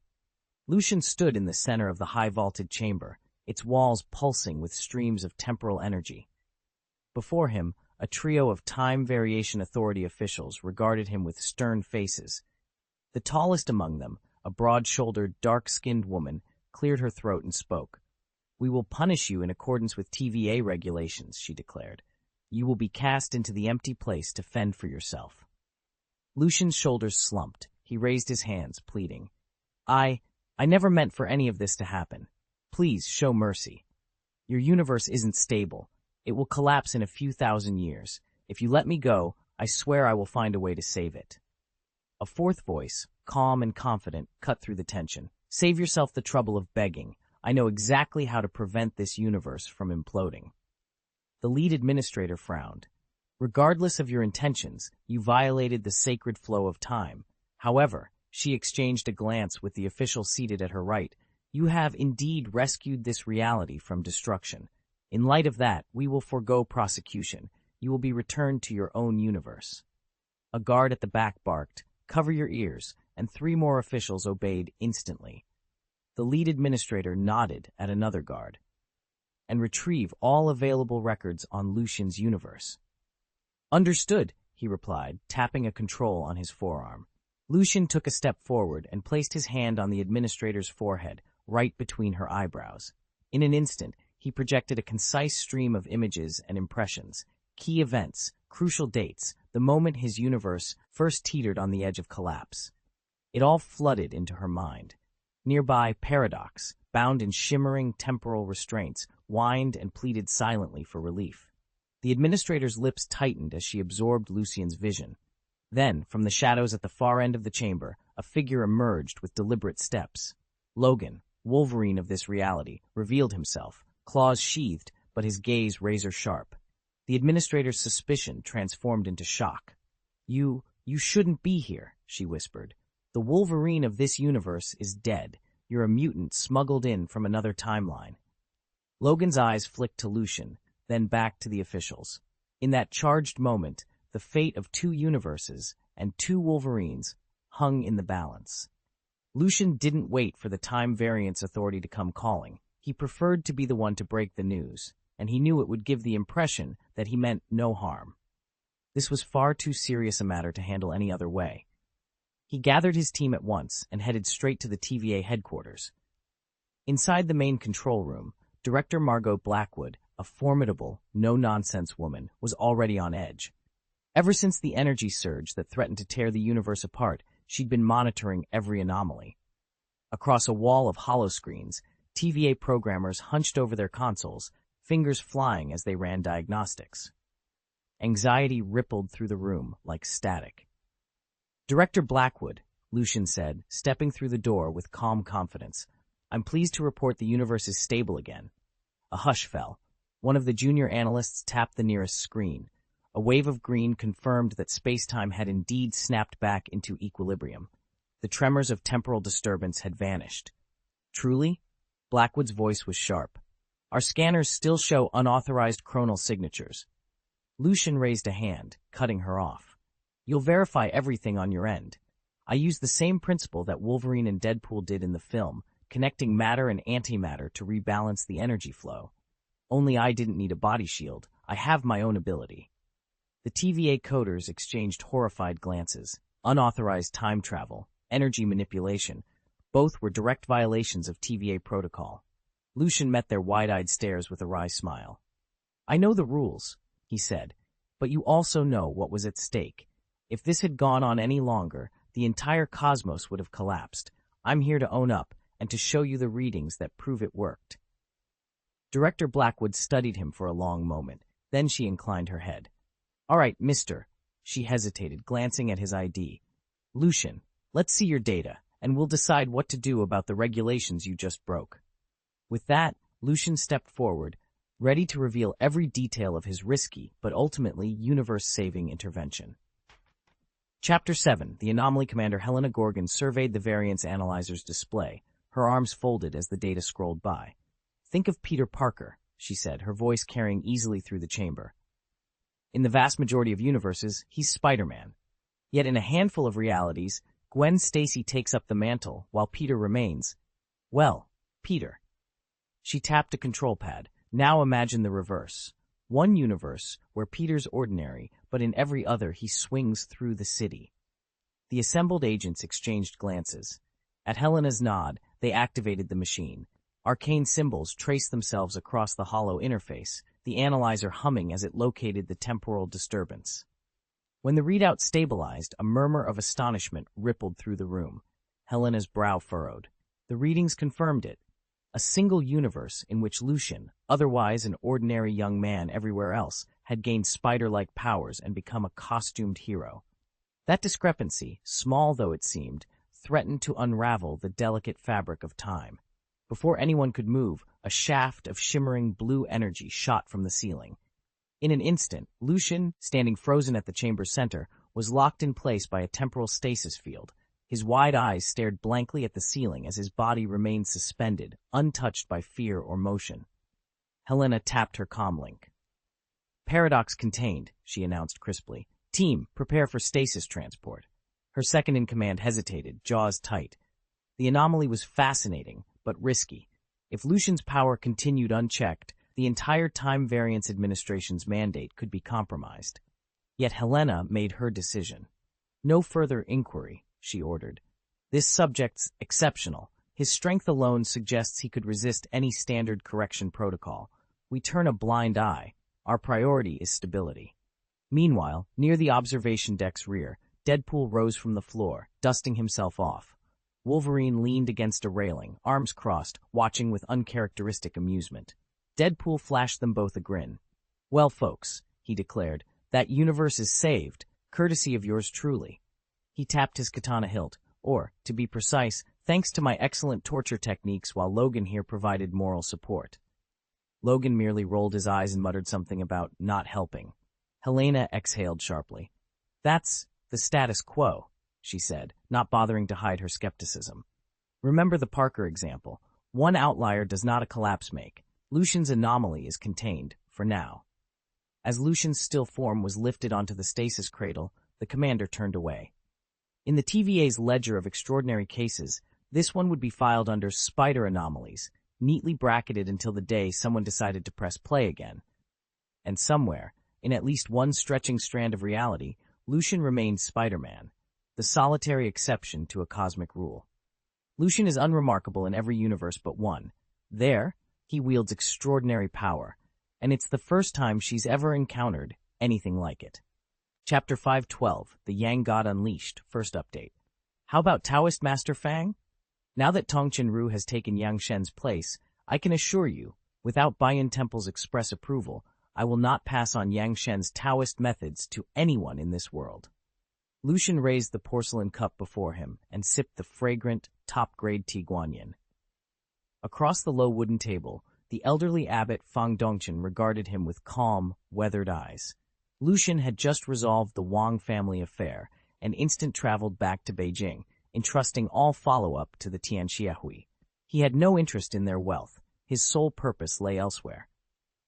Lucian stood in the center of the high-vaulted chamber, its walls pulsing with streams of temporal energy. Before him, a trio of Time Variation Authority officials regarded him with stern faces. The tallest among them, a broad-shouldered, dark-skinned woman, cleared her throat and spoke. "We will punish you in accordance with TVA regulations," she declared. "You will be cast into the empty place to fend for yourself." Lucian's shoulders slumped. He raised his hands, pleading. I never meant for any of this to happen. Please show mercy. Your universe isn't stable. It will collapse in a few thousand years. If you let me go, I swear I will find a way to save it." A fourth voice, calm and confident, cut through the tension. "Save yourself the trouble of begging. I know exactly how to prevent this universe from imploding." The lead administrator frowned. "Regardless of your intentions, you violated the sacred flow of time. However," she exchanged a glance with the official seated at her right, "you have indeed rescued this reality from destruction. In light of that, we will forego prosecution. You will be returned to your own universe." A guard at the back barked, "Cover your ears," and 3 more officials obeyed instantly. The lead administrator nodded at another guard. "And retrieve all available records on Lucian's universe." "Understood," he replied, tapping a control on his forearm. Lucian took a step forward and placed his hand on the administrator's forehead, right between her eyebrows. In an instant, he projected a concise stream of images and impressions, key events, crucial dates, the moment his universe first teetered on the edge of collapse. It all flooded into her mind. Nearby, Paradox, bound in shimmering temporal restraints, whined and pleaded silently for relief. The administrator's lips tightened as she absorbed Lucian's vision. Then, from the shadows at the far end of the chamber, a figure emerged with deliberate steps. Logan, Wolverine of this reality, revealed himself, claws sheathed, but his gaze razor-sharp. The administrator's suspicion transformed into shock. You shouldn't be here," she whispered. "The Wolverine of this universe is dead. You're a mutant smuggled in from another timeline." Logan's eyes flicked to Lucian, then back to the officials. In that charged moment, the fate of 2 universes and 2 Wolverines hung in the balance. Lucian didn't wait for the Time Variance Authority to come calling. He preferred to be the one to break the news, and he knew it would give the impression that he meant no harm. This was far too serious a matter to handle any other way. He gathered his team at once and headed straight to the TVA headquarters. Inside the main control room, Director Margot Blackwood, a formidable, no-nonsense woman, was already on edge. Ever since the energy surge that threatened to tear the universe apart, she'd been monitoring every anomaly. Across a wall of holoscreens, TVA programmers hunched over their consoles, fingers flying as they ran diagnostics. Anxiety rippled through the room like static. "Director Blackwood," Lucian said, stepping through the door with calm confidence, "I'm pleased to report the universe is stable again." A hush fell. One of the junior analysts tapped the nearest screen. A wave of green confirmed that space-time had indeed snapped back into equilibrium. The tremors of temporal disturbance had vanished. "Truly?" Blackwood's voice was sharp. "Our scanners still show unauthorized chronal signatures." Lucian raised a hand, cutting her off. "You'll verify everything on your end. I used the same principle that Wolverine and Deadpool did in the film, connecting matter and antimatter to rebalance the energy flow. Only I didn't need a body shield. I have my own ability." The TVA coders exchanged horrified glances. Unauthorized time travel, energy manipulation, both were direct violations of TVA protocol. Lucian met their wide-eyed stares with a wry smile. "I know the rules," he he said. But you also know what was at stake. If this had gone on any longer, the entire cosmos would have collapsed. I'm here to own up and to show you the readings that prove it worked. Director Blackwood studied him for a long moment. Then she inclined her head. All right, mister. She hesitated, glancing at his ID. Lucian, let's see your data, and we'll decide what to do about the regulations you just broke. With that, Lucian stepped forward, ready to reveal every detail of his risky, but ultimately universe-saving intervention. Chapter 7. The Anomaly Commander Helena Gorgon surveyed the variance analyzer's display, her arms folded as the data scrolled by. Think of Peter Parker, she said, her voice carrying easily through the chamber. In the vast majority of universes, he's Spider-Man. Yet in a handful of realities, Gwen Stacy takes up the mantle, while Peter remains, well, Peter. She tapped a control pad. Now imagine the reverse. One universe where Peter's ordinary, but in every other he swings through the city. The assembled agents exchanged glances. At Helena's nod, they activated the machine. Arcane symbols traced themselves across the hollow interface, the analyzer humming as it located the temporal disturbance. When the readout stabilized, a murmur of astonishment rippled through the room. Helena's brow furrowed. The readings confirmed it. A single universe in which Lucian, otherwise an ordinary young man everywhere else, had gained spider-like powers and become a costumed hero. That discrepancy, small though it seemed, threatened to unravel the delicate fabric of time. Before anyone could move, a shaft of shimmering blue energy shot from the ceiling. In an instant, Lucian, standing frozen at the chamber's center, was locked in place by a temporal stasis field. His wide eyes stared blankly at the ceiling as his body remained suspended, untouched by fear or motion. Helena tapped her comlink. Paradox contained, she announced crisply. Team, prepare for stasis transport. Her second-in-command hesitated, jaws tight. The anomaly was fascinating, but risky. If Lucian's power continued unchecked, the entire Time Variance Administration's mandate could be compromised. Yet Helena made her decision. No further inquiry, she ordered. This subject's exceptional. His strength alone suggests he could resist any standard correction protocol. We turn a blind eye. Our priority is stability. Meanwhile, near the observation deck's rear, Deadpool rose from the floor, dusting himself off. Wolverine leaned against a railing, arms crossed, watching with uncharacteristic amusement. Deadpool flashed them both a grin. Well, folks, he declared, that universe is saved, courtesy of yours truly. He tapped his katana hilt, or, to be precise, thanks to my excellent torture techniques while Logan here provided moral support. Logan merely rolled his eyes and muttered something about not helping. Helena exhaled sharply. That's the status quo, she said, not bothering to hide her skepticism. Remember the Parker example. One outlier does not a collapse make. Lucian's anomaly is contained, for now. As Lucian's still form was lifted onto the stasis cradle, the commander turned away. In the TVA's ledger of extraordinary cases, this one would be filed under spider anomalies, neatly bracketed until the day someone decided to press play again. And somewhere, in at least one stretching strand of reality, Lucian remained Spider-Man, the solitary exception to a cosmic rule. Lucian is unremarkable in every universe but one. There, he wields extraordinary power, and it's the first time she's ever encountered anything like it. Chapter 512, The Yang God Unleashed, First Update. How about Taoist Master Fang? Now that Tong Chenru has taken Yang Shen's place, I can assure you, without Baiyun Temple's express approval, I will not pass on Yang Shen's Taoist methods to anyone in this world. Lucian raised the porcelain cup before him and sipped the fragrant, top-grade tea guanyin. Across the low wooden table, the elderly abbot Fang Dongchen regarded him with calm, weathered eyes. Lucian had just resolved the Wang family affair and instant traveled back to Beijing, entrusting all follow-up to the Tianxiahui. He had no interest in their wealth. His sole purpose lay elsewhere.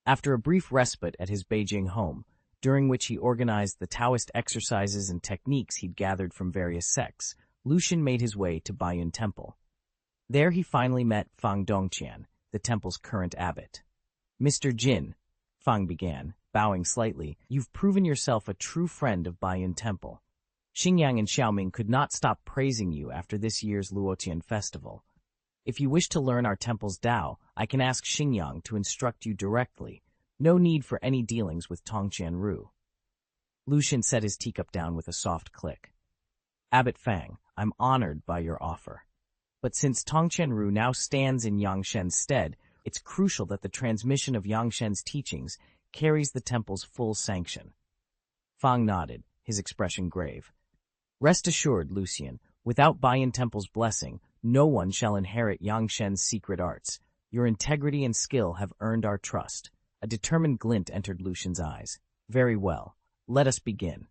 After a brief respite at his Beijing home, during which he organized the Taoist exercises and techniques he'd gathered from various sects, Lucian made his way to Baiyun Temple. There he finally met Fang Dongqian, the temple's current abbot. Mr. Jin, Fang began, bowing slightly, you've proven yourself a true friend of Baiyun Temple. Xingyang and Xiaoming could not stop praising you after this year's Luotian festival. If you wish to learn our temple's Tao, I can ask Xingyang to instruct you directly. No need for any dealings with Tongqian Ru. Lucian set his teacup down with a soft click. Abbot Fang, I'm honored by your offer. But since Tongqian Ru now stands in Yangshen's stead, it's crucial that the transmission of Yangshen's teachings carries the temple's full sanction. Fang nodded, his expression grave. Rest assured, Lucian, without Bayan Temple's blessing, no one shall inherit Yangshen's secret arts. Your integrity and skill have earned our trust. A determined glint entered Lucian's eyes. Very well. Let us begin.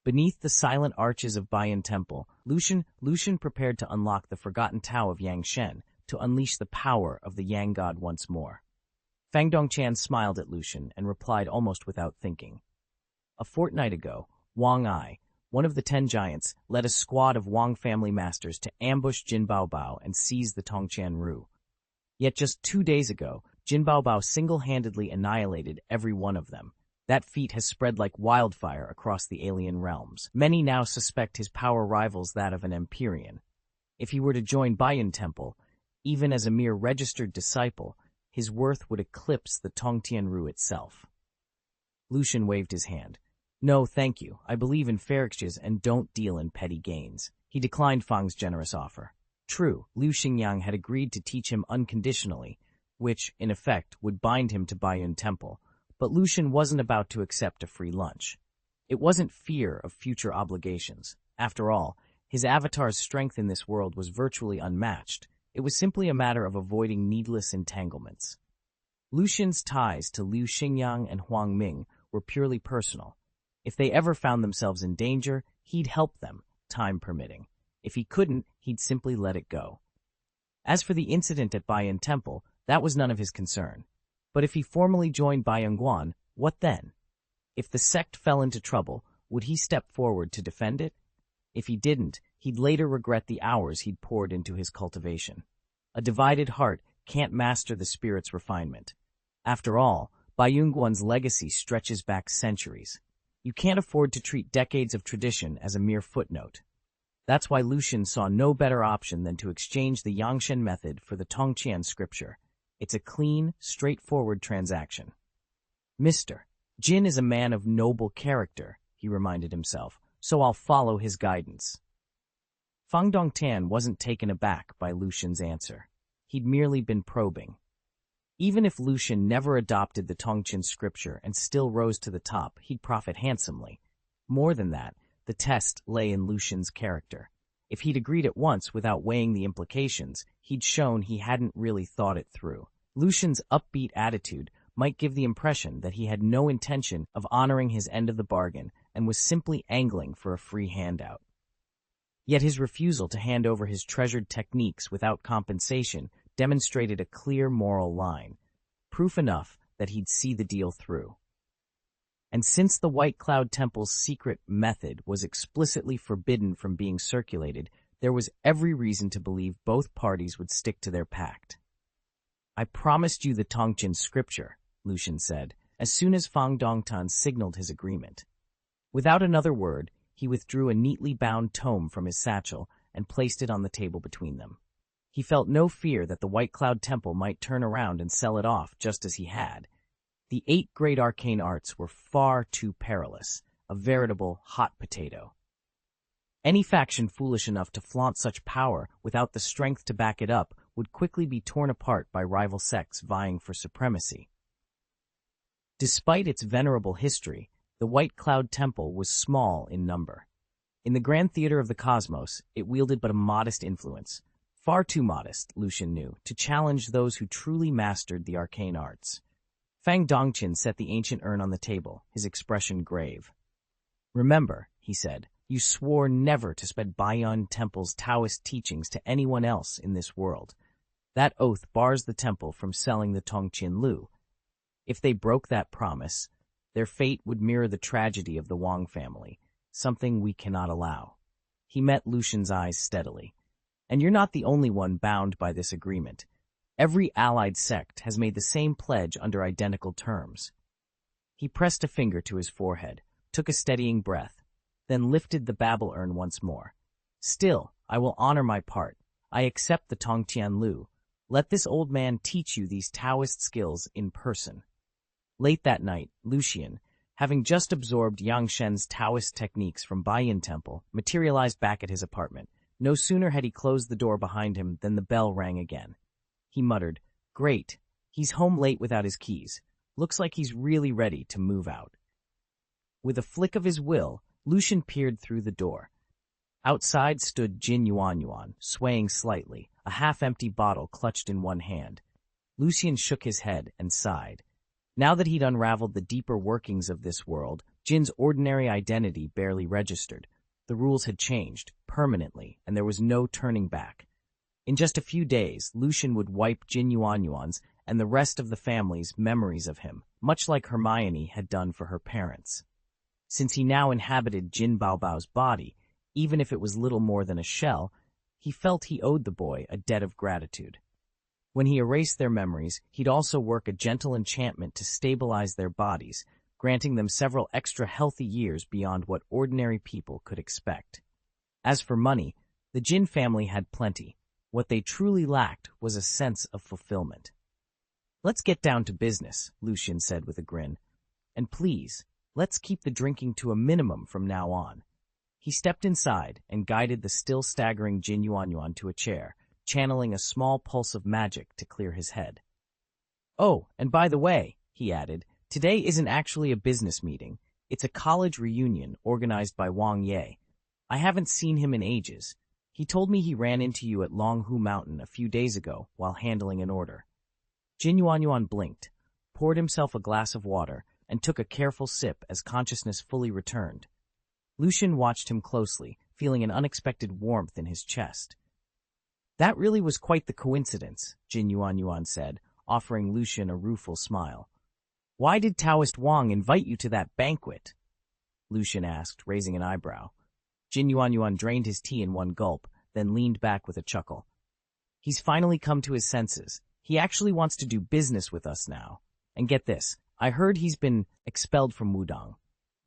Beneath the silent arches of Bayan Temple, Lucian prepared to unlock the forgotten Tao of Yangshen, to unleash the power of the Yang God once more. Fang Dongqian smiled at Lucian and replied almost without thinking. A fortnight ago, Wang Ai, one of the 10 giants, led a squad of Wang family masters to ambush Jin Baobao and seize the Tongqian Ru. Yet just 2 days ago, Jin Baobao single-handedly annihilated every one of them. That feat has spread like wildfire across the alien realms. Many now suspect his power rivals that of an Empyrean. If he were to join Bayan Temple, even as a mere registered disciple, his worth would eclipse the Tongqian Ru itself. Lucian waved his hand. No, thank you. I believe in fair exchanges and don't deal in petty gains. He declined Fang's generous offer. True, Liu Xingyang had agreed to teach him unconditionally, which, in effect, would bind him to Bayan Temple. But Lucian wasn't about to accept a free lunch. It wasn't fear of future obligations. After all, his avatar's strength in this world was virtually unmatched. It was simply a matter of avoiding needless entanglements. Lucian's ties to Liu Xingyang and Huang Ming were purely personal. If they ever found themselves in danger, he'd help them, time permitting. If he couldn't, he'd simply let it go. As for the incident at Bayan Temple, that was none of his concern. But if he formally joined Bayangguan, what then? If the sect fell into trouble, would he step forward to defend it? If he didn't, he'd later regret the hours he'd poured into his cultivation. A divided heart can't master the spirit's refinement. After all, Bayangguan's legacy stretches back centuries. You can't afford to treat decades of tradition as a mere footnote. That's why Lucian saw no better option than to exchange the Yangshen method for the Tongqian scripture. It's a clean, straightforward transaction. Mister, Jin is a man of noble character, he reminded himself, so I'll follow his guidance. Fang Dongtan wasn't taken aback by Lucian's answer. He'd merely been probing. Even if Lucian never adopted the Tongqian scripture and still rose to the top, he'd profit handsomely. More than that, the test lay in Lucian's character. If he'd agreed at once without weighing the implications, he'd shown he hadn't really thought it through. Lucian's upbeat attitude might give the impression that he had no intention of honoring his end of the bargain and was simply angling for a free handout. Yet his refusal to hand over his treasured techniques without compensation demonstrated a clear moral line, proof enough that he'd see the deal through. And since the White Cloud Temple's secret method was explicitly forbidden from being circulated, there was every reason to believe both parties would stick to their pact. I promised you the Tongqian scripture, Lucian said, as soon as Fang Dongtan signaled his agreement. Without another word, he withdrew a neatly bound tome from his satchel and placed it on the table between them. He felt no fear that the White Cloud Temple might turn around and sell it off just as he had. The 8 great arcane arts were far too perilous, a veritable hot potato. Any faction foolish enough to flaunt such power without the strength to back it up would quickly be torn apart by rival sects vying for supremacy. Despite its venerable history, the White Cloud Temple was small in number. In the grand theater of the cosmos, it wielded but a modest influence. Far too modest, Lucian knew, to challenge those who truly mastered the arcane arts. Fang Dongqin set the ancient urn on the table, his expression grave. Remember, he said, you swore never to spread Bayan Temple's Taoist teachings to anyone else in this world. That oath bars the temple from selling the Tongqian Lu. If they broke that promise, their fate would mirror the tragedy of the Wang family, something we cannot allow. He met Lucian's eyes steadily. And you're not the only one bound by this agreement. Every allied sect has made the same pledge under identical terms. He pressed a finger to his forehead, took a steadying breath, then lifted the Babel urn once more. Still, I will honor my part. I accept the Tongqian Lu. Let this old man teach you these Taoist skills in person. Late that night, Lucian, having just absorbed Yang Shen's Taoist techniques from Baiyin Temple, materialized back at his apartment. No sooner had he closed the door behind him than the bell rang again. He muttered, "Great, he's home late without his keys. Looks like he's really ready to move out." With a flick of his will, Lucian peered through the door. Outside stood Jin Yuan, swaying slightly, a half-empty bottle clutched in one hand. Lucian shook his head and sighed. Now that he'd unraveled the deeper workings of this world, Jin's ordinary identity barely registered. The rules had changed, permanently, and there was no turning back. In just a few days, Lucian would wipe Jin Yuan's and the rest of the family's memories of him, much like Hermione had done for her parents. Since he now inhabited Jin Baobao's body, even if it was little more than a shell, he felt he owed the boy a debt of gratitude. When he erased their memories, he'd also work a gentle enchantment to stabilize their bodies, granting them several extra healthy years beyond what ordinary people could expect. As for money, the Jin family had plenty. What they truly lacked was a sense of fulfillment. "Let's get down to business," Lucian said with a grin. "And please, let's keep the drinking to a minimum from now on." He stepped inside and guided the still staggering Jin Yuan to a chair, channeling a small pulse of magic to clear his head. "Oh, and by the way," he added, "today isn't actually a business meeting. It's a college reunion organized by Wang Ye. I haven't seen him in ages. He told me he ran into you at Longhu Mountain a few days ago while handling an order." Jin Yuan blinked, poured himself a glass of water, and took a careful sip as consciousness fully returned. Lucian watched him closely, feeling an unexpected warmth in his chest. "That really was quite the coincidence," Jin Yuan said, offering Lucian a rueful smile. "Why did Taoist Wang invite you to that banquet?" Lucian asked, raising an eyebrow. Jin Yuan drained his tea in one gulp, then leaned back with a chuckle. "He's finally come to his senses. He actually wants to do business with us now. And get this, I heard he's been expelled from Wudang.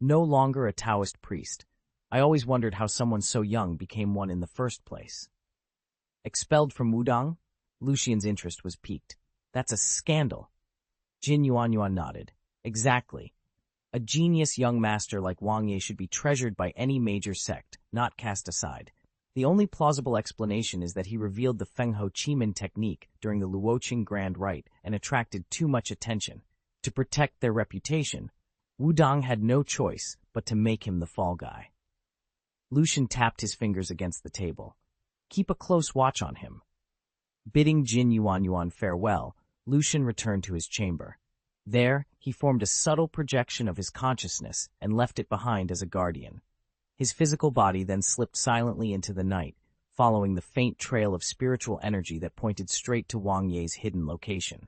No longer a Taoist priest. I always wondered how someone so young became one in the first place." "Expelled from Wudang?" Lucian's interest was piqued. "That's a scandal." Jin Yuan nodded. "Exactly. A genius young master like Wang Ye should be treasured by any major sect, not cast aside. The only plausible explanation is that he revealed the Fengho Chimin technique during the Luoqing Grand Rite and attracted too much attention. To protect their reputation, Wudang had no choice but to make him the fall guy." Lucian tapped his fingers against the table. "Keep a close watch on him." Bidding Jin Yuan farewell, Lucian returned to his chamber. There, he formed a subtle projection of his consciousness and left it behind as a guardian. His physical body then slipped silently into the night, following the faint trail of spiritual energy that pointed straight to Wang Ye's hidden location.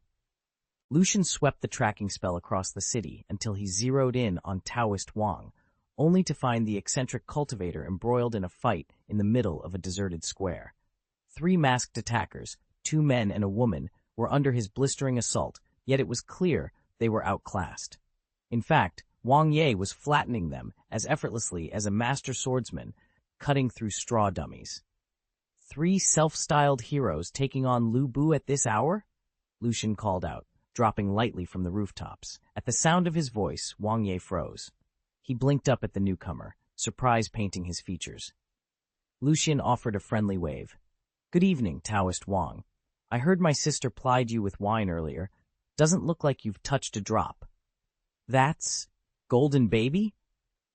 Lucian swept the tracking spell across the city until he zeroed in on Taoist Wang, only to find the eccentric cultivator embroiled in a fight in the middle of a deserted square. 3 masked attackers, 2 men and a woman, were under his blistering assault, yet it was clear they were outclassed. In fact, Wang Ye was flattening them as effortlessly as a master swordsman, cutting through straw dummies. 3 self-styled heroes taking on Lu Bu at this hour? Lucian called out, dropping lightly from the rooftops. At the sound of his voice, Wang Ye froze. He blinked up at the newcomer, surprise painting his features. Lucian offered a friendly wave. "Good evening, Taoist Wang. I heard my sister plied you with wine earlier. Doesn't look like you've touched a drop." "That's Golden Baby?"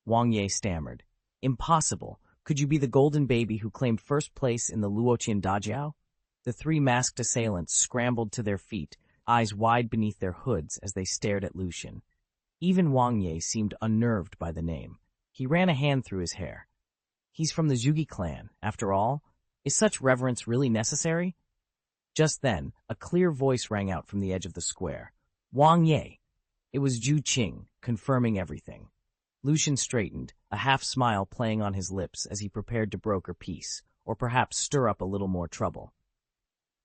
Wang Ye stammered. "Impossible. Could you be the Golden Baby who claimed first place in the Luoqian Dajiao?" The 3 masked assailants scrambled to their feet, eyes wide beneath their hoods as they stared at Lucian. Even Wang Ye seemed unnerved by the name. He ran a hand through his hair. "He's from the Zhuge clan, after all. Is such reverence really necessary?" Just then, a clear voice rang out from the edge of the square. "Wang Ye!" It was Zhu Qing, confirming everything. Lucian straightened, a half-smile playing on his lips as he prepared to broker peace, or perhaps stir up a little more trouble.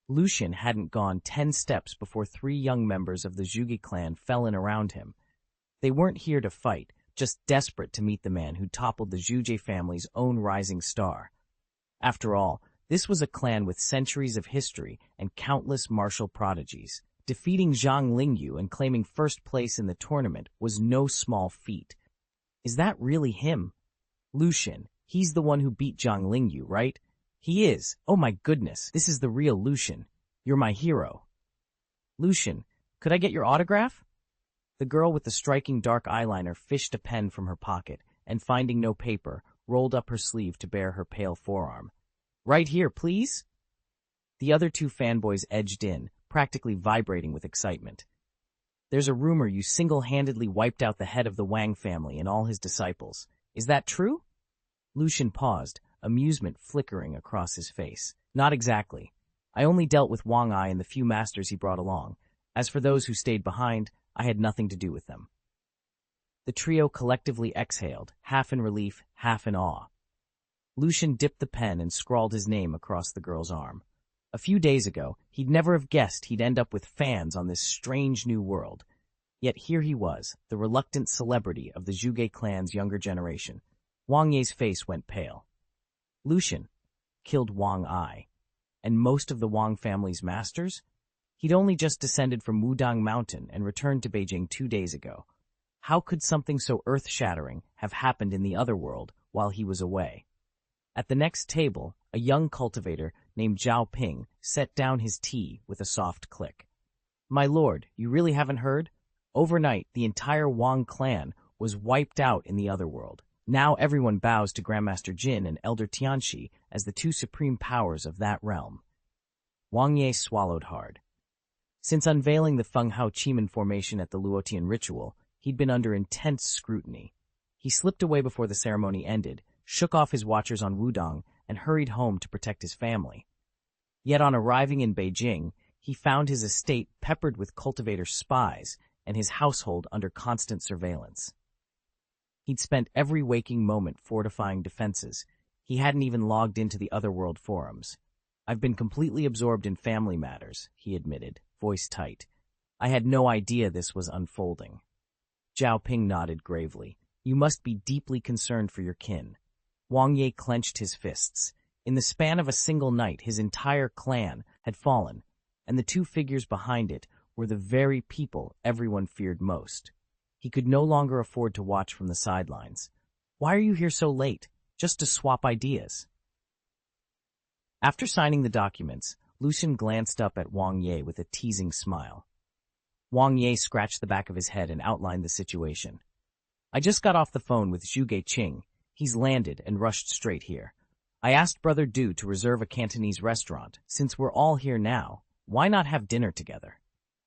Lucian hadn't gone 10 steps before 3 young members of the Zhuge clan fell in around him. They weren't here to fight, just desperate to meet the man who toppled the Zhuge family's own rising star. After all, this was a clan with centuries of history and countless martial prodigies. Defeating Zhang Lingyu and claiming first place in the tournament was no small feat. Is that really him? Lucian, he's the one who beat Zhang Lingyu, right? He is. Oh my goodness, this is the real Lucian. You're my hero. Lucian, could I get your autograph? The girl with the striking dark eyeliner fished a pen from her pocket and, finding no paper, rolled up her sleeve to bare her pale forearm. Right here, please? The other two fanboys edged in, practically vibrating with excitement. There's a rumor you single-handedly wiped out the head of the Wang family and all his disciples. Is that true? Lucian paused, amusement flickering across his face. Not exactly. I only dealt with Wang Ai and the few masters he brought along. As for those who stayed behind, I had nothing to do with them. The trio collectively exhaled, half in relief, half in awe. Lucian dipped the pen and scrawled his name across the girl's arm. A few days ago, he'd never have guessed he'd end up with fans on this strange new world. Yet here he was, the reluctant celebrity of the Zhuge clan's younger generation. Wang Ye's face went pale. Lucian killed Wang Ai, and most of the Wang family's masters? He'd only just descended from Wudang Mountain and returned to Beijing 2 days ago. How could something so earth-shattering have happened in the other world while he was away? At the next table, a young cultivator named Zhao Ping set down his tea with a soft click. My lord, you really haven't heard? Overnight, the entire Wang clan was wiped out in the other world. Now everyone bows to Grandmaster Jin and Elder Tianxi as the two supreme powers of that realm. Wang Ye swallowed hard. Since unveiling the Feng Hao Chiman formation at the Luotian ritual, he'd been under intense scrutiny. He slipped away before the ceremony ended, shook off his watchers on Wudong, and hurried home to protect his family. Yet on arriving in Beijing, he found his estate peppered with cultivator spies and his household under constant surveillance. He'd spent every waking moment fortifying defenses. He hadn't even logged into the otherworld forums. I've been completely absorbed in family matters, he admitted, voice tight. I had no idea this was unfolding. Zhao Ping nodded gravely. You must be deeply concerned for your kin. Wang Ye clenched his fists. In the span of a single night, his entire clan had fallen, and the two figures behind it were the very people everyone feared most. He could no longer afford to watch from the sidelines. Why are you here so late? Just to swap ideas. After signing the documents, Lucian glanced up at Wang Ye with a teasing smile. Wang Ye scratched the back of his head and outlined the situation. I just got off the phone with Zhuge Qing. He's landed and rushed straight here. I asked Brother Du to reserve a Cantonese restaurant. Since we're all here now, why not have dinner together?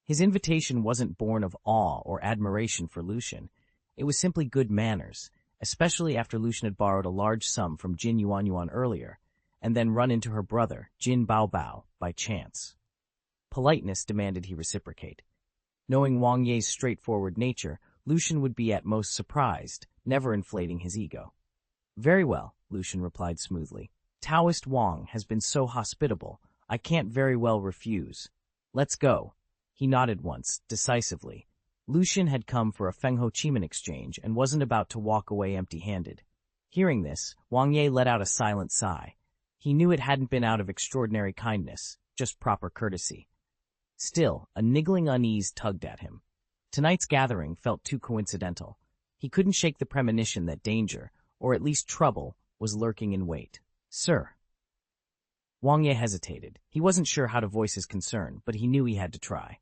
His invitation wasn't born of awe or admiration for Lucian. It was simply good manners, especially after Lucian had borrowed a large sum from Jin Yuanyuan earlier, and then run into her brother, Jin Baobao, by chance. Politeness demanded he reciprocate. Knowing Wang Ye's straightforward nature, Lucian would be at most surprised, never inflating his ego. Very well, Lucian replied smoothly. Taoist Wang has been so hospitable, I can't very well refuse. Let's go. He nodded once, decisively. Lucian had come for a Feng Ho Chiman exchange and wasn't about to walk away empty-handed. Hearing this, Wang Ye let out a silent sigh. He knew it hadn't been out of extraordinary kindness, just proper courtesy. Still, a niggling unease tugged at him. Tonight's gathering felt too coincidental. He couldn't shake the premonition that danger, or at least trouble, was lurking in wait. Sir. Wang Ye hesitated. He wasn't sure how to voice his concern, but he knew he had to try.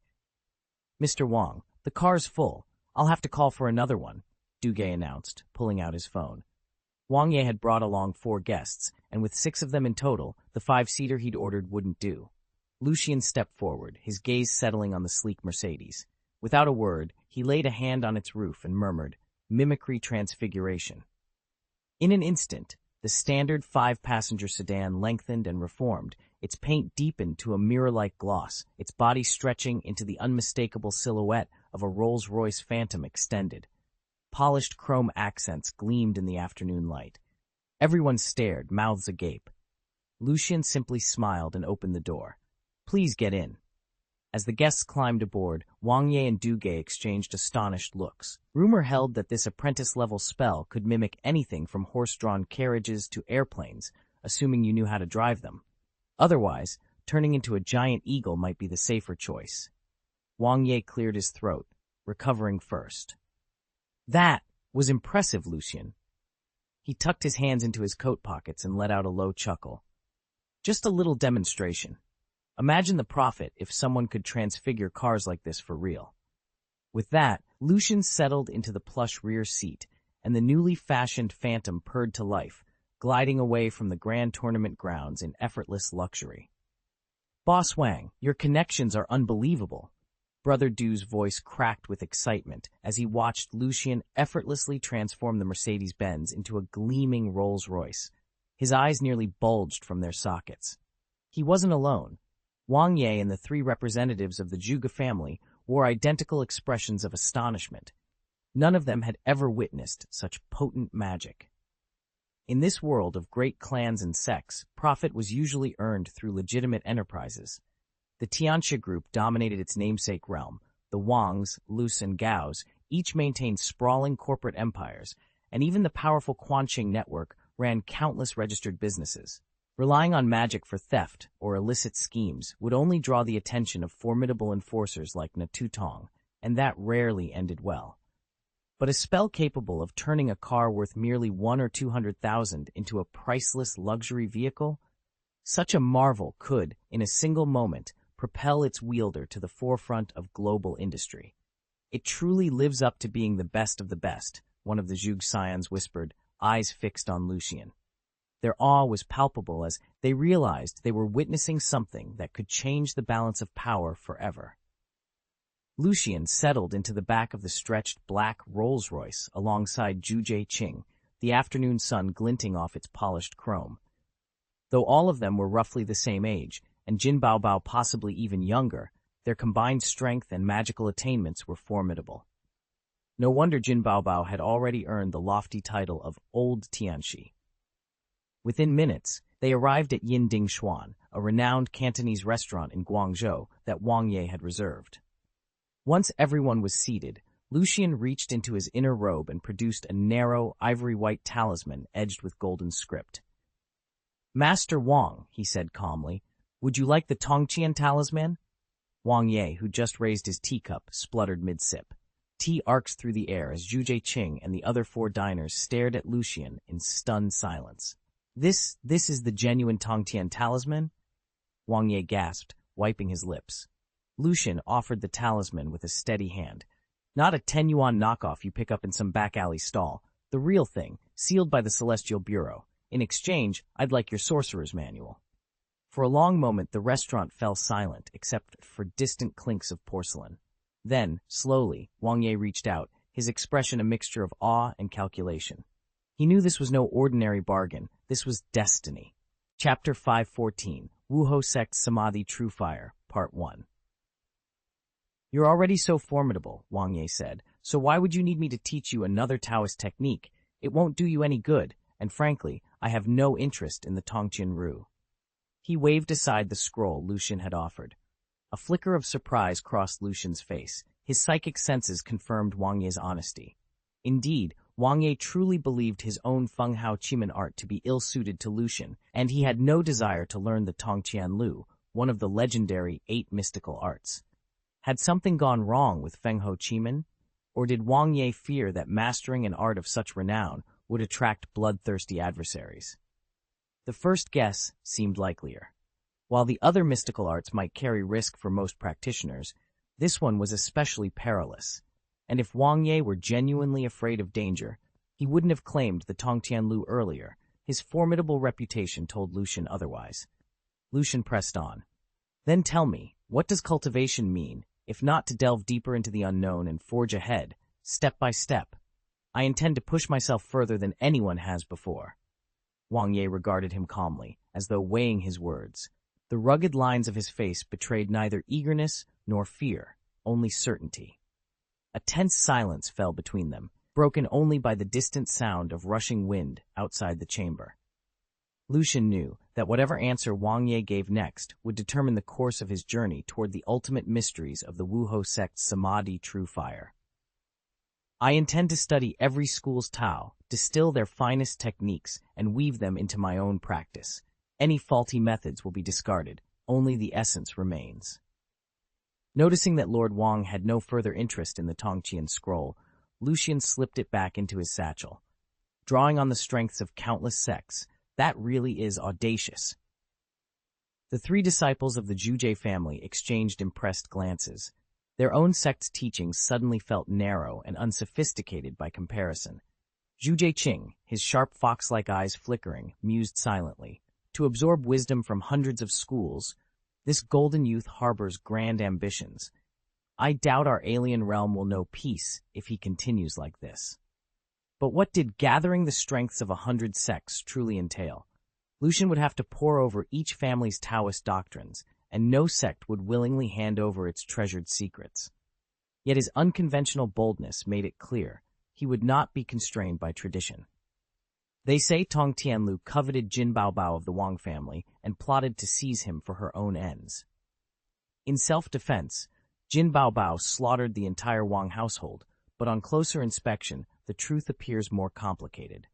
Mr. Wang, the car's full. I'll have to call for another one, Duguay announced, pulling out his phone. Wang Ye had brought along 4 guests, and with 6 of them in total, the 5-seater he'd ordered wouldn't do. Lucian stepped forward, his gaze settling on the sleek Mercedes. Without a word, he laid a hand on its roof and murmured, "Mimicry transfiguration." In an instant, the standard 5-passenger sedan lengthened and reformed, its paint deepened to a mirror-like gloss, its body stretching into the unmistakable silhouette of a Rolls-Royce Phantom extended. Polished chrome accents gleamed in the afternoon light. Everyone stared, mouths agape. Lucian simply smiled and opened the door. Please get in. As the guests climbed aboard, Wang Ye and Duguay exchanged astonished looks. Rumor held that this apprentice-level spell could mimic anything from horse-drawn carriages to airplanes, assuming you knew how to drive them. Otherwise, turning into a giant eagle might be the safer choice. Wang Ye cleared his throat, recovering first. That was impressive, Lucian. He tucked his hands into his coat pockets and let out a low chuckle. Just a little demonstration. Imagine the profit if someone could transfigure cars like this for real. With that, Lucian settled into the plush rear seat, and the newly fashioned Phantom purred to life, gliding away from the grand tournament grounds in effortless luxury. Boss Wang, your connections are unbelievable. Brother Du's voice cracked with excitement as he watched Lucian effortlessly transform the Mercedes-Benz into a gleaming Rolls-Royce. His eyes nearly bulged from their sockets. He wasn't alone. Wang Ye and the three representatives of the Zhuge family wore identical expressions of astonishment. None of them had ever witnessed such potent magic. In this world of great clans and sects, profit was usually earned through legitimate enterprises. The Tianxia group dominated its namesake realm. The Wangs, Lus, and Gaos each maintained sprawling corporate empires, and even the powerful Quanqing network ran countless registered businesses. Relying on magic for theft or illicit schemes would only draw the attention of formidable enforcers like Natutong, and that rarely ended well. But a spell capable of turning a car worth merely 100,000 or 200,000 into a priceless luxury vehicle? Such a marvel could, in a single moment, propel its wielder to the forefront of global industry. It truly lives up to being the best of the best, one of the Zhuge scions whispered, eyes fixed on Lucian. Their awe was palpable as they realized they were witnessing something that could change the balance of power forever. Lucian settled into the back of the stretched black Rolls-Royce alongside Zhu Qing, the afternoon sun glinting off its polished chrome. Though all of them were roughly the same age, and Jin Baobao possibly even younger, their combined strength and magical attainments were formidable. No wonder Jin Baobao had already earned the lofty title of Old Tianxi. Within minutes, they arrived at Yin Ding Xuan, a renowned Cantonese restaurant in Guangzhou that Wang Ye had reserved. Once everyone was seated, Lucian reached into his inner robe and produced a narrow, ivory-white talisman edged with golden script. "Master Wang," he said calmly, "would you like the Tongqian talisman?" Wang Ye, who just raised his teacup, spluttered mid-sip. Tea arced through the air as Zhu Qing and the other four diners stared at Lucian in stunned silence. This is the genuine Tongqian talisman?" Wang Ye gasped, wiping his lips. Lucian offered the talisman with a steady hand. "Not a 10 yuan knockoff you pick up in some back alley stall. The real thing, sealed by the Celestial Bureau. In exchange, I'd like your sorcerer's manual." For a long moment, the restaurant fell silent, except for distant clinks of porcelain. Then, slowly, Wang Ye reached out, his expression a mixture of awe and calculation. He knew this was no ordinary bargain. This was destiny. Chapter 514, Wuhou Sect Samadhi True Fire, Part 1. "You're already so formidable," Wang Ye said, "so why would you need me to teach you another Taoist technique? It won't do you any good, and frankly, I have no interest in the Tongqian Ru." He waved aside the scroll Lucian had offered. A flicker of surprise crossed Lucian's face. His psychic senses confirmed Wang Ye's honesty. Indeed, Wang Ye truly believed his own Feng Hao Qimen art to be ill-suited to Lucian, and he had no desire to learn the Tongqian Lu, one of the legendary 8 mystical arts. Had something gone wrong with Feng Hao Qimen? Or did Wang Ye fear that mastering an art of such renown would attract bloodthirsty adversaries? The first guess seemed likelier. While the other mystical arts might carry risk for most practitioners, this one was especially perilous. And if Wang Ye were genuinely afraid of danger, he wouldn't have claimed the Tongqian Lu earlier. His formidable reputation told Lucian otherwise. Lucian pressed on. "Then tell me, what does cultivation mean, if not to delve deeper into the unknown and forge ahead, step by step? I intend to push myself further than anyone has before." Wang Ye regarded him calmly, as though weighing his words. The rugged lines of his face betrayed neither eagerness nor fear, only certainty. A tense silence fell between them, broken only by the distant sound of rushing wind outside the chamber. Lucian knew that whatever answer Wang Ye gave next would determine the course of his journey toward the ultimate mysteries of the Wuhou Sect's Samadhi True Fire. "I intend to study every school's Tao, distill their finest techniques, and weave them into my own practice. Any faulty methods will be discarded, only the essence remains." Noticing that Lord Wang had no further interest in the Tongqian scroll, Lucian slipped it back into his satchel. Drawing on the strengths of countless sects, that really is audacious. The three disciples of the Zhuje family exchanged impressed glances. Their own sect's teachings suddenly felt narrow and unsophisticated by comparison. Zhuje Qing, his sharp fox-like eyes flickering, mused silently. To absorb wisdom from hundreds of schools, this golden youth harbors grand ambitions. I doubt our alien realm will know peace if he continues like this. But what did gathering the strengths of 100 sects truly entail? Lucian would have to pore over each family's Taoist doctrines, and no sect would willingly hand over its treasured secrets. Yet his unconventional boldness made it clear he would not be constrained by tradition. They say Tong Tianlu coveted Jin Baobao of the Wang family and plotted to seize him for her own ends. In self-defense, Jin Baobao slaughtered the entire Wang household, but on closer inspection, the truth appears more complicated.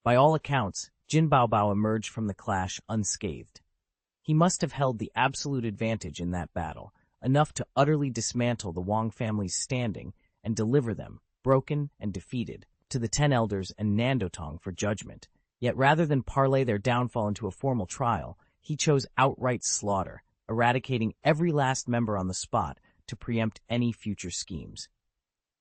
By all accounts, Jin Baobao emerged from the clash unscathed. He must have held the absolute advantage in that battle, enough to utterly dismantle the Wang family's standing and deliver them, broken and defeated, to the 10 elders and Nandotong for judgment. Yet rather than parlay their downfall into a formal trial, he chose outright slaughter, eradicating every last member on the spot to preempt any future schemes.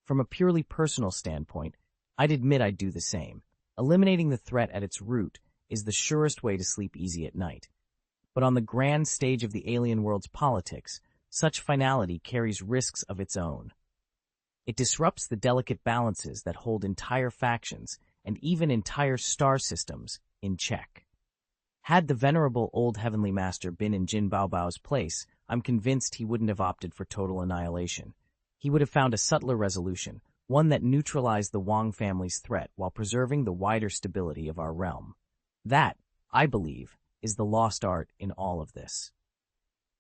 From a purely personal standpoint, I'd admit I'd do the same. Eliminating the threat at its root is the surest way to sleep easy at night. But on the grand stage of the alien world's politics, such finality carries risks of its own. It disrupts the delicate balances that hold entire factions and even entire star systems in check. Had the venerable old Heavenly Master been in Jin Baobao's place, I'm convinced he wouldn't have opted for total annihilation. He would have found a subtler resolution, one that neutralized the Wang family's threat while preserving the wider stability of our realm. That, I believe, is the lost art in all of this.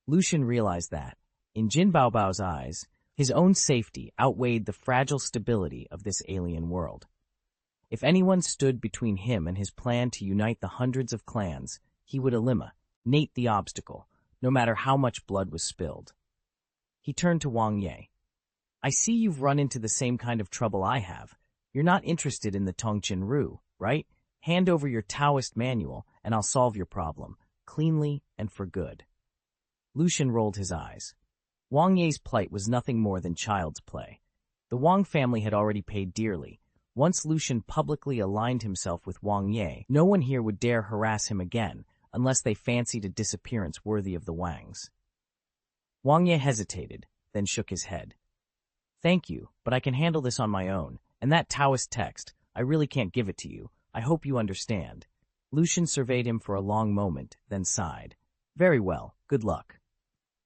Lucian realized that, in Jin Baobao's eyes, his own safety outweighed the fragile stability of this alien world. If anyone stood between him and his plan to unite the hundreds of clans, he would eliminate the obstacle, no matter how much blood was spilled. He turned to Wang Ye. I see you've run into the same kind of trouble I have. You're not interested in the Tongqin Ru, right? Hand over your Taoist manual, and I'll solve your problem, cleanly and for good. Lucian rolled his eyes. Wang Ye's plight was nothing more than child's play. The Wang family had already paid dearly. Once Lucian publicly aligned himself with Wang Ye, no one here would dare harass him again, unless they fancied a disappearance worthy of the Wangs. Wang Ye hesitated, then shook his head. Thank you, but I can handle this on my own, and that Taoist text, I really can't give it to you. I hope you understand. Lucian surveyed him for a long moment, then sighed. Very well, good luck.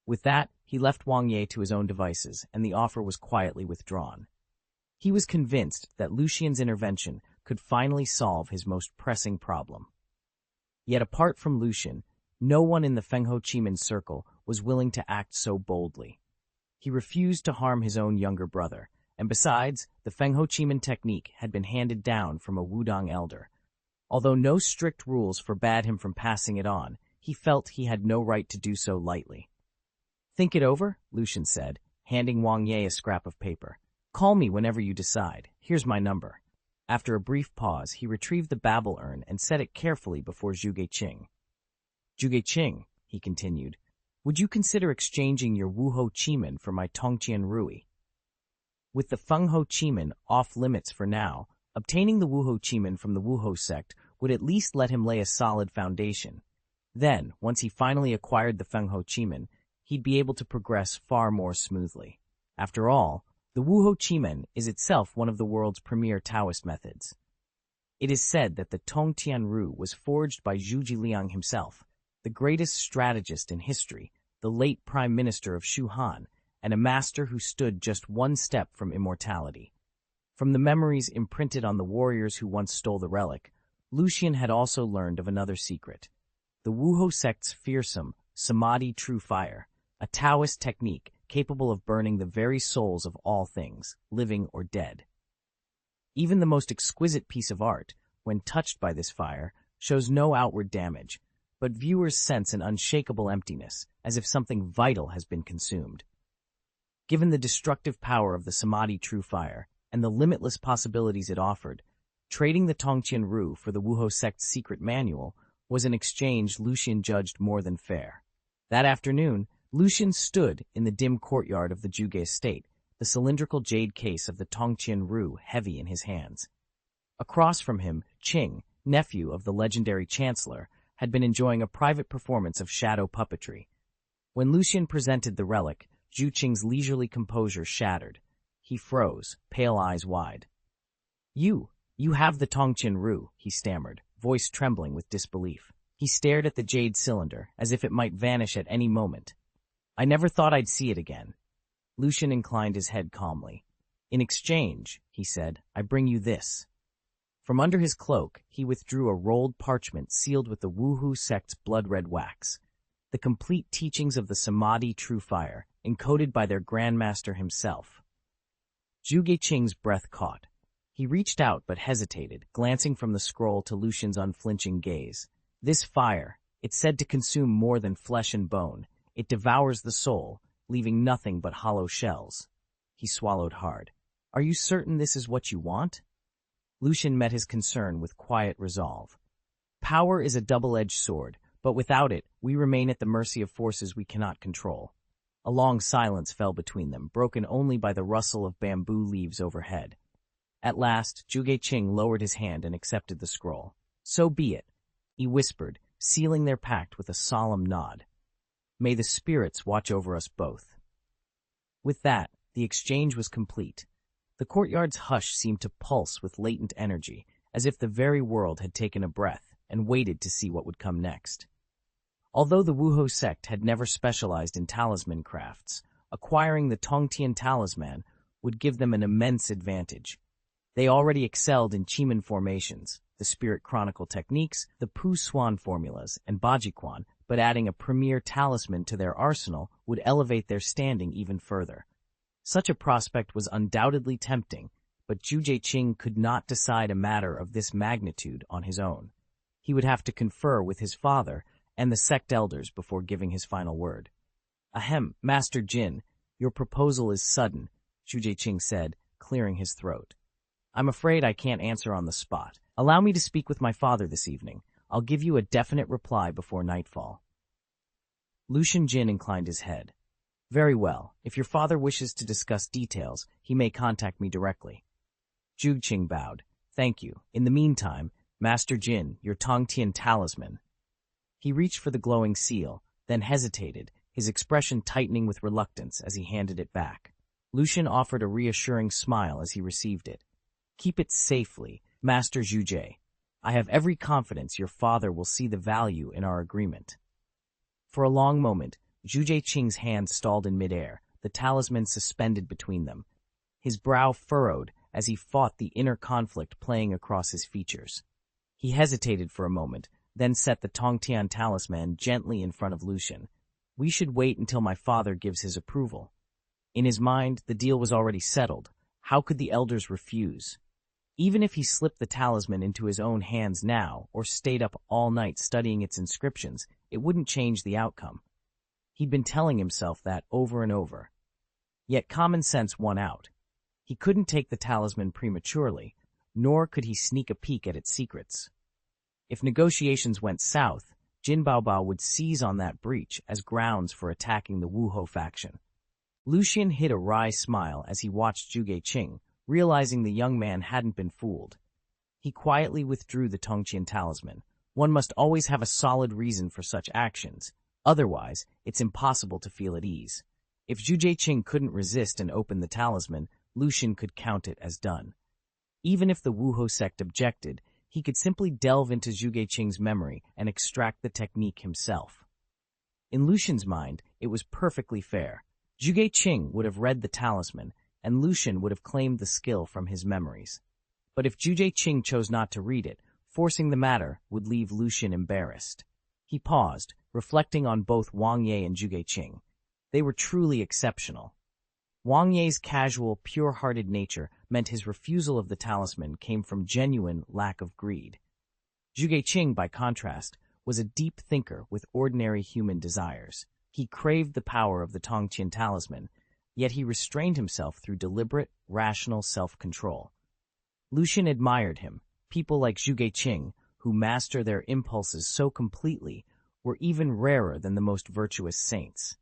With that, he left Wang Ye to his own devices, and the offer was quietly withdrawn. He was convinced that Lucian's intervention could finally solve his most pressing problem. Yet apart from Lucian, no one in the Fengho Chimin circle was willing to act so boldly. He refused to harm his own younger brother, and besides, the Fengho Chimin technique had been handed down from a Wudong elder. Although no strict rules forbade him from passing it on, he felt he had no right to do so lightly. Think it over, Lucian said, handing Wang Ye a scrap of paper. Call me whenever you decide. Here's my number. After a brief pause, he retrieved the babble urn and set it carefully before Zhuge Qing. Zhuge Qing, he continued, would you consider exchanging your Wuho Chimin for my Tongqian Rui? With the Fengho Chimin off limits for now, obtaining the Wuho Chimin from the Wuho sect would at least let him lay a solid foundation. Then, once he finally acquired the Fengho Chimin, he'd be able to progress far more smoothly. After all, the Wuho Chimin is itself one of the world's premier Taoist methods. It is said that the Tongtian Ru was forged by Zhu Jiliang himself, the greatest strategist in history, the late Prime Minister of Shu Han, and a master who stood just one step from immortality. From the memories imprinted on the warriors who once stole the relic, Lucian had also learned of another secret. The Wuho sect's fearsome Samadhi True Fire, a Taoist technique capable of burning the very souls of all things, living or dead. Even the most exquisite piece of art, when touched by this fire, shows no outward damage, but viewers sense an unshakable emptiness, as if something vital has been consumed. Given the destructive power of the Samadhi True Fire and the limitless possibilities it offered, trading the Tongtian Ru for the Wuho sect's secret manual was an exchange Lucian judged more than fair. That afternoon, Lucian stood in the dim courtyard of the Juge estate, the cylindrical jade case of the Tongtian Ru heavy in his hands. Across from him, Qing, nephew of the legendary Chancellor, had been enjoying a private performance of shadow puppetry. When Lucian presented the relic, Zhu Qing's leisurely composure shattered. He froze, pale eyes wide. You have the Tongtian Ru," he stammered, voice trembling with disbelief. He stared at the jade cylinder, as if it might vanish at any moment. "I never thought I'd see it again." Lucian inclined his head calmly. "In exchange," he said, "I bring you this." From under his cloak, he withdrew a rolled parchment sealed with the Wuhu sect's blood-red wax. The complete teachings of the Samadhi True Fire, encoded by their Grandmaster himself. Zhuge Qing's breath caught. He reached out but hesitated, glancing from the scroll to Lucian's unflinching gaze. "This fire, it's said to consume more than flesh and bone. It devours the soul, leaving nothing but hollow shells." He swallowed hard. "Are you certain this is what you want?" Lucian met his concern with quiet resolve. "Power is a double-edged sword, but without it, we remain at the mercy of forces we cannot control." A long silence fell between them, broken only by the rustle of bamboo leaves overhead. At last, Zhuge Qing lowered his hand and accepted the scroll. "So be it," he whispered, sealing their pact with a solemn nod. "May the spirits watch over us both." With that, the exchange was complete. The courtyard's hush seemed to pulse with latent energy, as if the very world had taken a breath and waited to see what would come next. Although the Wuho sect had never specialized in talisman crafts, acquiring the Tongtian talisman would give them an immense advantage. They already excelled in Chiman formations, the Spirit Chronicle techniques, the Pu Swan formulas, and Bajiquan, but adding a premier talisman to their arsenal would elevate their standing even further. Such a prospect was undoubtedly tempting, but Zhuge Qing could not decide a matter of this magnitude on his own. He would have to confer with his father and the sect elders before giving his final word. "Ahem, Master Jin, your proposal is sudden," Zhuge Qing said, clearing his throat. "I'm afraid I can't answer on the spot. Allow me to speak with my father this evening. I'll give you a definite reply before nightfall." Lucian Jin inclined his head. "Very well. If your father wishes to discuss details, he may contact me directly." Zhuge Qing bowed. "Thank you. In the meantime, Master Jin, your Tongtian talisman." He reached for the glowing seal, then hesitated, his expression tightening with reluctance as he handed it back. Lucian offered a reassuring smile as he received it. "Keep it safely, Master Zhuge. I have every confidence your father will see the value in our agreement." For a long moment, Zhuge Qing's hand stalled in midair, the talisman suspended between them. His brow furrowed as he fought the inner conflict playing across his features. He hesitated for a moment, then set the Tongtian talisman gently in front of Lucian. "We should wait until my father gives his approval." In his mind, the deal was already settled. How could the elders refuse? Even if he slipped the talisman into his own hands now, or stayed up all night studying its inscriptions, it wouldn't change the outcome. He'd been telling himself that over and over. Yet common sense won out. He couldn't take the talisman prematurely, nor could he sneak a peek at its secrets. If negotiations went south, Jin Baobao would seize on that breach as grounds for attacking the Wuho faction. Lucian hid a wry smile as he watched Zhuge Qing, realizing the young man hadn't been fooled. He quietly withdrew the Tongtian talisman. One must always have a solid reason for such actions. Otherwise, it's impossible to feel at ease. If Zhuge Qing couldn't resist and open the talisman, Lucian could count it as done. Even if the Wuho sect objected, he could simply delve into Zhuge Qing's memory and extract the technique himself. In Lucian's mind, it was perfectly fair. Zhuge Qing would have read the talisman, and Lucian would have claimed the skill from his memories. But if Zhuge Qing chose not to read it, forcing the matter would leave Lucian embarrassed. He paused, reflecting on both Wang Ye and Zhuge Qing. They were truly exceptional. Wang Ye's casual, pure-hearted nature meant his refusal of the talisman came from genuine lack of greed. Zhuge Qing, by contrast, was a deep thinker with ordinary human desires. He craved the power of the Tongtian talisman, yet he restrained himself through deliberate, rational self-control. Lucian admired him. People like Zhuge Qing, who master their impulses so completely, were even rarer than the most virtuous saints.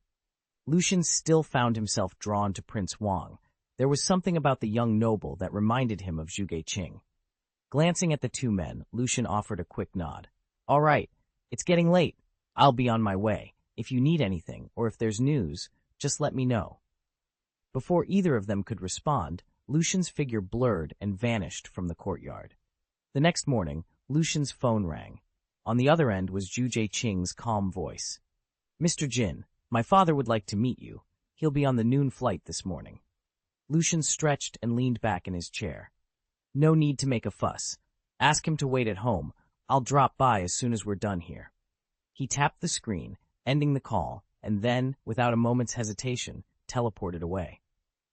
Lucian still found himself drawn to Prince Wang. There was something about the young noble that reminded him of Zhuge Qing. Glancing at the two men, Lucian offered a quick nod. "All right, it's getting late. I'll be on my way. If you need anything, or if there's news, just let me know." Before either of them could respond, Lucian's figure blurred and vanished from the courtyard. The next morning, Lucian's phone rang. On the other end was Zhuge Qing's calm voice. "Mr. Jin, my father would like to meet you. He'll be on the noon flight this morning." Lucian stretched and leaned back in his chair. "No need to make a fuss. Ask him to wait at home. I'll drop by as soon as we're done here." He tapped the screen, ending the call, and then, without a moment's hesitation, teleported away.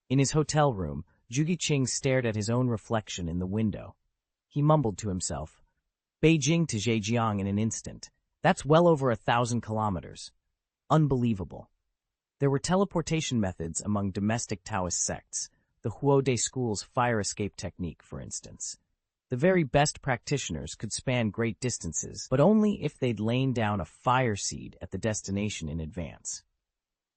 In his hotel room, Zhuge Qing stared at his own reflection in the window. He mumbled to himself, "Beijing to Zhejiang in an instant. That's well over 1,000 kilometers. Unbelievable." There were teleportation methods among domestic Taoist sects, the Huode school's fire escape technique, for instance. The very best practitioners could span great distances, but only if they'd lain down a fire seed at the destination in advance.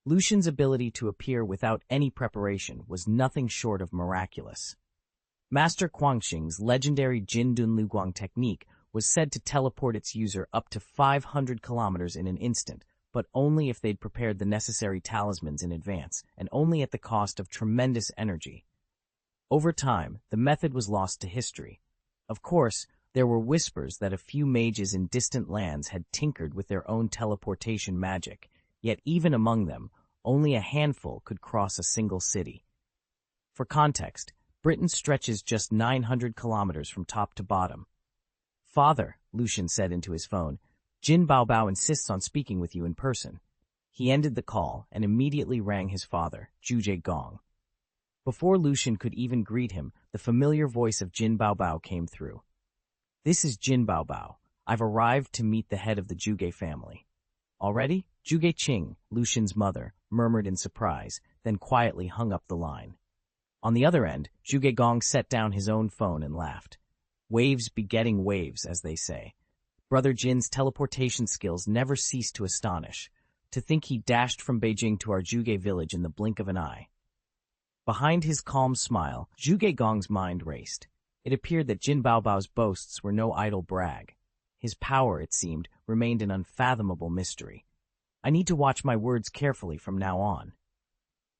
Lucian's ability to appear without any preparation was nothing short of miraculous. Master Guangxing's legendary Jin Dun Luguang technique was said to teleport its user up to 500 kilometers in an instant, but only if they'd prepared the necessary talismans in advance, and only at the cost of tremendous energy. Over time, the method was lost to history. Of course, there were whispers that a few mages in distant lands had tinkered with their own teleportation magic, yet even among them, only a handful could cross a single city. For context, Britain stretches just 900 kilometers from top to bottom. "Father," Lucian said into his phone, "Jin Baobao insists on speaking with you in person." He ended the call and immediately rang his father, Zhuge Gong. Before Lucian could even greet him, the familiar voice of Jin Baobao came through. "This is Jin Baobao. I've arrived to meet the head of the Zhuge family." "Already?" Zhuge Qing, Lucian's mother, murmured in surprise, then quietly hung up the line. On the other end, Zhuge Gong set down his own phone and laughed. Waves begetting waves, as they say. Brother Jin's teleportation skills never cease to astonish. To think he dashed from Beijing to our Zhuge village in the blink of an eye. Behind his calm smile, Zhuge Gong's mind raced. It appeared that Jin Baobao's boasts were no idle brag. His power, it seemed, remained an unfathomable mystery. I need to watch my words carefully from now on.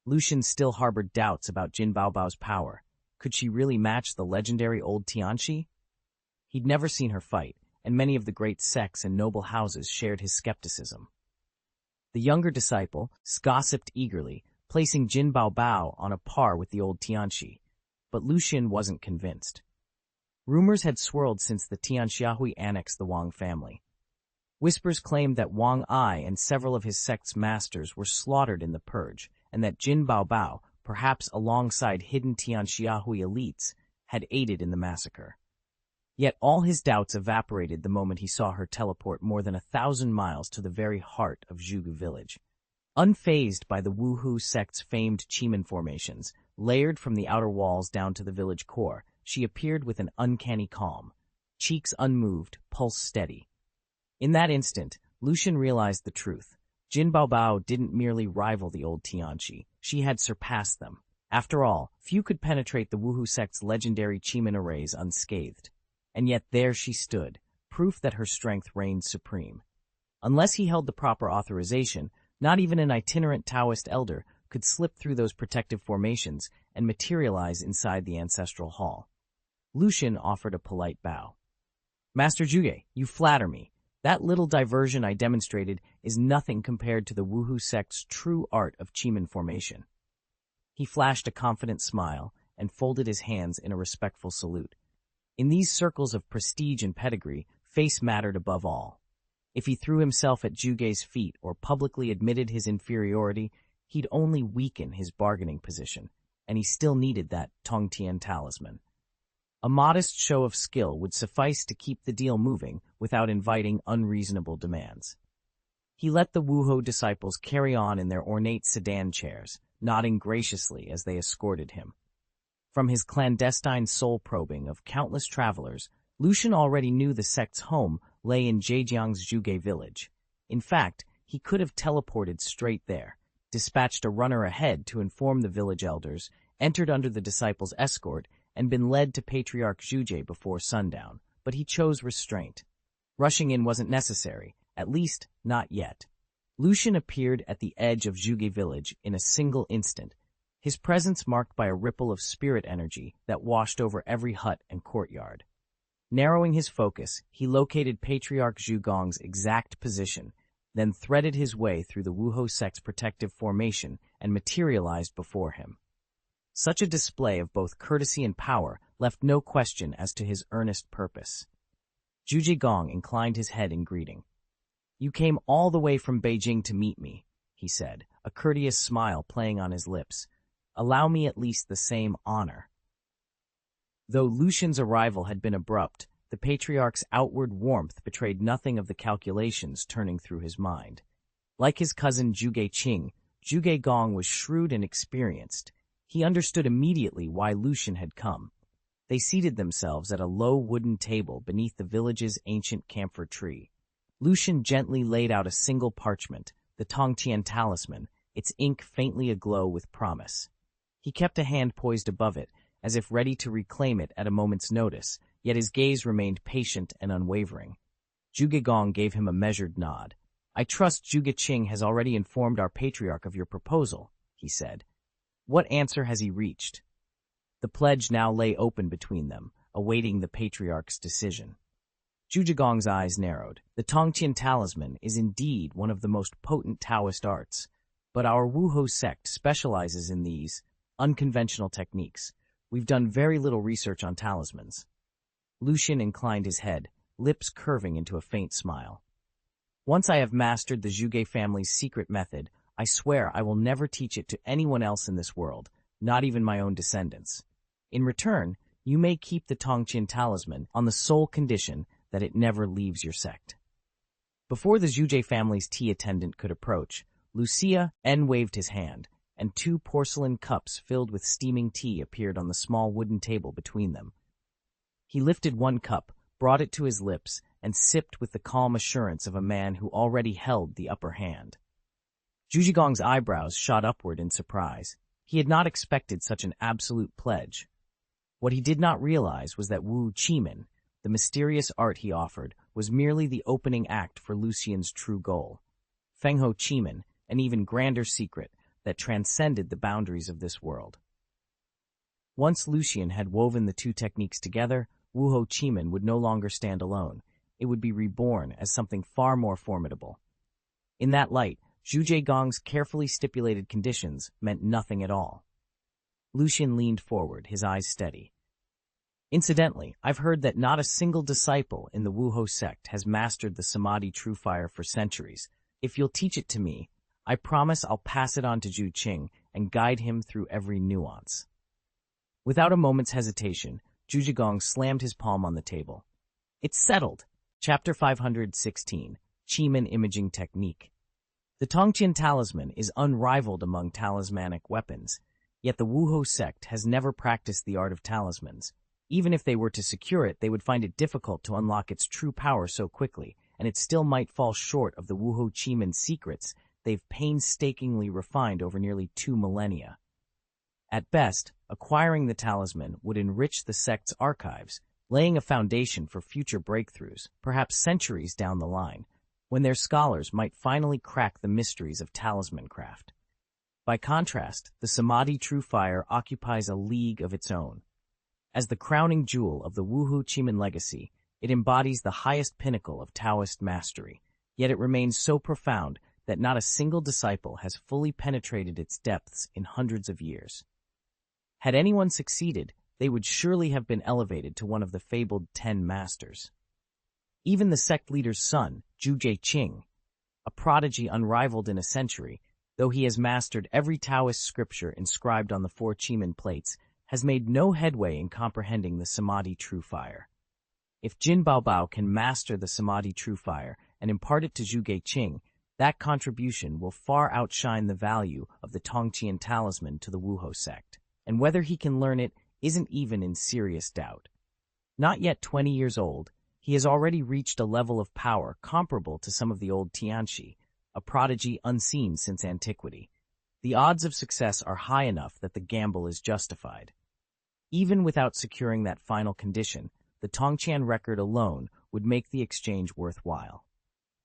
Lucian still harbored doubts about Jin Baobao's power. Could she really match the legendary old Tianxi? He'd never seen her fight, and many of the great sects and noble houses shared his skepticism. The younger disciple gossiped eagerly, placing Jin Baobao on a par with the old Tianxi, but Lucian wasn't convinced. Rumors had swirled since the Tianxiahui annexed the Wang family. Whispers claimed that Wang Ai and several of his sect's masters were slaughtered in the purge, and that Jin Baobao, perhaps alongside hidden Tianxiahui elites, had aided in the massacre. Yet all his doubts evaporated the moment he saw her teleport more than 1,000 miles to the very heart of Zhuge village. Unfazed by the Wuhu sect's famed Chiman formations, layered from the outer walls down to the village core, she appeared with an uncanny calm, cheeks unmoved, pulse steady. In that instant, Lucian realized the truth. Jin Baobao didn't merely rival the old Tianxi, she had surpassed them. After all, few could penetrate the Wuhu sect's legendary Chiman arrays unscathed. And yet there she stood, proof that her strength reigned supreme. Unless he held the proper authorization, not even an itinerant Taoist elder could slip through those protective formations and materialize inside the ancestral hall. Lucian offered a polite bow. "Master Zhuge, you flatter me. That little diversion I demonstrated is nothing compared to the Wuhu sect's true art of Chiman formation." He flashed a confident smile and folded his hands in a respectful salute. In these circles of prestige and pedigree, face mattered above all. If he threw himself at Zhuge's feet or publicly admitted his inferiority, he'd only weaken his bargaining position, and he still needed that Tongtian talisman. A modest show of skill would suffice to keep the deal moving without inviting unreasonable demands. He let the Wuhu disciples carry on in their ornate sedan chairs, nodding graciously as they escorted him. From his clandestine soul-probing of countless travelers, Lucian already knew the sect's home lay in Zhejiang's Zhuge village. In fact, he could have teleported straight there, dispatched a runner ahead to inform the village elders, entered under the disciples' escort, and been led to Patriarch Zhuge before sundown, but he chose restraint. Rushing in wasn't necessary, at least not yet. Lucian appeared at the edge of Zhuge village in a single instant, his presence marked by a ripple of spirit energy that washed over every hut and courtyard. Narrowing his focus, he located Patriarch Zhugong's exact position, then threaded his way through the Wuho sect's protective formation and materialized before him. Such a display of both courtesy and power left no question as to his earnest purpose. Zhuge Gong inclined his head in greeting. "You came all the way from Beijing to meet me," he said, a courteous smile playing on his lips. "Allow me at least the same honor." Though Lucian's arrival had been abrupt, the Patriarch's outward warmth betrayed nothing of the calculations turning through his mind. Like his cousin Zhuge Qing, Zhuge Gong was shrewd and experienced. He understood immediately why Lucian had come. They seated themselves at a low wooden table beneath the village's ancient camphor tree. Lucian gently laid out a single parchment, the Tongtian talisman, its ink faintly aglow with promise. He kept a hand poised above it, as if ready to reclaim it at a moment's notice, yet his gaze remained patient and unwavering. Zhuge Gong gave him a measured nod. "I trust Zhuge Qing has already informed our patriarch of your proposal," he said. "What answer has he reached?" The pledge now lay open between them, awaiting the patriarch's decision. Zhuge Gong's eyes narrowed. "The Tongtian talisman is indeed one of the most potent Taoist arts, but our Wuho sect specializes in these unconventional techniques. We've done very little research on talismans." Lucian inclined his head, lips curving into a faint smile. "Once I have mastered the Zhuge family's secret method, I swear I will never teach it to anyone else in this world, not even my own descendants. In return, you may keep the Tongtian talisman on the sole condition that it never leaves your sect." Before the Zhuge family's tea attendant could approach, Lucian waved his hand, and 2 porcelain cups filled with steaming tea appeared on the small wooden table between them. He lifted one cup, brought it to his lips, and sipped with the calm assurance of a man who already held the upper hand. Zhuge Gong's eyebrows shot upward in surprise. He had not expected such an absolute pledge. What he did not realize was that Wu Qimin, the mysterious art he offered, was merely the opening act for Lucian's true goal. Fengho Qimin, an even grander secret that transcended the boundaries of this world. Once Lucian had woven the 2 techniques together, Wuho Qimin would no longer stand alone. It would be reborn as something far more formidable. In that light, Zhuge Gong's carefully stipulated conditions meant nothing at all. Lucian leaned forward, his eyes steady. "Incidentally, I've heard that not a single disciple in the Wuho sect has mastered the Samadhi True Fire for centuries. If you'll teach it to me, I promise I'll pass it on to Zhu Qing and guide him through every nuance." Without a moment's hesitation, Zhuge Gong slammed his palm on the table. "It's settled." Chapter 516, Qimin Imaging Technique. The Tongtian talisman is unrivaled among talismanic weapons, yet the Wuho sect has never practiced the art of talismans. Even if they were to secure it, they would find it difficult to unlock its true power so quickly, and it still might fall short of the Wuho Qimin secrets they've painstakingly refined over nearly 2 millennia. At best, acquiring the talisman would enrich the sect's archives, laying a foundation for future breakthroughs, perhaps centuries down the line, when their scholars might finally crack the mysteries of talisman craft. By contrast, the Samadhi True Fire occupies a league of its own. As the crowning jewel of the Wuhu Qimin legacy, it embodies the highest pinnacle of Taoist mastery, yet it remains so profound that not a single disciple has fully penetrated its depths in hundreds of years. Had anyone succeeded, they would surely have been elevated to one of the fabled 10 masters. Even the sect leader's son, Zhuge Qing, a prodigy unrivaled in a century, though he has mastered every Taoist scripture inscribed on the 4 Qimin plates, has made no headway in comprehending the Samadhi True Fire. If Jin Baobao can master the Samadhi True Fire and impart it to Zhuge Qing, That contribution will far outshine the value of the Tongqian talisman to the Wuho sect, and whether he can learn it isn't even in serious doubt. Not yet 20 years old, he has already reached a level of power comparable to some of the old Tianxi, a prodigy unseen since antiquity. The odds of success are high enough that the gamble is justified. Even without securing that final condition, the Tongqian record alone would make the exchange worthwhile.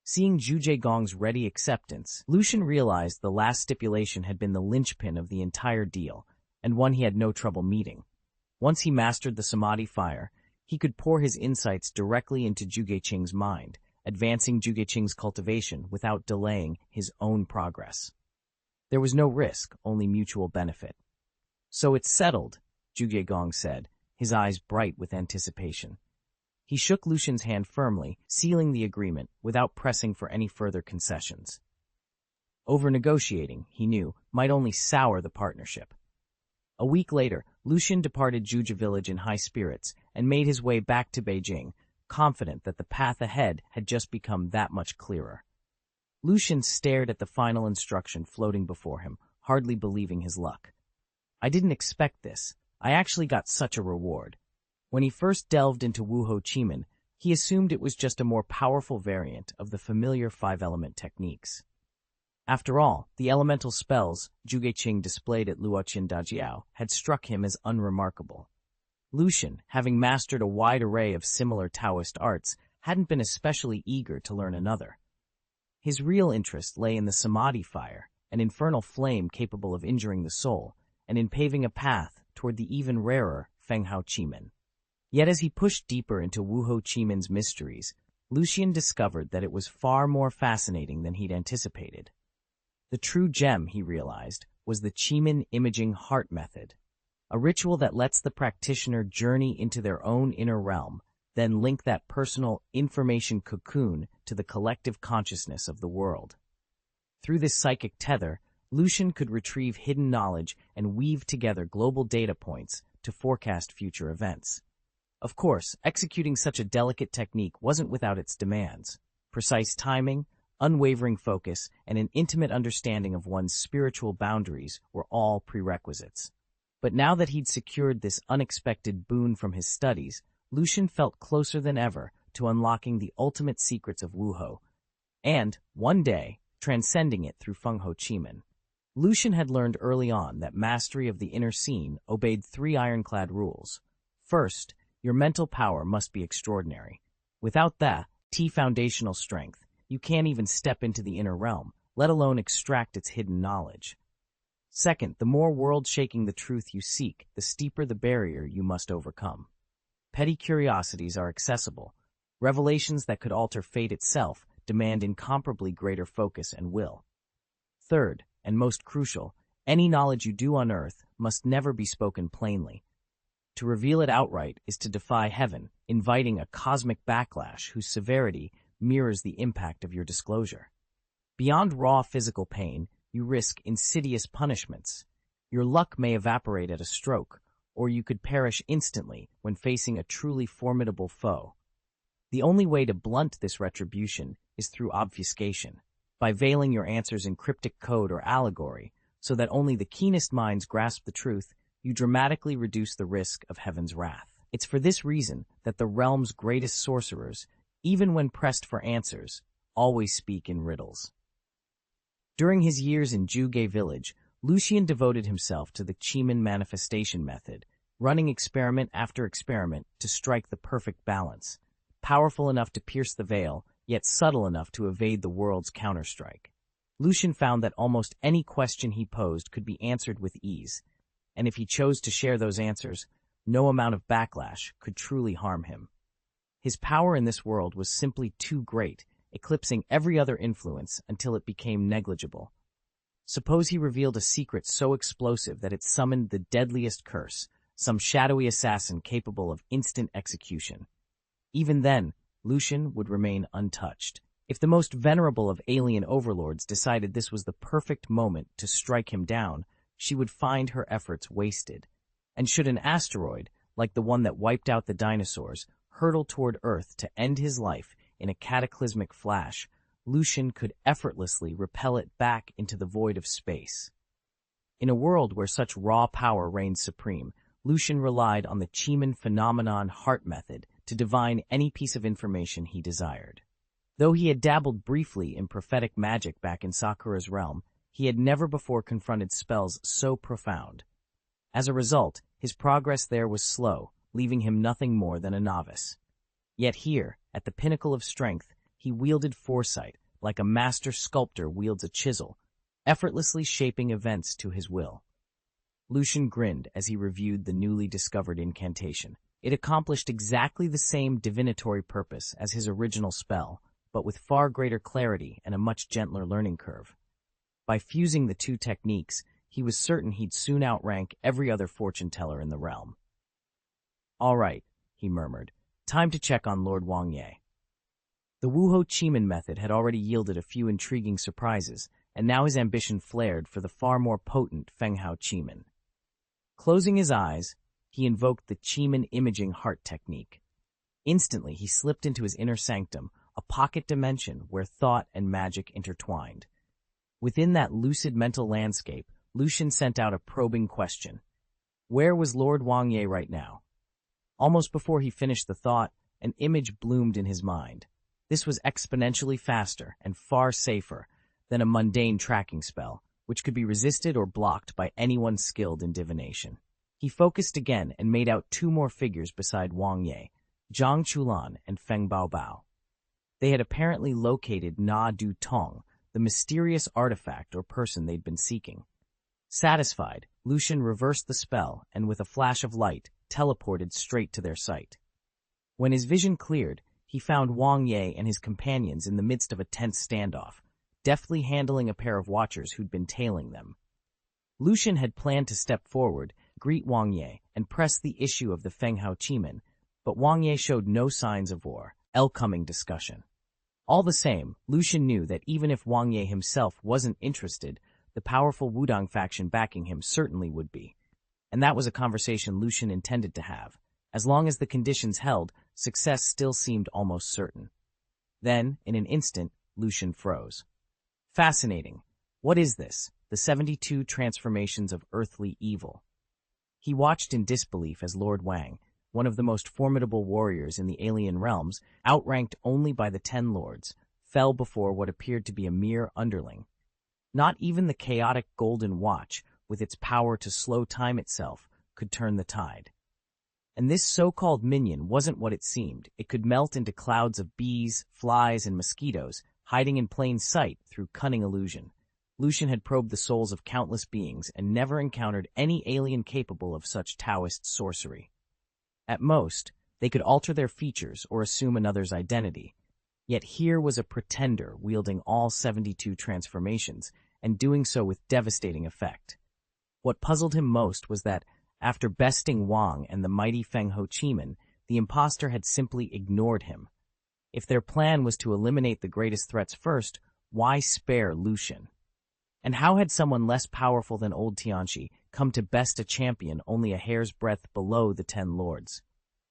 Seeing Zhu Gong's ready acceptance, Lucian realized the last stipulation had been the linchpin of the entire deal, and one he had no trouble meeting. Once he mastered the Samadhi fire, he could pour his insights directly into Zhu Qing's mind, advancing Zhu Qing's cultivation without delaying his own progress. There was no risk, only mutual benefit. "So it's settled," Zhu Gong said, his eyes bright with anticipation. He shook Lucian's hand firmly, sealing the agreement without pressing for any further concessions. Over-negotiating, he knew, might only sour the partnership. A week later, Lucian departed Zhuge village in high spirits and made his way back to Beijing, confident that the path ahead had just become that much clearer. Lucian stared at the final instruction floating before him, hardly believing his luck. "I didn't expect this. I actually got such a reward." When he first delved into Wuho Chimen, he assumed it was just a more powerful variant of the familiar five-element techniques. After all, the elemental spells Zhu Qing displayed at Luoqian Dajiao had struck him as unremarkable. Lucian, having mastered a wide array of similar Taoist arts, hadn't been especially eager to learn another. His real interest lay in the Samadhi fire, an infernal flame capable of injuring the soul, and in paving a path toward the even rarer Fenghao Chimen. Yet as he pushed deeper into Wuho Chimen's mysteries, Lucian discovered that it was far more fascinating than he'd anticipated. The true gem, he realized, was the Chimen Imaging Heart Method, a ritual that lets the practitioner journey into their own inner realm, then link that personal information cocoon to the collective consciousness of the world. Through this psychic tether, Lucian could retrieve hidden knowledge and weave together global data points to forecast future events. Of course, executing such a delicate technique wasn't without its demands. Precise timing, unwavering focus, and an intimate understanding of one's spiritual boundaries were all prerequisites. But now that he'd secured this unexpected boon from his studies, Lucian felt closer than ever to unlocking the ultimate secrets of Wuho, and, one day, transcending it through Fengho Chimen. Lucian had learned early on that mastery of the inner scene obeyed three ironclad rules. First, your mental power must be extraordinary. Without that, foundational strength, you can't even step into the inner realm, let alone extract its hidden knowledge. Second, the more world-shaking the truth you seek, the steeper the barrier you must overcome. Petty curiosities are accessible. Revelations that could alter fate itself demand incomparably greater focus and will. Third, and most crucial, any knowledge you do unearth must never be spoken plainly. To reveal it outright is to defy heaven, inviting a cosmic backlash whose severity mirrors the impact of your disclosure. Beyond raw physical pain, you risk insidious punishments. Your luck may evaporate at a stroke, or you could perish instantly when facing a truly formidable foe. The only way to blunt this retribution is through obfuscation, by veiling your answers in cryptic code or allegory, so that only the keenest minds grasp the truth. You dramatically reduce the risk of heaven's wrath. It's for this reason that the realm's greatest sorcerers, even when pressed for answers, always speak in riddles. During his years in Zhuge village, Lucian devoted himself to the Chimen manifestation method, running experiment after experiment to strike the perfect balance, powerful enough to pierce the veil, yet subtle enough to evade the world's counterstrike. Lucian found that almost any question he posed could be answered with ease, and if he chose to share those answers, no amount of backlash could truly harm him. His power in this world was simply too great, eclipsing every other influence until it became negligible. Suppose he revealed a secret so explosive that it summoned the deadliest curse, some shadowy assassin capable of instant execution. Even then, Lucian would remain untouched. If the most venerable of alien overlords decided this was the perfect moment to strike him down, she would find her efforts wasted. And should an asteroid, like the one that wiped out the dinosaurs, hurtle toward Earth to end his life in a cataclysmic flash, Lucian could effortlessly repel it back into the void of space. In a world where such raw power reigned supreme, Lucian relied on the Chiman phenomenon heart method to divine any piece of information he desired. Though he had dabbled briefly in prophetic magic back in Sakura's realm, he had never before confronted spells so profound. As a result, his progress there was slow, leaving him nothing more than a novice. Yet here, at the pinnacle of strength, he wielded foresight like a master sculptor wields a chisel, effortlessly shaping events to his will. Lucian grinned as he reviewed the newly discovered incantation. It accomplished exactly the same divinatory purpose as his original spell, but with far greater clarity and a much gentler learning curve. By fusing the two techniques, he was certain he'd soon outrank every other fortune-teller in the realm. "All right," he murmured. "Time to check on Lord Wangye." The Wuho Chiman method had already yielded a few intriguing surprises, and now his ambition flared for the far more potent Fenghao Chiman. Closing his eyes, he invoked the Chiman imaging heart technique. Instantly, he slipped into his inner sanctum, a pocket dimension where thought and magic intertwined. Within that lucid mental landscape, Lucian sent out a probing question. Where was Lord Wangye right now? Almost before he finished the thought, an image bloomed in his mind. This was exponentially faster and far safer than a mundane tracking spell, which could be resisted or blocked by anyone skilled in divination. He focused again and made out two more figures beside Wangye, Zhang Chulan and Feng Baobao. They had apparently located Na Du Tong, the mysterious artifact or person they'd been seeking. Satisfied, Lucian reversed the spell and with a flash of light, teleported straight to their sight. When his vision cleared, he found Wangye and his companions in the midst of a tense standoff, deftly handling a pair of watchers who'd been tailing them. Lucian had planned to step forward, greet Wangye, and press the issue of the Fenghao Chiman, but Wangye showed no signs of coming discussion. All the same, Lucian knew that even if Wangye himself wasn't interested, the powerful Wudong faction backing him certainly would be. And that was a conversation Lucian intended to have. As long as the conditions held, success still seemed almost certain. Then, in an instant, Lucian froze. Fascinating. What is this? The 72 transformations of earthly evil. He watched in disbelief as Lord Wang, one of the most formidable warriors in the alien realms, outranked only by the 10 lords, fell before what appeared to be a mere underling. Not even the chaotic Golden Watch, with its power to slow time itself, could turn the tide. And this so-called minion wasn't what it seemed. It could melt into clouds of bees, flies, and mosquitoes, hiding in plain sight through cunning illusion. Lucian had probed the souls of countless beings and never encountered any alien capable of such Taoist sorcery. At most, they could alter their features or assume another's identity. Yet here was a pretender wielding all 72 transformations, and doing so with devastating effect. What puzzled him most was that, after besting Wang and the mighty Fenghao Chiman, the impostor had simply ignored him. If their plan was to eliminate the greatest threats first, why spare Lucian? And how had someone less powerful than old Tianchi come to best a champion only a hair's breadth below the 10 lords?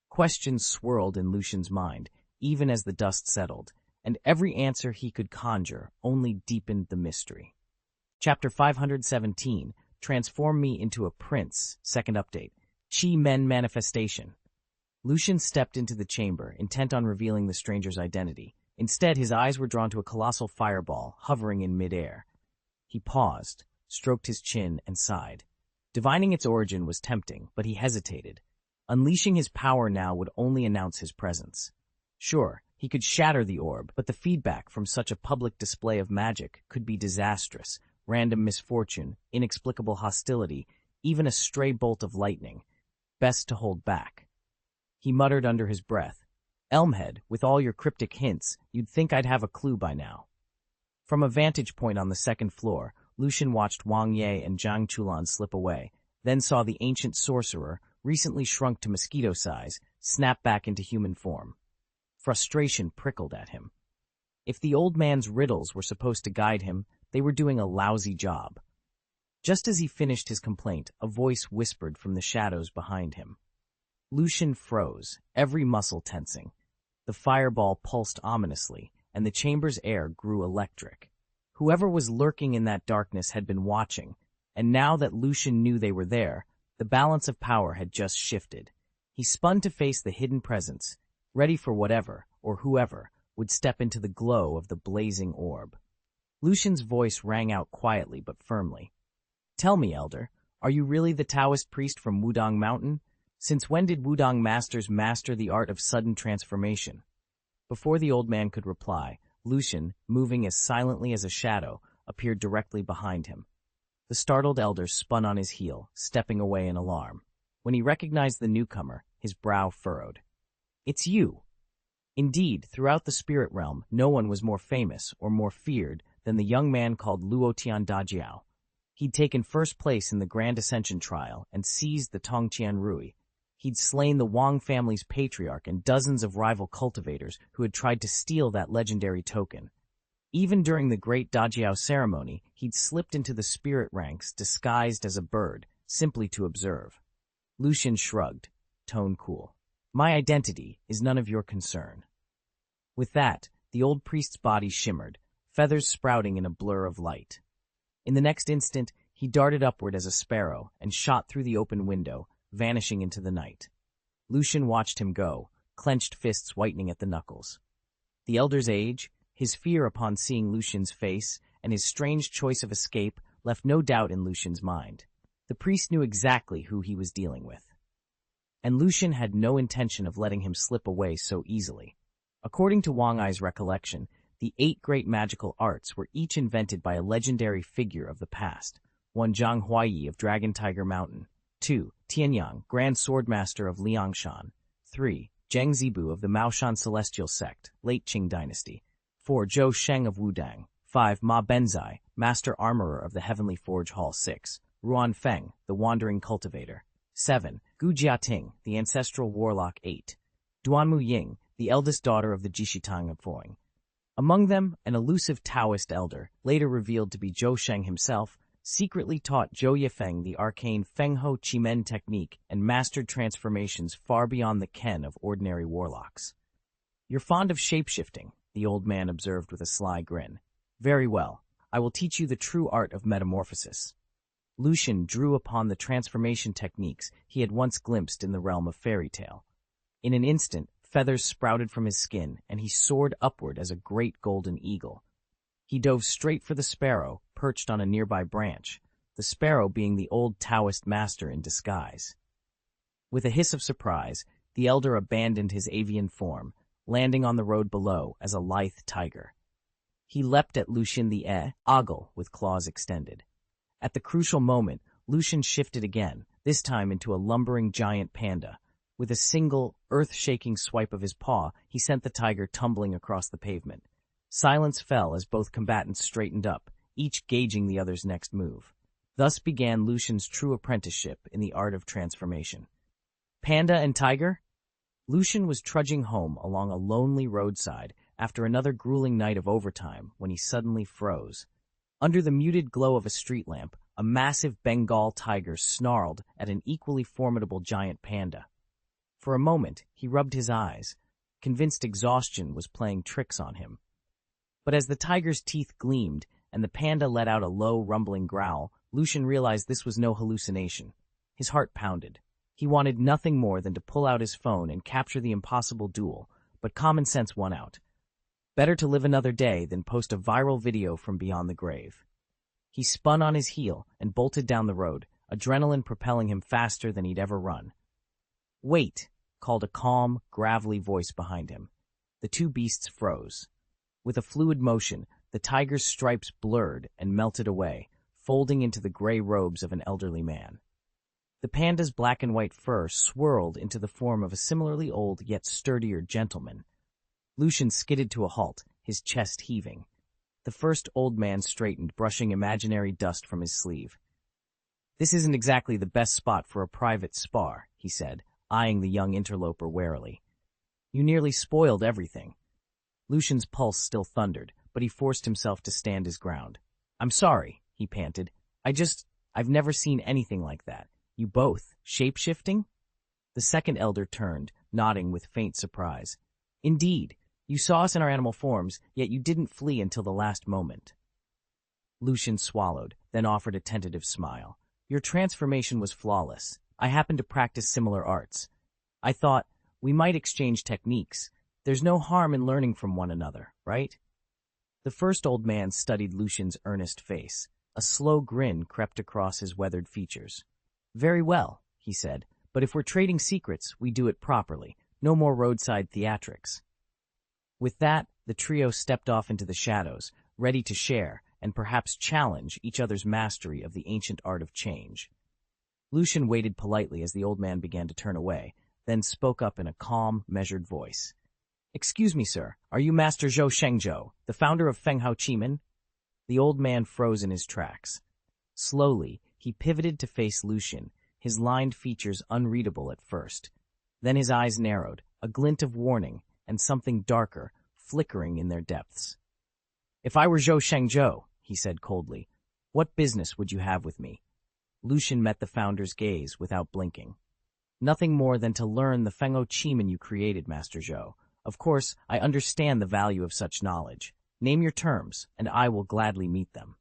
Questions swirled in Lucian's mind, even as the dust settled, and every answer he could conjure only deepened the mystery. Chapter 517, Transform Me into a Prince, second update, Chi Men Manifestation. Lucian stepped into the chamber, intent on revealing the stranger's identity. Instead, his eyes were drawn to a colossal fireball hovering in midair. He paused, stroked his chin, and sighed. Divining its origin was tempting, but he hesitated. Unleashing his power now would only announce his presence. Sure, he could shatter the orb, but the feedback from such a public display of magic could be disastrous. Random misfortune, inexplicable hostility, even a stray bolt of lightning. Best to hold back. He muttered under his breath, "Elmhead, with all your cryptic hints, you'd think I'd have a clue by now." From a vantage point on the second floor, Lucian watched Wangye and Zhang Chulan slip away, then saw the ancient sorcerer, recently shrunk to mosquito size, snap back into human form. Frustration prickled at him. If the old man's riddles were supposed to guide him, they were doing a lousy job. Just as he finished his complaint, a voice whispered from the shadows behind him. Lucian froze, every muscle tensing. The fireball pulsed ominously, and the chamber's air grew electric. Whoever was lurking in that darkness had been watching, and now that Lucian knew they were there, the balance of power had just shifted. He spun to face the hidden presence, ready for whatever, or whoever, would step into the glow of the blazing orb. Lucian's voice rang out quietly but firmly. "Tell me, Elder, are you really the Taoist priest from Wudong Mountain? Since when did Wudong masters master the art of sudden transformation?" Before the old man could reply, Lucian, moving as silently as a shadow, appeared directly behind him. The startled elder spun on his heel, stepping away in alarm. When he recognized the newcomer, his brow furrowed. "It's you!" Indeed, throughout the spirit realm, no one was more famous or more feared than the young man called Luotian Dajiao. He'd taken first place in the Grand Ascension trial and seized the Tongqian Rui. He'd slain the Wang family's patriarch and dozens of rival cultivators who had tried to steal that legendary token. Even during the Great Dajiao ceremony, he'd slipped into the spirit ranks disguised as a bird, simply to observe. Lucian shrugged, tone cool. "My identity is none of your concern." With that, the old priest's body shimmered, feathers sprouting in a blur of light. In the next instant, he darted upward as a sparrow and shot through the open window, vanishing into the night. Lucian watched him go, clenched fists whitening at the knuckles. The elder's age, his fear upon seeing Lucian's face, and his strange choice of escape left no doubt in Lucian's mind. The priest knew exactly who he was dealing with. And Lucian had no intention of letting him slip away so easily. According to Wang Ai's recollection, the 8 great magical arts were each invented by a legendary figure of the past. 1. Zhang Huaiyi of Dragon Tiger Mountain. 2. Tianyang, Grand Swordmaster of Liangshan. 3. Zheng Zibu of the Maoshan Celestial Sect, late Qing Dynasty. 4. Zhou Sheng of Wudang. 5. Ma Benzai, Master Armorer of the Heavenly Forge Hall. 6. Ruan Feng, the Wandering Cultivator. 7. Gu Jiating, the Ancestral Warlock. 8. Duanmu Ying, the eldest daughter of the Jishitang of Foing. Among them, an elusive Taoist elder, later revealed to be Zhou Sheng himself, secretly taught Zhou Yifeng the arcane Fengho Qimen technique and mastered transformations far beyond the ken of ordinary warlocks. "You're fond of shapeshifting," the old man observed with a sly grin. "Very well, I will teach you the true art of metamorphosis." Lucian drew upon the transformation techniques he had once glimpsed in the realm of fairy tale. In an instant, feathers sprouted from his skin, and he soared upward as a great golden eagle. He dove straight for the sparrow, perched on a nearby branch, the sparrow being the old Taoist master in disguise. With a hiss of surprise, the elder abandoned his avian form, landing on the road below as a lithe tiger. He leapt at Lucian the ogle with claws extended. At the crucial moment, Lucian shifted again, this time into a lumbering giant panda. With a single, earth-shaking swipe of his paw, he sent the tiger tumbling across the pavement. Silence fell as both combatants straightened up, each gauging the other's next move. Thus began Lucian's true apprenticeship in the art of transformation. Panda and tiger? Lucian was trudging home along a lonely roadside after another grueling night of overtime when he suddenly froze. Under the muted glow of a street lamp, a massive Bengal tiger snarled at an equally formidable giant panda. For a moment, he rubbed his eyes, convinced exhaustion was playing tricks on him. But as the tiger's teeth gleamed and the panda let out a low, rumbling growl, Lucian realized this was no hallucination. His heart pounded. He wanted nothing more than to pull out his phone and capture the impossible duel, but common sense won out. Better to live another day than post a viral video from beyond the grave. He spun on his heel and bolted down the road, adrenaline propelling him faster than he'd ever run. "Wait," called a calm, gravelly voice behind him. The two beasts froze. With a fluid motion, the tiger's stripes blurred and melted away, folding into the gray robes of an elderly man. The panda's black and white fur swirled into the form of a similarly old yet sturdier gentleman. Lucian skidded to a halt, his chest heaving. The first old man straightened, brushing imaginary dust from his sleeve. "This isn't exactly the best spot for a private spar," he said, eyeing the young interloper warily. "You nearly spoiled everything." Lucian's pulse still thundered, but he forced himself to stand his ground. "I'm sorry," he panted. I've never seen anything like that. You both, shape-shifting?" The second elder turned, nodding with faint surprise. "Indeed, You saw us in our animal forms, yet you didn't flee until the last moment. Lucian swallowed, then offered a tentative smile. Your transformation was flawless. I happened to practice similar arts. I thought, we might exchange techniques. There's no harm in learning from one another, right? The first old man studied Lucian's earnest face. A slow grin crept across his weathered features. Very well, he said, but if we're trading secrets, we do it properly. No more roadside theatrics. With that, the trio stepped off into the shadows, ready to share and perhaps challenge each other's mastery of the ancient art of change. Lucian waited politely as the old man began to turn away, then spoke up in a calm, measured voice. Excuse me, sir, are you Master Zhou Shengzhou, the founder of Fenghao Qimen? The old man froze in his tracks. Slowly, he pivoted to face Lucian, his lined features unreadable at first. Then his eyes narrowed, a glint of warning and something darker flickering in their depths. If I were Zhou Shengzhou, he said coldly, what business would you have with me? Lucian met the founder's gaze without blinking. Nothing more than to learn the Fenghao Qimen you created, Master Zhou. Of course, I understand the value of such knowledge. Name your terms, and I will gladly meet them.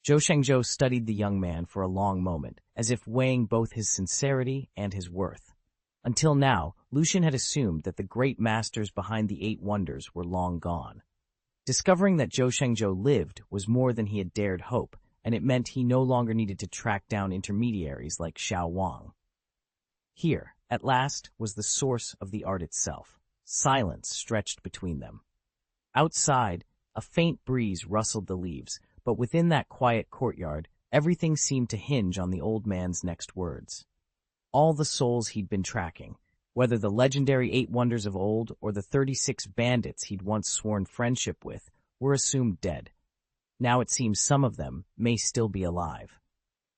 Zhou Shengzhou studied the young man for a long moment, as if weighing both his sincerity and his worth. Until now, Lucian had assumed that the great masters behind the 8 wonders were long gone. Discovering that Zhou Shengzhou lived was more than he had dared hope, and it meant he no longer needed to track down intermediaries like Xiao Wang. Here, at last, was the source of the art itself. Silence stretched between them. Outside, a faint breeze rustled the leaves, but within that quiet courtyard, everything seemed to hinge on the old man's next words. All the souls he'd been tracking, whether the legendary 8 wonders of old or the 36 bandits he'd once sworn friendship with, were assumed dead. Now it seems some of them may still be alive.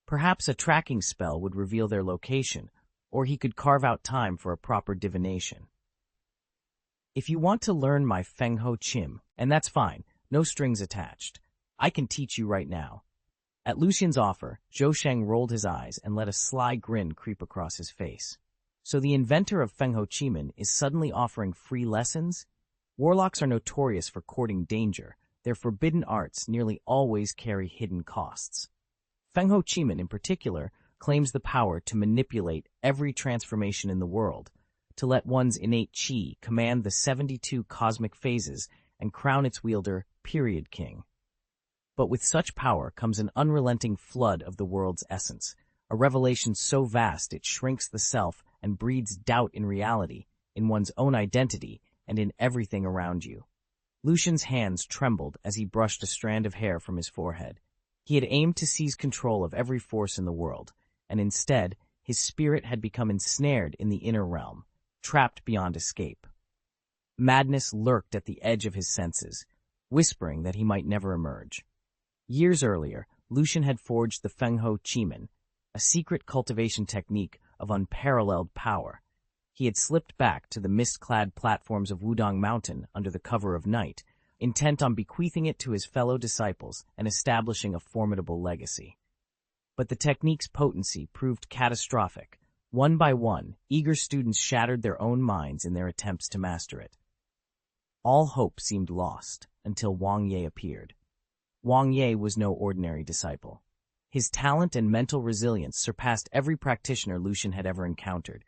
Perhaps a tracking spell would reveal their location, or he could carve out time for a proper divination. If you want to learn my Fenghao Qimen, and that's fine, no strings attached, I can teach you right now. At Lucian's offer, Zhou Sheng rolled his eyes and let a sly grin creep across his face. So the inventor of Fenghao Qimen is suddenly offering free lessons? Warlocks are notorious for courting danger. Their forbidden arts nearly always carry hidden costs. Fenghao Qimen, in particular, claims the power to manipulate every transformation in the world, to let one's innate qi command the 72 cosmic phases and crown its wielder period king. But with such power comes an unrelenting flood of the world's essence, a revelation so vast it shrinks the self and breeds doubt in reality, in one's own identity, and in everything around you. Lucian's hands trembled as he brushed a strand of hair from his forehead. He had aimed to seize control of every force in the world, and instead, his spirit had become ensnared in the inner realm, trapped beyond escape. Madness lurked at the edge of his senses, whispering that he might never emerge. Years earlier, Lucian had forged the Fenghao Qimen, a secret cultivation technique of unparalleled power. He had slipped back to the mist-clad platforms of Wudong Mountain under the cover of night, intent on bequeathing it to his fellow disciples and establishing a formidable legacy. But the technique's potency proved catastrophic. One by one, eager students shattered their own minds in their attempts to master it. All hope seemed lost until Wang Ye appeared. Wang Ye was no ordinary disciple. His talent and mental resilience surpassed every practitioner Lucian had ever encountered.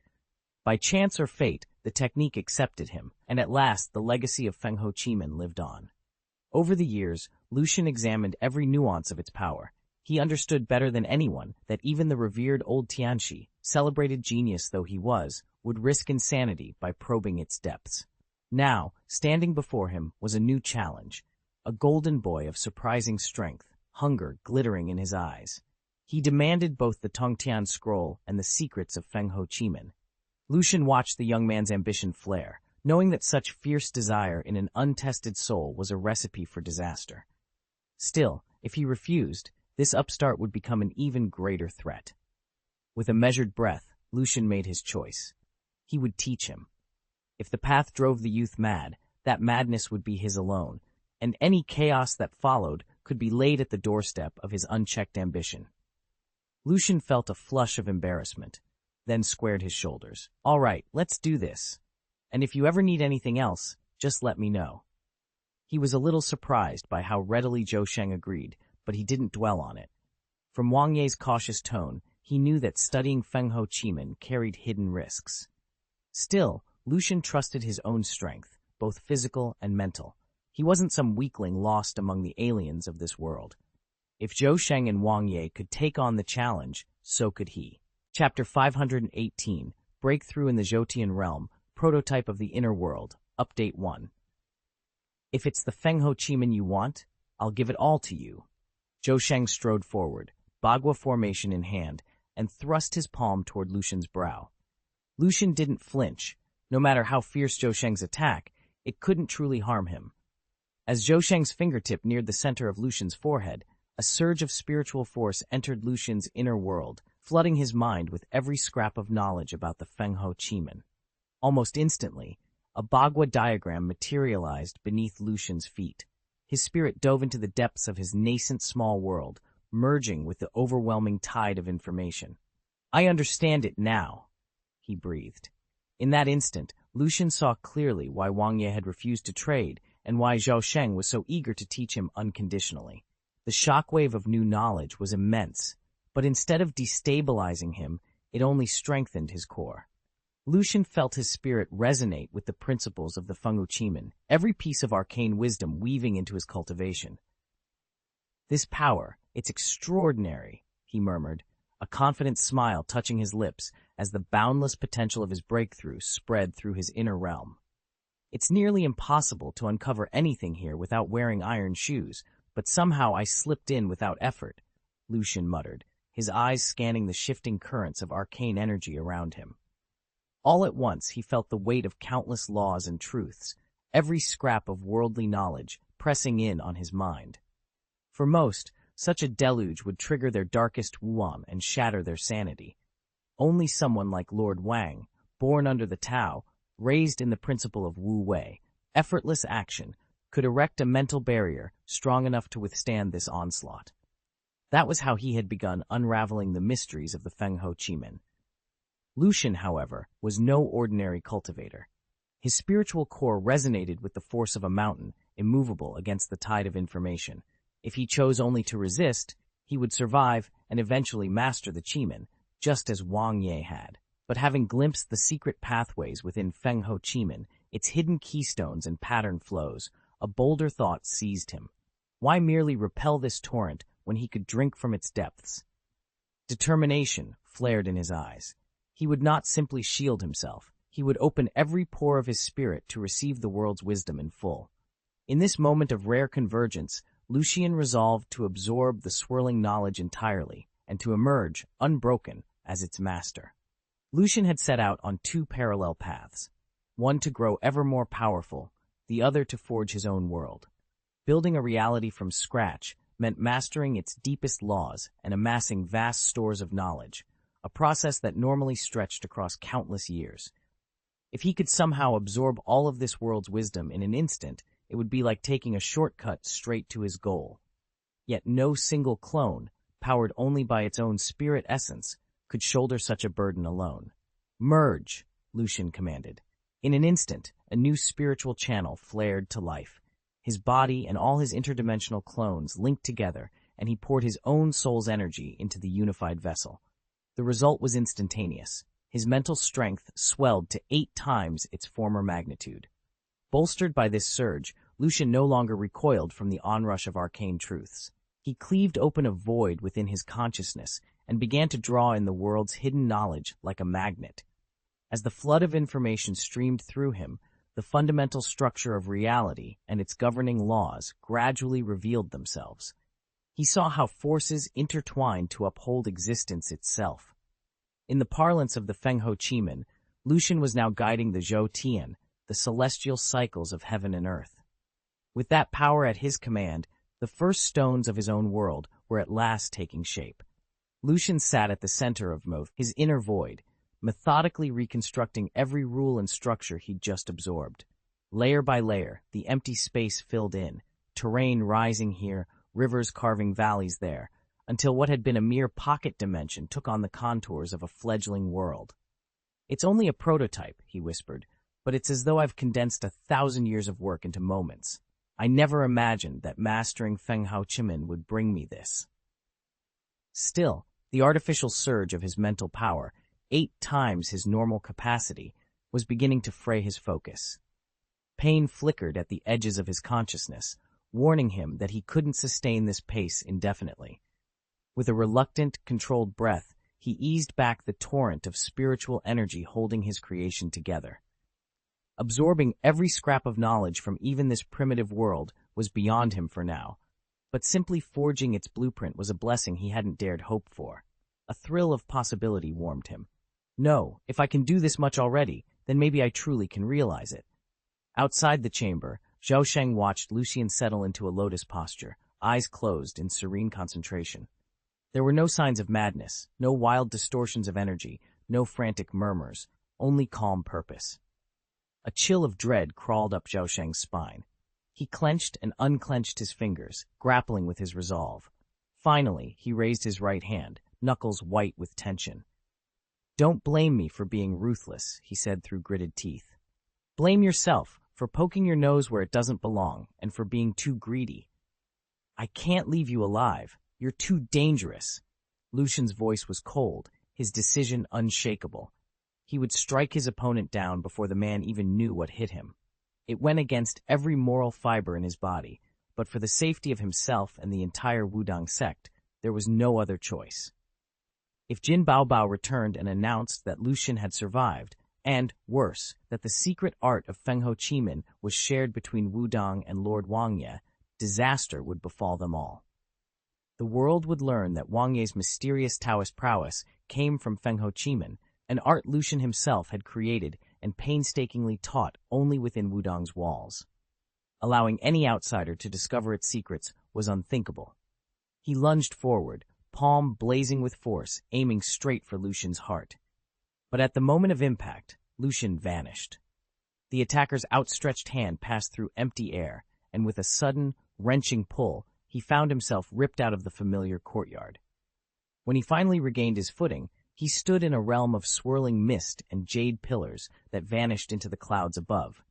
By chance or fate, the technique accepted him, and at last the legacy of Fenghao Qimen lived on. Over the years, Lucian examined every nuance of its power. He understood better than anyone that even the revered old Tianxi, celebrated genius though he was, would risk insanity by probing its depths. Now, standing before him was a new challenge, a golden boy of surprising strength, hunger glittering in his eyes. He demanded both the Tongtian scroll and the secrets of Fenghao Qimen. Lucian watched the young man's ambition flare, knowing that such fierce desire in an untested soul was a recipe for disaster. Still, if he refused, this upstart would become an even greater threat. With a measured breath, Lucian made his choice. He would teach him. If the path drove the youth mad, that madness would be his alone, and any chaos that followed could be laid at the doorstep of his unchecked ambition. Lucian felt a flush of embarrassment, then squared his shoulders. All right, let's do this. And if you ever need anything else, Just let me know. He was a little surprised by how readily Zhou Sheng agreed, but he didn't dwell on it. From Wang Ye's cautious tone, he knew that studying Fenghe Qimen carried hidden risks. Still, Lucian trusted his own strength, both physical and mental. He wasn't some weakling lost among the aliens of this world. If Zhou Sheng and Wang Ye could take on the challenge, so could he. Chapter 518, Breakthrough in the Zhoutian Realm, Prototype of the Inner World, Update 1. If it's the Fenghe Qimen you want, I'll give it all to you. Zhou Sheng strode forward, Bagua formation in hand, and thrust his palm toward Lucian's brow. Lucian didn't flinch. No matter how fierce Zhou Sheng's attack, it couldn't truly harm him. As Zhou Sheng's fingertip neared the center of Lucian's forehead, a surge of spiritual force entered Lucian's inner world, flooding his mind with every scrap of knowledge about the Fenghe Qimen. Almost instantly, a Bagua diagram materialized beneath Lucian's feet. His spirit dove into the depths of his nascent small world, merging with the overwhelming tide of information. I understand it now, he breathed. In that instant, Lucian saw clearly why Wang Ye had refused to trade and why Zhou Sheng was so eager to teach him unconditionally. The shockwave of new knowledge was immense, but instead of destabilizing him, it only strengthened his core. Lucian felt his spirit resonate with the principles of the Fenghe Qimen, every piece of arcane wisdom weaving into his cultivation. This power, it's extraordinary, he murmured, a confident smile touching his lips as the boundless potential of his breakthrough spread through his inner realm. It's nearly impossible to uncover anything here without wearing iron shoes, but somehow I slipped in without effort, Lucian muttered, his eyes scanning the shifting currents of arcane energy around him. All at once he felt the weight of countless laws and truths, every scrap of worldly knowledge pressing in on his mind. For most, such a deluge would trigger their darkest wuan and shatter their sanity. Only someone like Lord Wang, born under the Tao, raised in the principle of Wu Wei, effortless action, could erect a mental barrier strong enough to withstand this onslaught. That was how he had begun unraveling the mysteries of the Fenghe Qimen. Lucian, however, was no ordinary cultivator. His spiritual core resonated with the force of a mountain, immovable against the tide of information. If he chose only to resist, he would survive and eventually master the Qimen, just as Wang Ye had. But having glimpsed the secret pathways within Fenghe Qimen, its hidden keystones and pattern flows, a bolder thought seized him. Why merely repel this torrent when he could drink from its depths? Determination flared in his eyes. He would not simply shield himself. He would open every pore of his spirit to receive the world's wisdom in full. In this moment of rare convergence, Lucian resolved to absorb the swirling knowledge entirely and to emerge, unbroken, as its master. Lucian had set out on two parallel paths, one to grow ever more powerful, the other to forge his own world. Building a reality from scratch meant mastering its deepest laws and amassing vast stores of knowledge, a process that normally stretched across countless years. If he could somehow absorb all of this world's wisdom in an instant, it would be like taking a shortcut straight to his goal. Yet no single clone, powered only by its own spirit essence, could shoulder such a burden alone. "Merge," Lucian commanded. In an instant, a new spiritual channel flared to life. His body and all his interdimensional clones linked together, and he poured his own soul's energy into the unified vessel. The result was instantaneous. His mental strength swelled to 8 times its former magnitude. Bolstered by this surge, Lucian no longer recoiled from the onrush of arcane truths. He cleaved open a void within his consciousness and began to draw in the world's hidden knowledge like a magnet. As the flood of information streamed through him, the fundamental structure of reality and its governing laws gradually revealed themselves. He saw how forces intertwined to uphold existence itself. In the parlance of the Fenghe Qimen, Lucian was now guiding the Zhou Tian, the celestial cycles of heaven and earth. With that power at his command, the first stones of his own world were at last taking shape. Lucian sat at the center of his inner void, methodically reconstructing every rule and structure he'd just absorbed. Layer by layer, the empty space filled in, terrain rising here, rivers carving valleys there, until what had been a mere pocket dimension took on the contours of a fledgling world. "It's only a prototype," he whispered, but it's as though I've condensed 1,000 years of work into moments. I never imagined that mastering Feng Hao Chimin would bring me this. Still, the artificial surge of his mental power, 8 times his normal capacity, was beginning to fray his focus. Pain flickered at the edges of his consciousness, warning him that he couldn't sustain this pace indefinitely. With a reluctant, controlled breath, he eased back the torrent of spiritual energy holding his creation together. Absorbing every scrap of knowledge from even this primitive world was beyond him for now, but simply forging its blueprint was a blessing he hadn't dared hope for. A thrill of possibility warmed him. No, if I can do this much already, then maybe I truly can realize it. Outside the chamber, Zhao Sheng watched Lucian settle into a lotus posture, eyes closed in serene concentration. There were no signs of madness, no wild distortions of energy, no frantic murmurs, only calm purpose. A chill of dread crawled up Zhao Sheng's spine. He clenched and unclenched his fingers, grappling with his resolve. Finally, he raised his right hand, knuckles white with tension. "Don't blame me for being ruthless," he said through gritted teeth. "Blame yourself for poking your nose where it doesn't belong and for being too greedy. I can't leave you alive. You're too dangerous." Lucian's voice was cold, his decision unshakable. He would strike his opponent down before the man even knew what hit him. It went against every moral fiber in his body, but for the safety of himself and the entire Wudang sect, there was no other choice. If Jin Baobao returned and announced that Lucian had survived, and, worse, that the secret art of Feng Hao Chimin was shared between Wudang and Lord Wangye, disaster would befall them all. The world would learn that Wangye's mysterious Taoist prowess came from Feng Hao Chimin, an art Lucian himself had created and painstakingly taught only within Wudang's walls. Allowing any outsider to discover its secrets was unthinkable. He lunged forward, palm blazing with force, aiming straight for Lucian's heart. But at the moment of impact, Lucian vanished. The attacker's outstretched hand passed through empty air, and with a sudden, wrenching pull, he found himself ripped out of the familiar courtyard. When he finally regained his footing, he stood in a realm of swirling mist and jade pillars that vanished into the clouds above.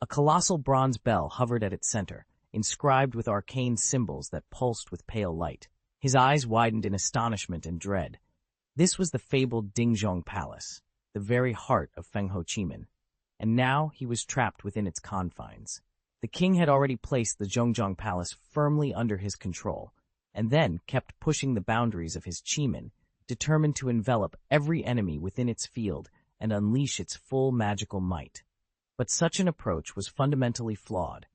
A colossal bronze bell hovered at its center, inscribed with arcane symbols that pulsed with pale light. His eyes widened in astonishment and dread. This was the fabled Dingzhong Palace, the very heart of Feng Hao Chimin, and now he was trapped within its confines. The king had already placed the Zhongzhong Palace firmly under his control, and then kept pushing the boundaries of his Chimin, determined to envelop every enemy within its field and unleash its full magical might. But such an approach was fundamentally flawed.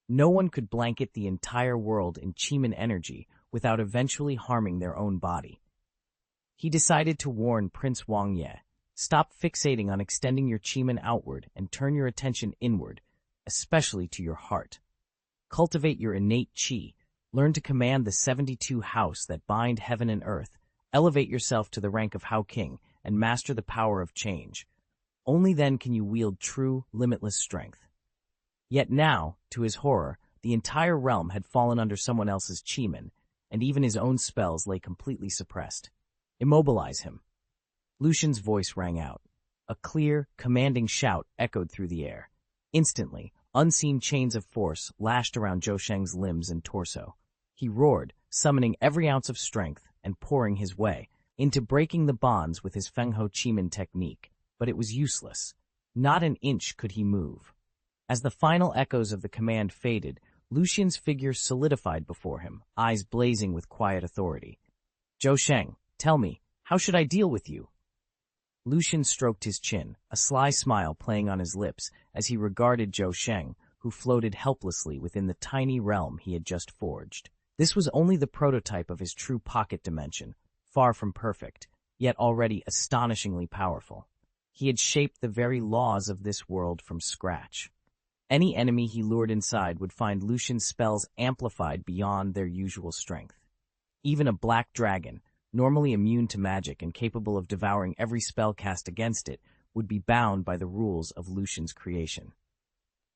No one could blanket the entire world in Chimin energy without eventually harming their own body. He decided to warn Prince Wangye, "Stop fixating on extending your Chimin outward and turn your attention inward, especially to your heart. Cultivate your innate chi, learn to command the 72 house that bind heaven and earth, elevate yourself to the rank of Hao King, and master the power of change. Only then can you wield true, limitless strength." Yet now, to his horror, the entire realm had fallen under someone else's Chimin, and even his own spells lay completely suppressed. "Immobilize him." Lucian's voice rang out. A clear, commanding shout echoed through the air. Instantly, unseen chains of force lashed around Zhao Sheng's limbs and torso. He roared, summoning every ounce of strength and pouring his way into breaking the bonds with his Feng Hao Chimin technique, but it was useless. Not an inch could he move. As the final echoes of the command faded, Lucian's figure solidified before him, eyes blazing with quiet authority. "Zhao Sheng, tell me, how should I deal with you?" Lucian stroked his chin, a sly smile playing on his lips as he regarded Zhao Sheng, who floated helplessly within the tiny realm he had just forged. This was only the prototype of his true pocket dimension, far from perfect, yet already astonishingly powerful. He had shaped the very laws of this world from scratch. Any enemy he lured inside would find Lucian's spells amplified beyond their usual strength. Even a black dragon, normally immune to magic and capable of devouring every spell cast against it, would be bound by the rules of Lucian's creation.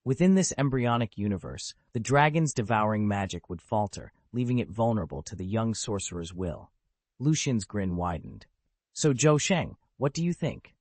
Within this embryonic universe, the dragon's devouring magic would falter, leaving it vulnerable to the young sorcerer's will. Lucian's grin widened. "So Zhao Sheng, what do you think?